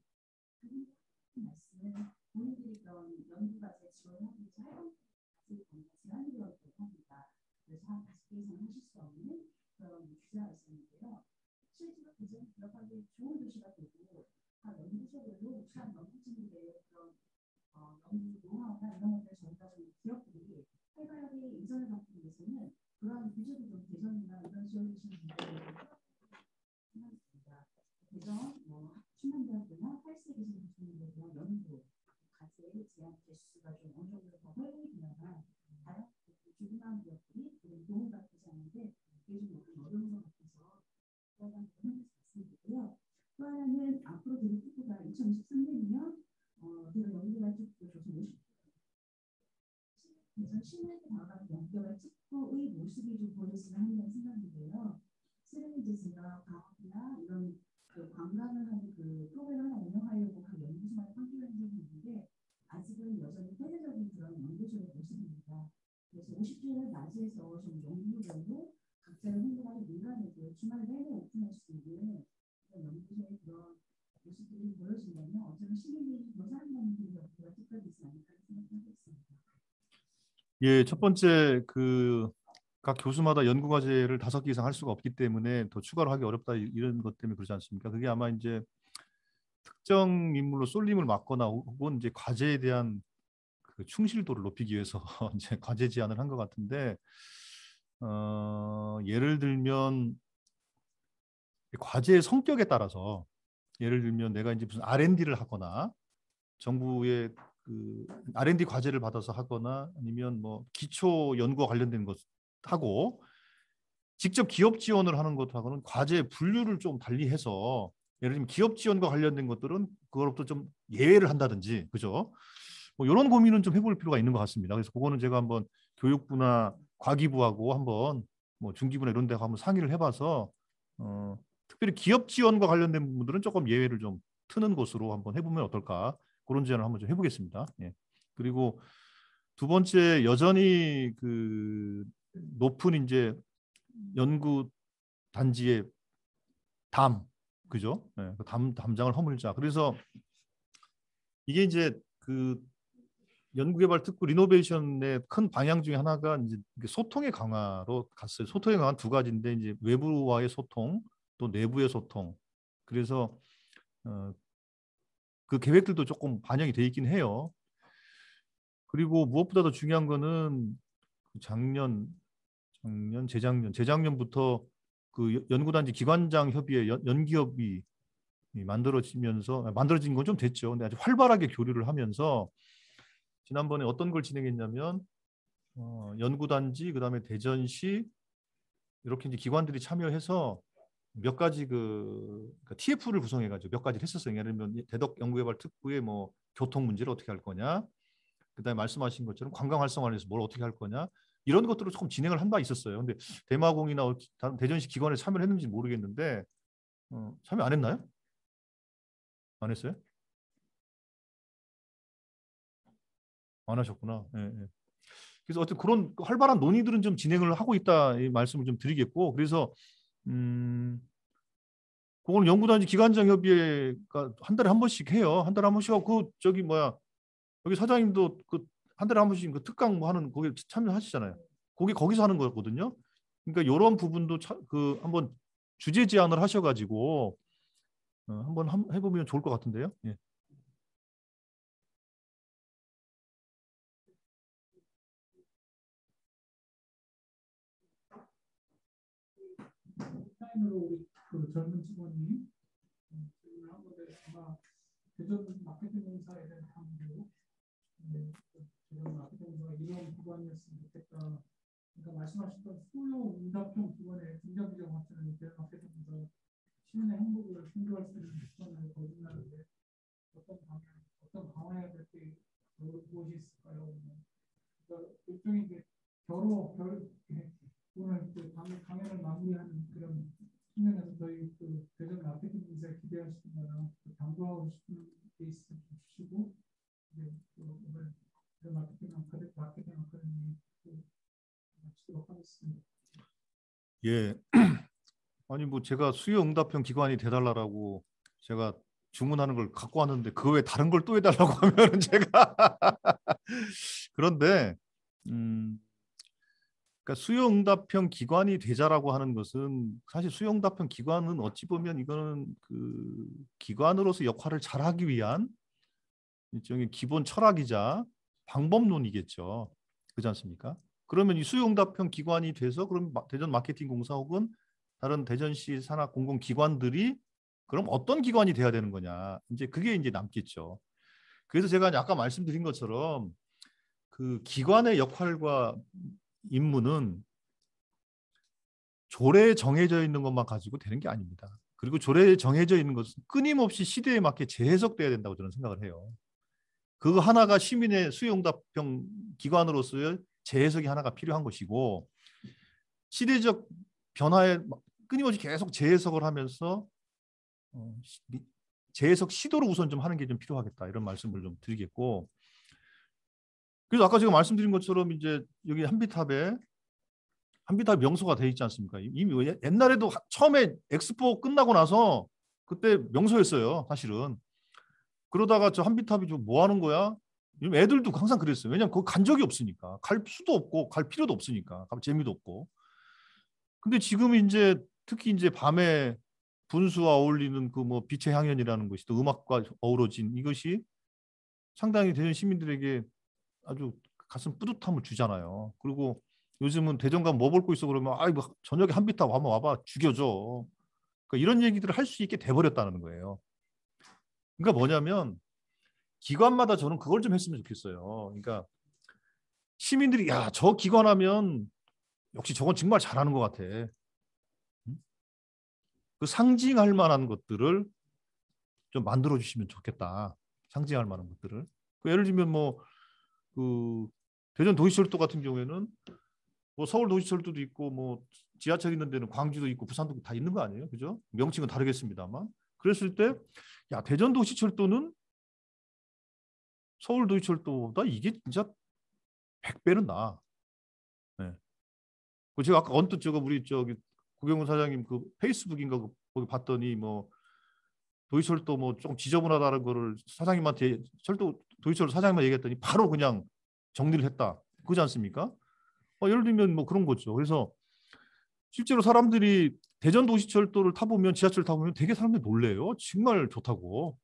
그분이 말씀은 본인들이 그런 연구과제 지원을 하기 위해서 활동 제한이 되어 있다고 합니다. 그래서 한 5개 이상 하실 수 없는 그런 규제가 있었는데요. 실제로 대전이 들어가기 좋은 도시가 되고 연구소별로 우수한 연구진들의 그런 연구 노하우나 이런 것들 저희가 좀 기업들이 활발하게 인정을 받기 위해서는 그러한 규제도 좀 대전이나 이런 지역에 계시는 분들이 생각했습니다. 대전, 충남대학교나 팔스에 계신 교수님들에 대한 연구, 과제 제한 개수가 좀 어느 정도 더 활용이 되다가 다양한 조그마한 기업들이 도움을 받지 않는데 이게 좀 어려운 것 같아서 그러한 부분에서 말씀드리고요. 또 하나는 앞으로 되는 특구가 2023년이면 제가 연구개발 특구 조선 50. 대전 시내에 나가는 연구개발 특구의 모습이 좀 보였으면 하는 생각인데요. 실은 이제 제가 과학이나 이런 그 관광을 하는 그 프로그램을 하나 운영하려고 각 연구소마다 함께하는 적이 있는데 아직은 여전히 폐쇄적인 그런 연구소의 모습입니다. 그래서 50주년을 맞이해서 좀 연구별로 각자의 홍보하는 민간에도 주말 내내 오픈할 수 있는 그런 연구소의 그런 모습들이 보여진다면 어쩌면 시민들이 더 사랑하는 그런 연구가 특별히지 않을까 생각하고 있습니다. 예, 첫 번째 각 교수마다 연구 과제를 5개 이상 할 수가 없기 때문에 더 추가로 하기 어렵다 이런 것 때문에 그러지 않습니까? 그게 아마 이제 특정 인물로 쏠림을 막거나 혹은 이제 과제에 대한 그 충실도를 높이기 위해서 이제 과제 제안을 한 것 같은데 예를 들면 과제의 성격에 따라서 예를 들면 내가 이제 무슨 R&D를 하거나 정부의 그 R&D 과제를 받아서 하거나 아니면 뭐 기초 연구와 관련된 것 하고 직접 기업 지원을 하는 것하고는 과제 분류를 좀 달리해서 예를 들면 기업 지원과 관련된 것들은 그것부터 좀 예외를 한다든지 그죠? 뭐 이런 고민은 좀 해볼 필요가 있는 것 같습니다. 그래서 그거는 제가 한번 교육부나 과기부하고 한번 뭐 중기부나 이런 데하고 한번 상의를 해봐서 특별히 기업 지원과 관련된 부분들은 조금 예외를 좀 트는 것으로 한번 해보면 어떨까 그런 제안을 한번 좀 해보겠습니다. 예. 그리고 두 번째 여전히 그 높은 이제 연구 단지의 그죠? 예, 그 담장을 허물자. 그래서 이게 이제 그 연구개발 특구 리노베이션의 큰 방향 중에 하나가 이제 소통의 강화로 갔어요. 소통의 강화 두 가지인데 이제 외부와의 소통, 또 내부의 소통. 그래서 그 계획들도 조금 반영이 돼 있긴 해요. 그리고 무엇보다 더 중요한 거는 재작년부터 그 연구단지 기관장 협의회 연기업이 만들어진 건 좀 됐죠. 근데 아주 활발하게 교류를 하면서 지난번에 어떤 걸 진행했냐면 연구단지 그다음에 대전시 이렇게 이제 기관들이 참여해서 몇 가지 그러니까 TF를 구성해가지고 몇 가지를 했었어요. 예를 들면 대덕 연구개발 특구의 뭐 교통 문제를 어떻게 할 거냐, 그다음에 말씀하신 것처럼 관광 활성화를 해서 뭘 어떻게 할 거냐 이런 것들을 조금 진행을 한 바 있었어요. 근데 대마공이나 다른 대전시 기관에 참여를 했는지 모르겠는데 참여 안 했나요? 안 했어요? 안 하셨구나. 예, 예. 그래서 어쨌든 그런 활발한 논의들은 좀 진행을 하고 있다 이 말씀을 좀 드리겠고 그래서 그거는 연구단지 기관장 협의회가 한 달에 한 번씩 해요. 한 달에 한 번씩 하고 그 저기 뭐야 여기 사장님도 그 한 달에 한 번씩 그 특강 뭐 하는 거기 참여하시잖아요. 거기서 하는 거거든요. 그러니까 이런 부분도 그 한번 주제 제안을 하셔가지고 한번 해보면 좋을 것 같은데요. 예. 온라인으로 우리 그 젊은 직원이 질문을 한 건데 아마 대전 마케팅 공사에 대한 탐구, 대전 마케팅 공사가 이런 기관이었으면 좋겠다. 그러니까 말씀하셨던 수요 응답형 기관의 긍정적 확장은 대전 마케팅 공사 시민의 행복을 충족할 수 있는 기관을 거듭나는데 어떤 강화해야 될 게 무엇이 있을까요? 그러니까 일종의 이제 오늘 그 강연을 마무리하는 그런 측면에서 저희 그 대전 마케팅 공사에 기대하시는 거나 당부하고 싶은 게 있으면 주시고 이제 오늘 대전 마케팅 아카데미 마치도록 하겠습니다. 예. 아니 뭐 제가 수요 응답형 기관이 돼달라고 제가 주문하는 걸 갖고 왔는데 그 외에 다른 걸 또 해달라고 하면은 제가 그런데 그러니까 수요 응답형 기관이 되자라고 하는 것은 사실 수요 응답형 기관은 어찌 보면 이거는 그 기관으로서 역할을 잘하기 위한 일종의 기본 철학이자 방법론이겠죠. 그렇지 않습니까? 그러면 이 수요 응답형 기관이 돼서 그럼 대전 마케팅공사 혹은 다른 대전시 산하 공공기관들이 그럼 어떤 기관이 돼야 되는 거냐? 이제 그게 이제 남겠죠. 그래서 제가 아까 말씀드린 것처럼 그 기관의 역할과 임무는 조례에 정해져 있는 것만 가지고 되는 게 아닙니다. 그리고 조례에 정해져 있는 것은 끊임없이 시대에 맞게 재해석돼야 된다고 저는 생각을 해요. 그거 하나가 시민의 수용답형 기관으로서의 재해석이 하나가 필요한 것이고 시대적 변화에 끊임없이 계속 재해석을 하면서 재해석 시도를 우선 좀 하는 게 좀 필요하겠다 이런 말씀을 좀 드리겠고 그래서 아까 제가 말씀드린 것처럼 이제 여기 한비탑 명소가 돼 있지 않습니까? 이미 옛날에도 처음에 엑스포 끝나고 나서 그때 명소였어요, 사실은. 그러다가 저 한비탑이 좀 뭐 하는 거야? 애들도 항상 그랬어요. 왜냐면 거기 간 적이 없으니까. 갈 수도 없고 갈 필요도 없으니까. 가면 재미도 없고. 근데 지금 이제 특히 이제 밤에 분수와 어울리는 그 뭐 빛의 향연이라는 것이 또 음악과 어우러진 이것이 상당히 대전 시민들에게 아주 가슴 뿌듯함을 주잖아요. 그리고 요즘은 대전 가면 뭐 볼 거 있어 그러면 아이 뭐 저녁에 한비탑 한번 와봐 죽여줘. 그러니까 이런 얘기들을 할 수 있게 돼버렸다는 거예요. 그러니까 뭐냐면 기관마다 저는 그걸 좀 했으면 좋겠어요. 그러니까 시민들이 야, 저 기관 하면 역시 저건 정말 잘하는 것 같아. 그 상징할 만한 것들을 좀 만들어 주시면 좋겠다. 상징할 만한 것들을. 그 예를 들면 뭐 그 대전 도시철도 같은 경우에는 뭐 서울 도시철도도 있고 뭐 지하철 있는 데는 광주도 있고 부산도 다 있는 거 아니에요, 그죠? 명칭은 다르겠습니다만. 그랬을 때 야, 대전 도시철도는 서울 도시철도보다 이게 진짜 100배는 나아. 네. 제가 아까 언뜻 저거 우리 저기 구경훈 사장님 그 페이스북인가 거기 봤더니 뭐 도시철도 뭐 조금 지저분하다는 거를 사장님한테 도시철도 사장님한테 얘기했더니 바로 그냥 정리를 했다. 그렇지 않습니까? 예를 들면 뭐 그런 거죠. 그래서 실제로 사람들이 대전 도시철도를 타보면 지하철 타보면 되게 사람들이 놀래요. 정말 좋다고.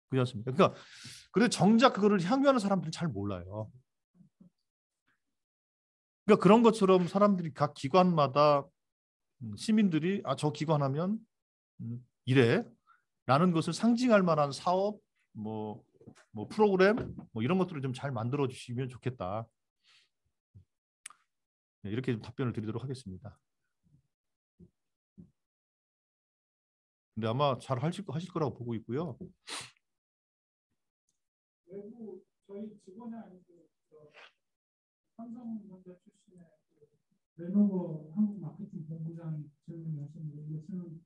그렇지 않습니까? 그러니까 그래서 정작 그거를 향유하는 사람들은 잘 몰라요. 그러니까 그런 것처럼 사람들이 각 기관마다 시민들이 저 기관하면 이래 라는 것을 상징할 만한 사업 뭐 프로그램 뭐 이런 것들을 좀 잘 만들어 주시면 좋겠다. 네, 이렇게 좀 답변을 드리도록 하겠습니다. 근데 아마 잘 하실 거라고 보고 있고요. 외부 저희 직원이 아니고 삼성전자 출신의 레노버 한국 마케팅 본부장이 질문하셨는데 이것은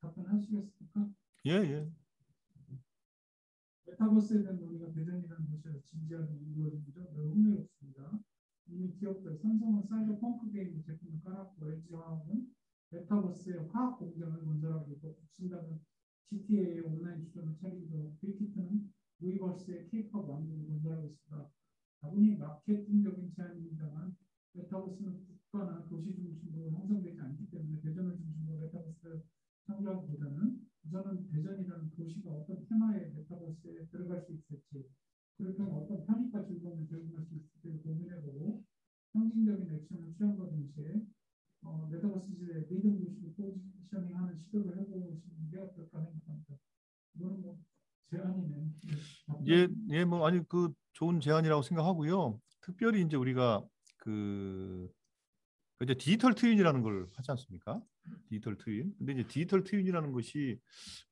답변하시겠습니까? 예. 메타버스에 대한 논의가 대전이라는 곳에서 진지하게 이루어진 점 매우 흥미롭습니다. 이미 기업들 삼성은 사이버펑크 게임 제품을 깔았고 LG화학은 메타버스의 화학 공장을 건설하고 있고 국신당은 GTA의 온라인 주점을 차리고 빅히트는 루이버스의 케이팝 왕국을 건설하고 있습니다. 다분히 마케팅적인 제안입니다만 메타버스는 국가나 도시 중심으로 형성되지 않기 때문에 대전을 중심으로 메타버스를 창조하기보다는 우선은 대전이라는 도시가 어떤 테마의 메타버스에 들어갈 수 있을지 그렇게 어떤 편익과 즐거움을 제공할 수 있을지 고민해보고 상징적인 액션을 취함과 동시에 메타버스 시대에 리듬 도시로 포지셔닝하는 시도를 해보시는 게 어떨까 생각합니다. 이거는 뭐 제안이네. 예, 뭐 아니 그 좋은 제안이라고 생각하고요. 특별히 이제 우리가 이제 디지털 트윈이라는 걸 하지 않습니까? 디지털 트윈. 근데 이제 디지털 트윈이라는 것이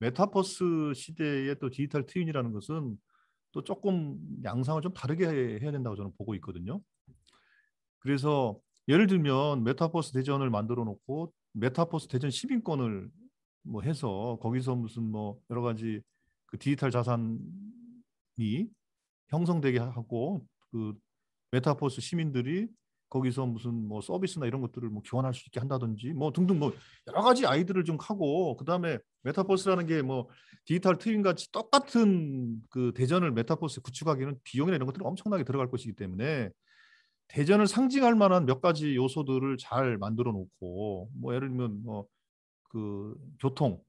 메타버스 시대의 또 디지털 트윈이라는 것은 또 조금 양상을 좀 다르게 해야 된다고 저는 보고 있거든요. 그래서 예를 들면 메타버스 대전을 만들어 놓고 메타버스 대전 시민권을 뭐 해서 거기서 무슨 뭐 여러 가지 그 디지털 자산이 형성되게 하고 그 메타버스 시민들이 거기서 무슨 뭐 서비스나 이런 것들을 뭐 교환할 수 있게 한다든지 뭐 등등 뭐 여러 가지 아이디어를 좀 하고, 그다음에 메타버스라는 게 뭐 디지털 트윈 같이 똑같은 그 대전을 메타버스에 구축하기는 비용이나 이런 것들이 엄청나게 들어갈 것이기 때문에 대전을 상징할 만한 몇 가지 요소들을 잘 만들어 놓고, 뭐 예를 들면 뭐 그 교통,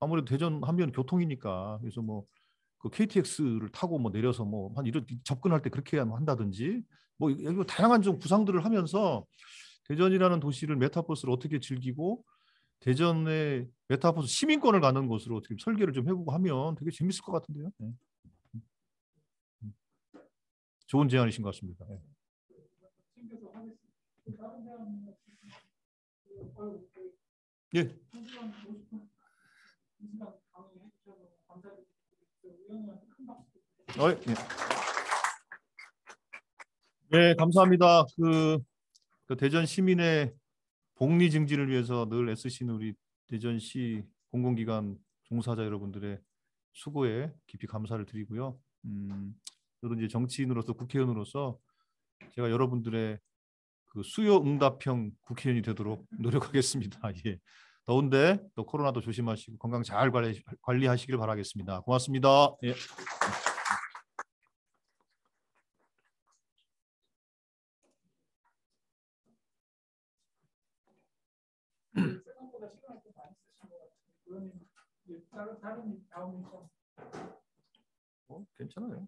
아무래도 대전 하면 교통이니까, 그래서 뭐 그 KTX를 타고 뭐 내려서 뭐 한 이런 접근할 때 그렇게 한다든지 뭐 이거 다양한 좀 구상들을 하면서 대전이라는 도시를 메타버스를 어떻게 즐기고 대전의 메타버스 시민권을 갖는 곳으로 어떻게 설계를 좀 해보고 하면 되게 재밌을 것 같은데요. 네. 좋은 제안이신 것 같습니다. 네. 챙겨서 하겠습니다. 다른 대안은 예. 1시간 50분 2시간 강의해 주셔서 감사드립니다. 위원님한테 큰 박수. 예. 네, 감사합니다. 그 대전 시민의 복리 증진을 위해서 늘 애쓰시는 우리 대전시 공공기관 종사자 여러분들의 수고에 깊이 감사를 드리고요. 저도 이제 정치인으로서 국회의원으로서 제가 여러분들의 그 수요 응답형 국회의원이 되도록 노력하겠습니다. 예. 더운데 또 코로나도 조심하시고 건강 잘 관리하시길 바라겠습니다. 고맙습니다. 예. 생각보다 시간을 좀 많이 쓰신 것 같은데 의원님 다른 다음 일정 괜찮아요.